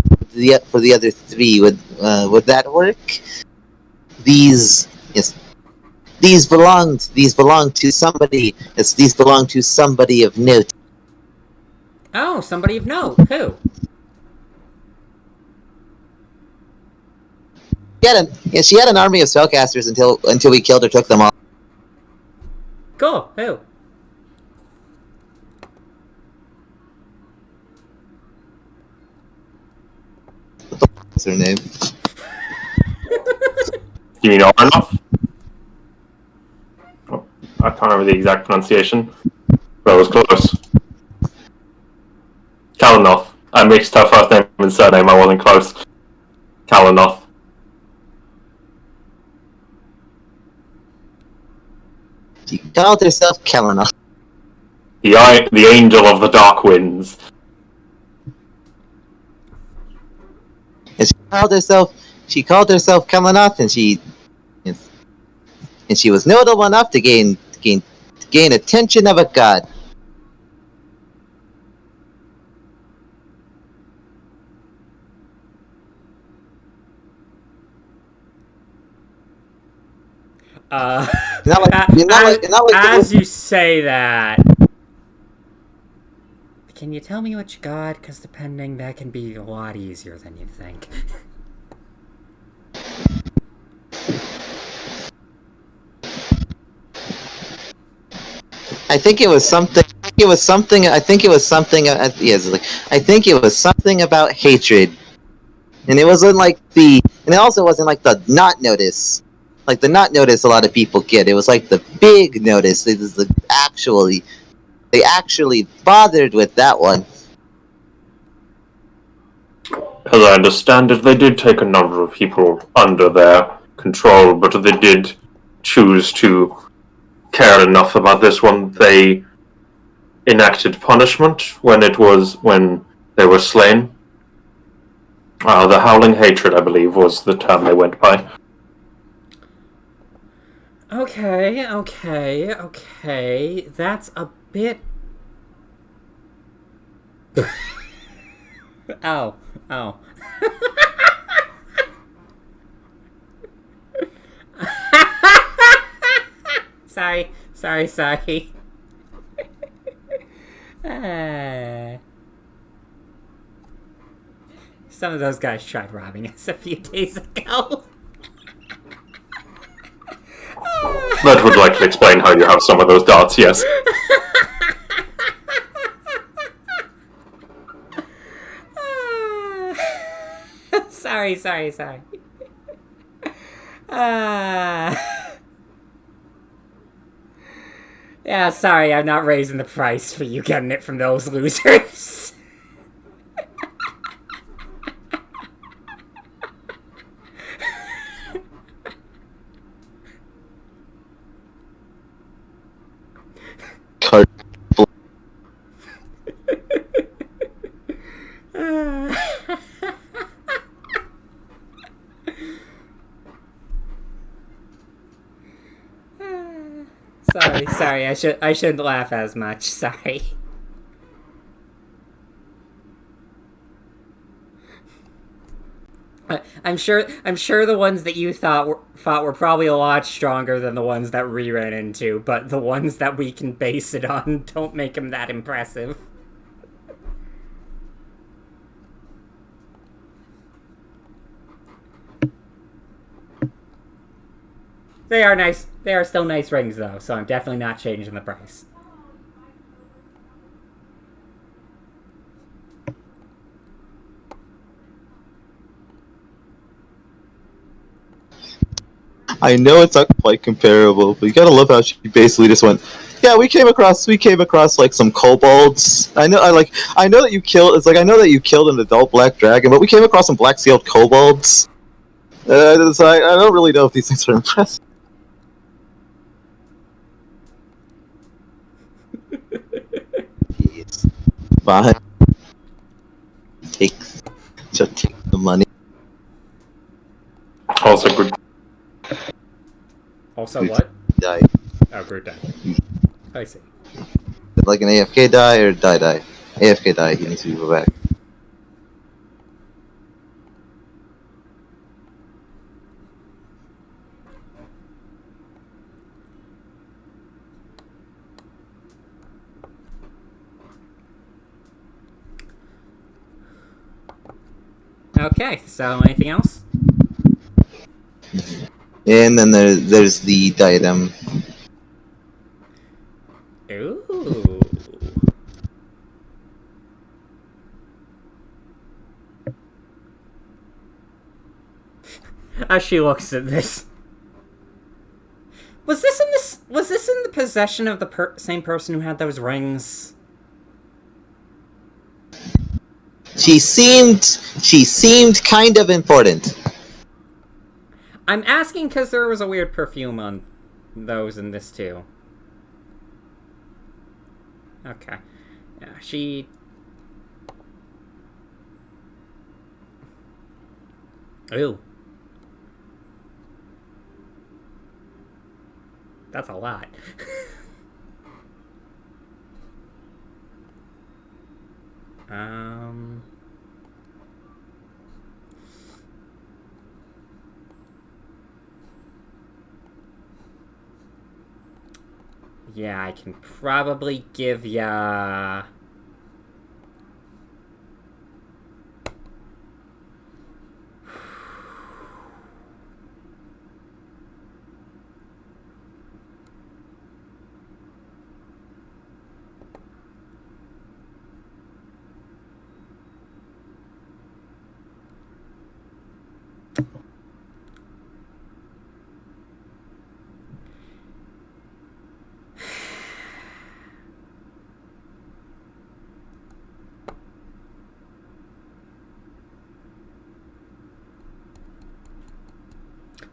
D: for the other three would that work? These yes. These belong to somebody. Yes, these belong to somebody of note.
B: Oh, somebody of note. Who?
D: She had an army of spellcasters until we killed or took them all.
B: Cool. Who?
D: What's her name?
A: Do you know enough? Oh, I can't remember the exact pronunciation, but it was close. Kalanoth. I mixed her first name and surname. I wasn't close. Kalanoth.
D: She called herself Kelena.
A: The angel of the dark winds.
D: And she called herself Kelenoth, and she was notable enough to gain attention of a god.
B: As you say that, can you tell me what you got? Because depending, that can be a lot easier than you think.
D: I think it was something. I think it was something. Yes, I think it was something about hatred, and it wasn't like the. And it also wasn't like the not notice. Like the not notice, a lot of people get. It was like the big notice. It was they actually bothered with that one.
A: As I understand it, they did take a number of people under their control, but they did choose to care enough about this one. They enacted punishment when they were slain. The howling hatred, I believe, was the term they went by.
B: Okay. That's a bit. Ow. Sorry. Some of those guys tried robbing us a few days ago.
A: That would likely explain how you have some of those darts, yes.
B: Sorry. Yeah, sorry, I'm not raising the price for you getting it from those losers. Sorry, I shouldn't laugh as much. Sorry. I'm sure the ones that you thought were probably a lot stronger than the ones that we ran into, but the ones that we can base it on don't make them that impressive. They are nice. They are still nice rings, though, so I'm definitely not changing the price.
D: I know it's not quite comparable, but you gotta love how she basically just went, yeah, we came across like some kobolds. I know that you killed. It's like I know that you killed an adult black dragon, but we came across some black-scaled kobolds. So I don't really know if these things are impressive. Yes. Fine. Just take the money.
A: Also good.
B: Also, what?
D: Die.
B: Oh, group die. I see.
D: Like an AFK die or die. AFK die. He needs to go back.
B: Okay, so anything else?
D: And then there's the diadem.
B: Ooh. As she looks at this. Was this in the possession of the same person who had those rings?
D: She seemed kind of important.
B: I'm asking because there was a weird perfume on those in this too. Okay. Yeah, she... Ooh. That's a lot. Yeah, I can probably give ya...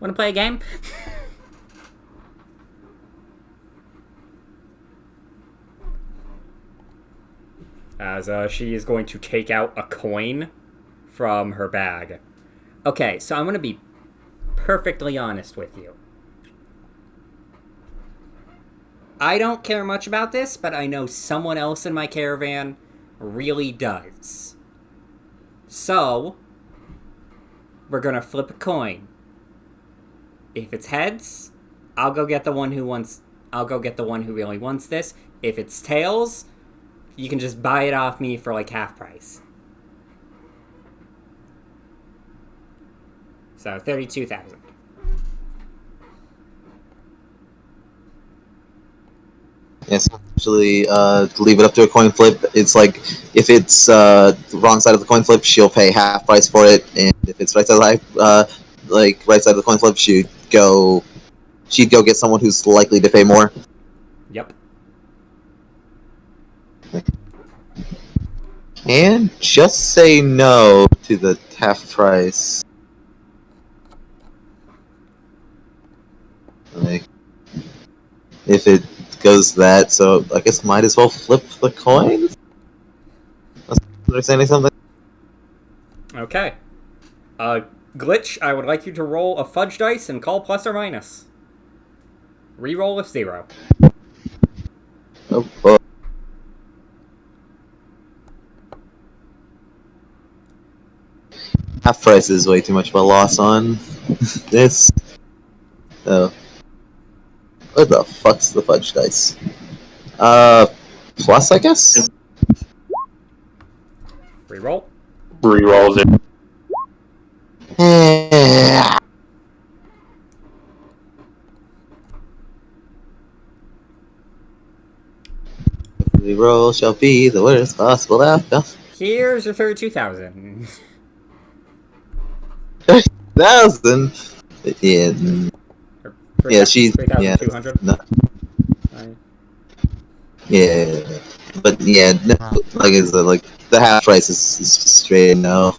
B: Wanna play a game? As she is going to take out a coin from her bag. Okay, so I'm gonna be perfectly honest with you. I don't care much about this, but I know someone else in my caravan really does. So, we're gonna flip a coin. If it's heads, I'll go get the one who really wants this. If it's tails, you can just buy it off me for like half price. So 32,000.
D: Yes, actually, leave it up to a coin flip. It's like if it's the wrong side of the coin flip, she'll pay half price for it, and if it's right side of the right side of the coin flip, she'd go get someone who's likely to pay more.
B: Yep.
D: And just say no to the half price. Like, if it goes that, so I guess might as well flip the coin? Was I saying something?
B: Okay. Glitch, I would like you to roll a fudge dice and call plus or minus. Reroll if 0.
D: Oh, boy. Half price is way too much of a loss on this. Oh. What the fuck's the fudge dice? Plus, I guess?
B: Reroll.
A: Rerolls it.
D: Reroll shall be the worst possible outcome.
B: Here's your 32,000.
D: 1,000? Yeah. Yeah, she's... Yeah.
B: 3,200.
D: No,
B: Right.
D: yeah. But, yeah, no, like I said, like, the half price is straight no.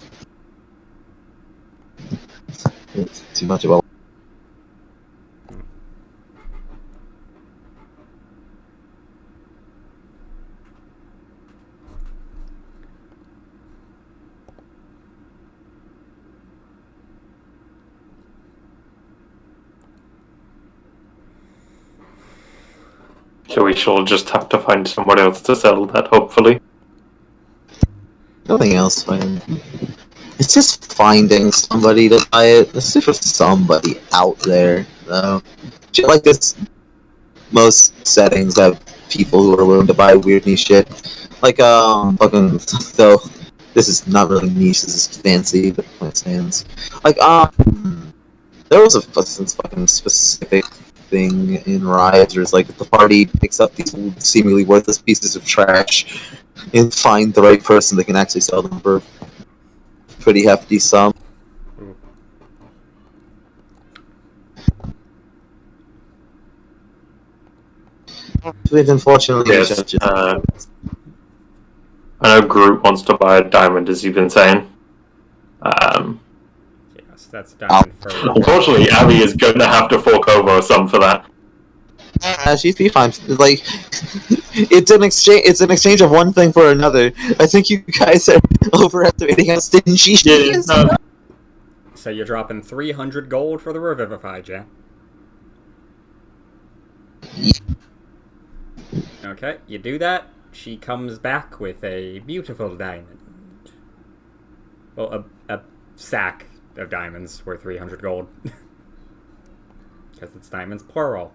D: It's too much of a...
A: So we shall just have to find someone else to sell that, hopefully.
D: Nothing else, man. It's just finding somebody to buy it. Let's see for somebody out there, though. Shit like this, most settings have people who are willing to buy weird niche shit. Like, fucking, though, this is not really niche, this is fancy, but it stands. Like, there was a fucking specific thing in Rise where it's like, the party picks up these seemingly worthless pieces of trash and find the right person that can actually sell them for a pretty hefty sum. But unfortunately,
A: Yes, I know Groot wants to buy a diamond, as you've been saying.
B: Yes, that's diamond for.
A: Unfortunately, Abby is going to have to fork over some for that.
D: She'd be fine. Like, it's an exchange. It's an exchange of one thing for another. I think you guys are overestimating how stingy she is.
B: So you're dropping 300 gold for the Revivified, yeah? Okay, you do that. She comes back with a beautiful diamond. Well, a sack of diamonds worth 300 gold. Because it's diamonds plural.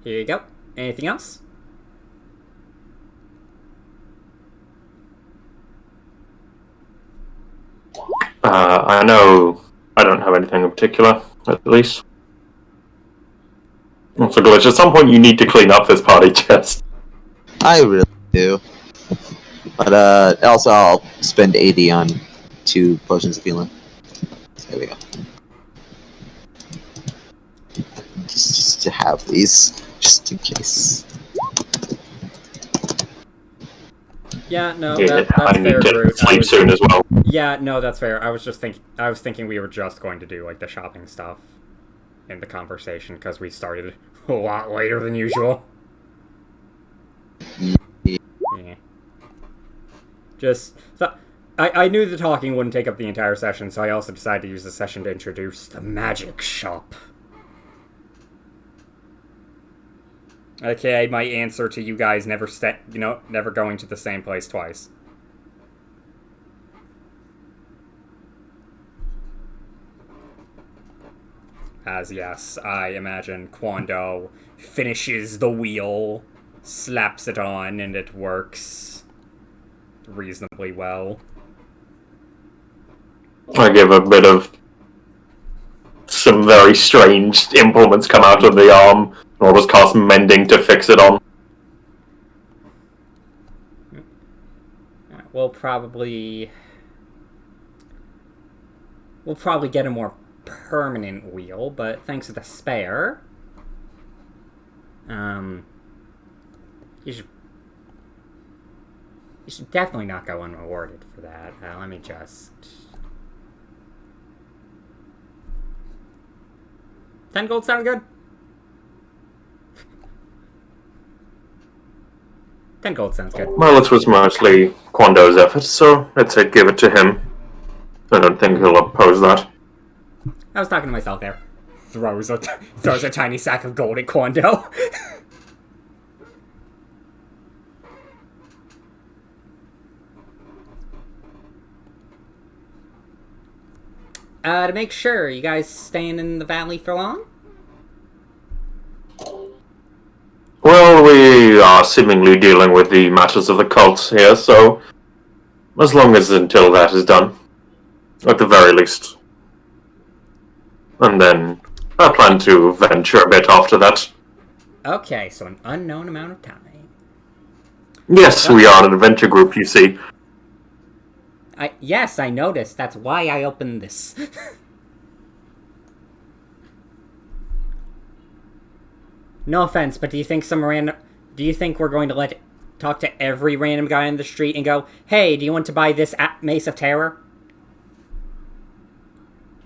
B: Here you go. Anything else?
A: I know I don't have anything in particular, at least. Also, Glitch, at some point you need to clean up this party chest.
D: I really do. But, also I'll spend 80 on 2 potions of healing. There we go. Just to have these, just in case.
B: Yeah, no,
A: Yeah,
B: that's
A: I need
B: fair,
A: to
B: Groot.
A: sleep soon as well.
B: Yeah, no, that's fair. I was thinking we were just going to do, like, the shopping stuff in the conversation, because we started a lot later than usual. Yeah. Just, I knew the talking wouldn't take up the entire session, so I also decided to use the session to introduce the magic shop. Okay, my answer to you guys never going to the same place twice. As yes, I imagine Quando finishes the wheel, slaps it on, and it works reasonably well.
A: I give a bit of some very strange implements come out of the arm, or was cast mending to fix it on.
B: We'll probably get a more permanent wheel, but thanks to the spare, you should definitely not go unrewarded for that. Let me just... 10 gold sound good? 10 gold sounds good.
A: Well, it was mostly Quando's effort, so let's say give it to him. I don't think he'll oppose that.
B: I was talking to myself there. Throws a tiny sack of gold at Quando. To make sure, you guys staying in the valley for long?
A: Well, we are seemingly dealing with the matters of the cult here, so as long as until that is done, at the very least. And then I plan to venture a bit after that.
B: Okay, so an unknown amount of time.
A: Yes, we are an adventure group, you see.
B: Yes, I noticed. That's why I opened this. No offense, but do you think we're going to talk to every random guy on the street and go, "Hey, do you want to buy this Mace of Terror?"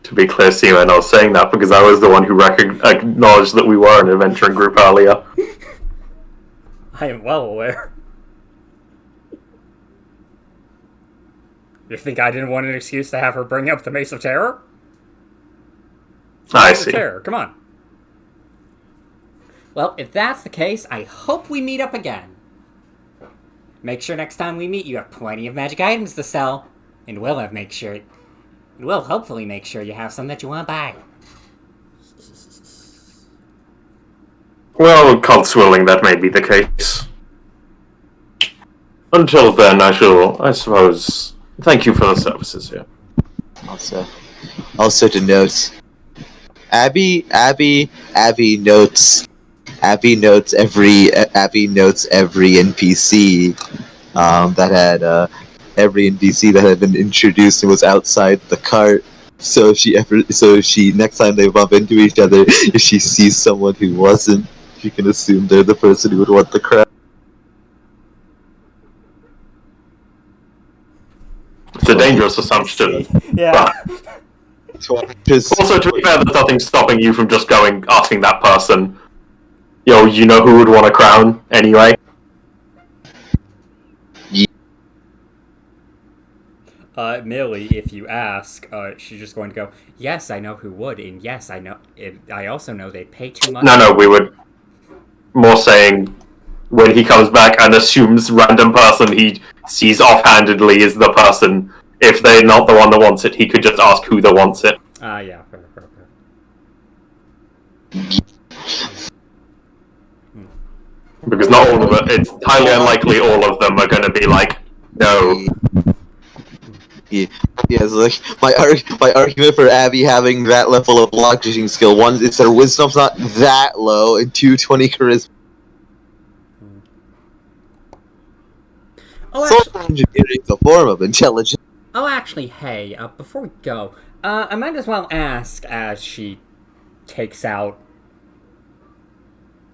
A: To be clear, Seaman, I was saying that because I was the one who acknowledged that we were an adventuring group earlier.
B: I am well aware. You think I didn't want an excuse to have her bring up the Mace of Terror?
A: I see.
B: Terror, come on. Well, if that's the case, I hope we meet up again. Make sure next time we meet you have plenty of magic items to sell. And we'll hopefully make sure you have some that you want to buy.
A: Well, cult's willing that may be the case. Until then, I suppose, thank you for the services here.
D: Also to note, Abby notes every NPC every NPC that had been introduced and was outside the cart. So if she next time they bump into each other, if she sees someone who wasn't, she can assume they're the person who would want the crap.
A: It's a dangerous assumption.
B: Yeah.
A: Also, to be fair, there's nothing stopping you from just asking that person, you know who would want a crown anyway?
B: Millie, if you ask, she's just going to go, "Yes, I know who would, and yes, I know. I also know they pay too much."
A: No, we would more saying when he comes back and assumes random person he sees offhandedly is the person. If they're not the one that wants it, he could just ask who that wants it.
B: Yeah, fair.
A: Because not all of it, it's highly unlikely all of them are going to be like, no.
D: Yeah, it's like my argument for Abby having that level of lock-picking skill: one, it's her wisdom's not that low, and 220 charisma. Social engineering is a form of intelligence.
B: Oh, actually, hey, before we go, I might as well ask as she takes out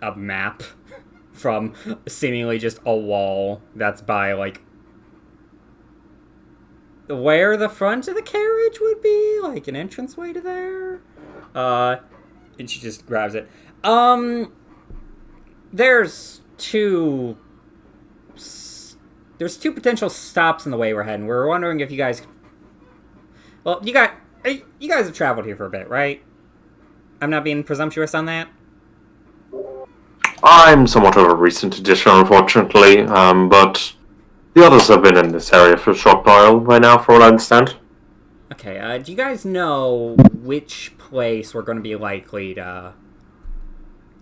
B: a map from seemingly just a wall that's by, like, where the front of the carriage would be, like an entranceway to there. And she just grabs it. There's two potential stops in the way we're heading. We're wondering if you guys... Well, you guys have traveled here for a bit, right? I'm not being presumptuous on that?
A: I'm somewhat of a recent addition, unfortunately, but the others have been in this area for a short while by now, for what I understand.
B: Okay, do you guys know which place we're going to be likely to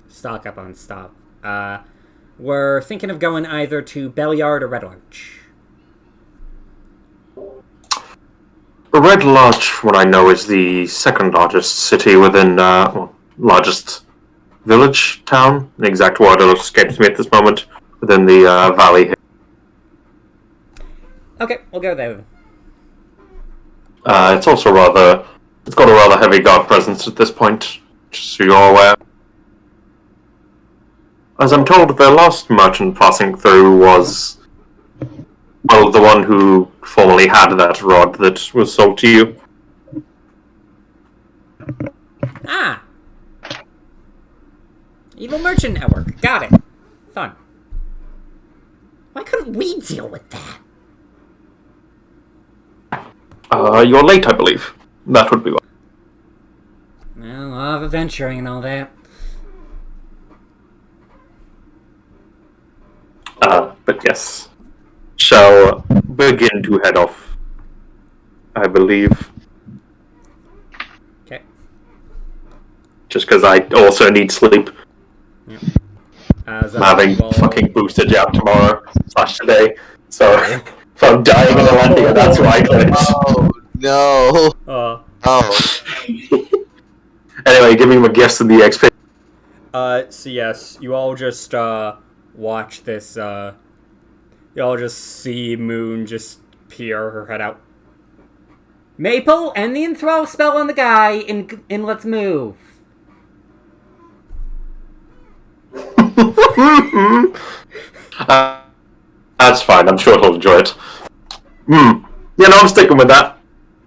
B: stock up on stuff? We're thinking of going either to Belliard or Red Larch.
A: Red Larch, what I know, is the second largest city within, largest village, town. The exact word escapes me at this moment, within the valley here.
B: Okay, we'll go there then.
A: It's also it's got a rather heavy guard presence at this point, just so you're aware. As I'm told, the last merchant passing through was, well, the one who formerly had that rod that was sold to you.
B: Ah! Evil Merchant Network. Got it. Fun. Why couldn't we deal with that?
A: You're late, I believe. That would be one.
B: lot of adventuring and all that.
A: But yes. Shall begin to head off, I believe.
B: Okay.
A: Just because I also need sleep.
B: Yep.
A: I'm having fucking booster jab tomorrow/today. So if I'm dying in Alandia, that's why I glitch.
D: No. Oh.
A: Anyway, give me my guess in the XP.
B: So yes, you all just, watch this, you all just see Moon just peer her head out. Maple, end the enthrall spell on the guy, and let's move.
A: That's fine, I'm sure he'll enjoy it. You know, I'm sticking with that.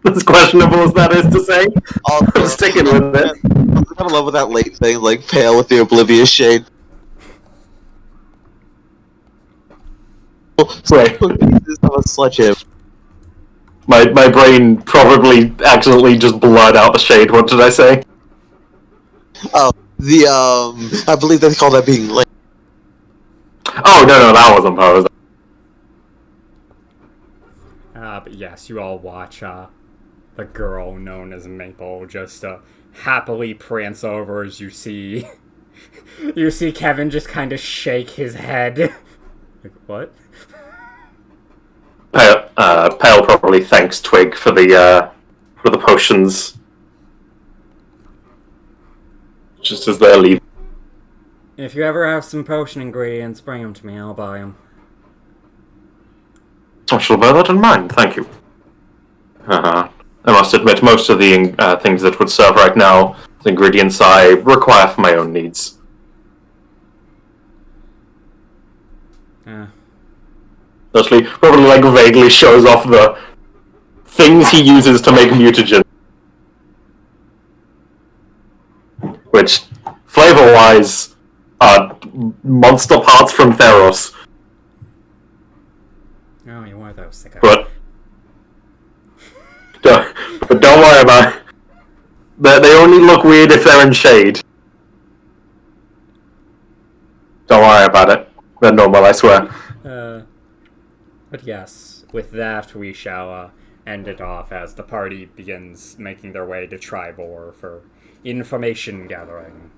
A: As questionable as that is to say, I'm sticking with it.
D: I'm in love with that late thing, like pale with the oblivious shade.
A: Wait. My brain probably accidentally just blurred out the shade. What did I say?
D: Oh, I believe they call that being late.
A: Oh, no, that wasn't Pose.
B: But yes, you all watch, the girl known as Maple just, happily prance over as you see... you see Kevin just kind of shake his head. Like, what?
A: Pale probably thanks Twig for the potions. Just as they're leaving.
B: If you ever have some potion ingredients, bring them to me, I'll buy them.
A: I shall bear that in mind, thank you. I must admit, most of the things that would serve right now, the ingredients I require for my own needs. Especially, probably like vaguely shows off the things he uses to make mutagen. Which, flavor-wise, are monster parts from Theros.
B: Oh, you are those sick.
A: But don't worry about it. They only look weird if they're in shade. Don't worry about it. They're normal, I swear.
B: But yes, with that we shall end it off as the party begins making their way to Tribor for information gathering.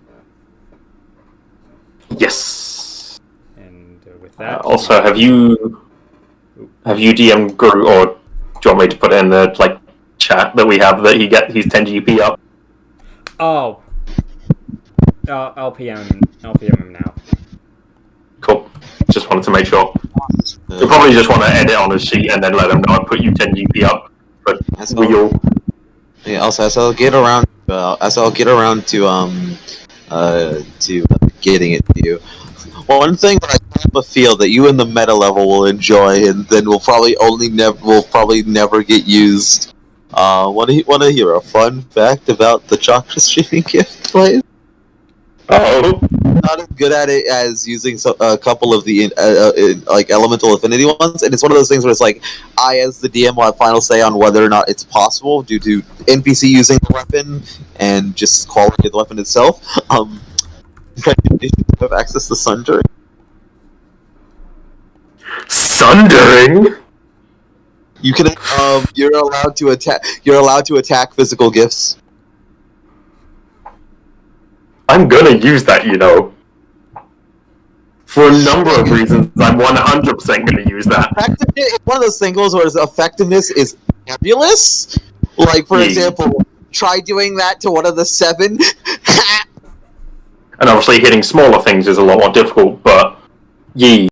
A: Yes.
B: And with that...
A: also, have you DM'd Guru, or do you want me to put it in the chat that we have that he's 10 GP up?
B: Oh. I'll PM him now.
A: Cool. Just wanted to make sure. You'll probably just want to edit on his sheet and then let him know I put you 10 GP up. But we'll...
D: Yeah, also, as I'll get around to getting it to you. One thing that I have a feel that you in the meta level will enjoy, and then will probably never get used. Want to hear a fun fact about the chakra streaming gift, please?
A: Oh.
D: Not as good at it as using a couple of the elemental affinity ones, and it's one of those things where it's like I, as the DM, will have final say on whether or not it's possible due to NPC using the weapon and just quality of the weapon itself. Congratulations, you have access to Sundering.
A: Sundering?
D: You can you're allowed to attack physical gifts.
A: I'm gonna use that, you know. For a number of reasons, I'm 100% gonna use that.
D: It's one of those things where its effectiveness is fabulous. Like, for example, try doing that to one of the 7.
A: And obviously hitting smaller things is a lot more difficult, but... Yee.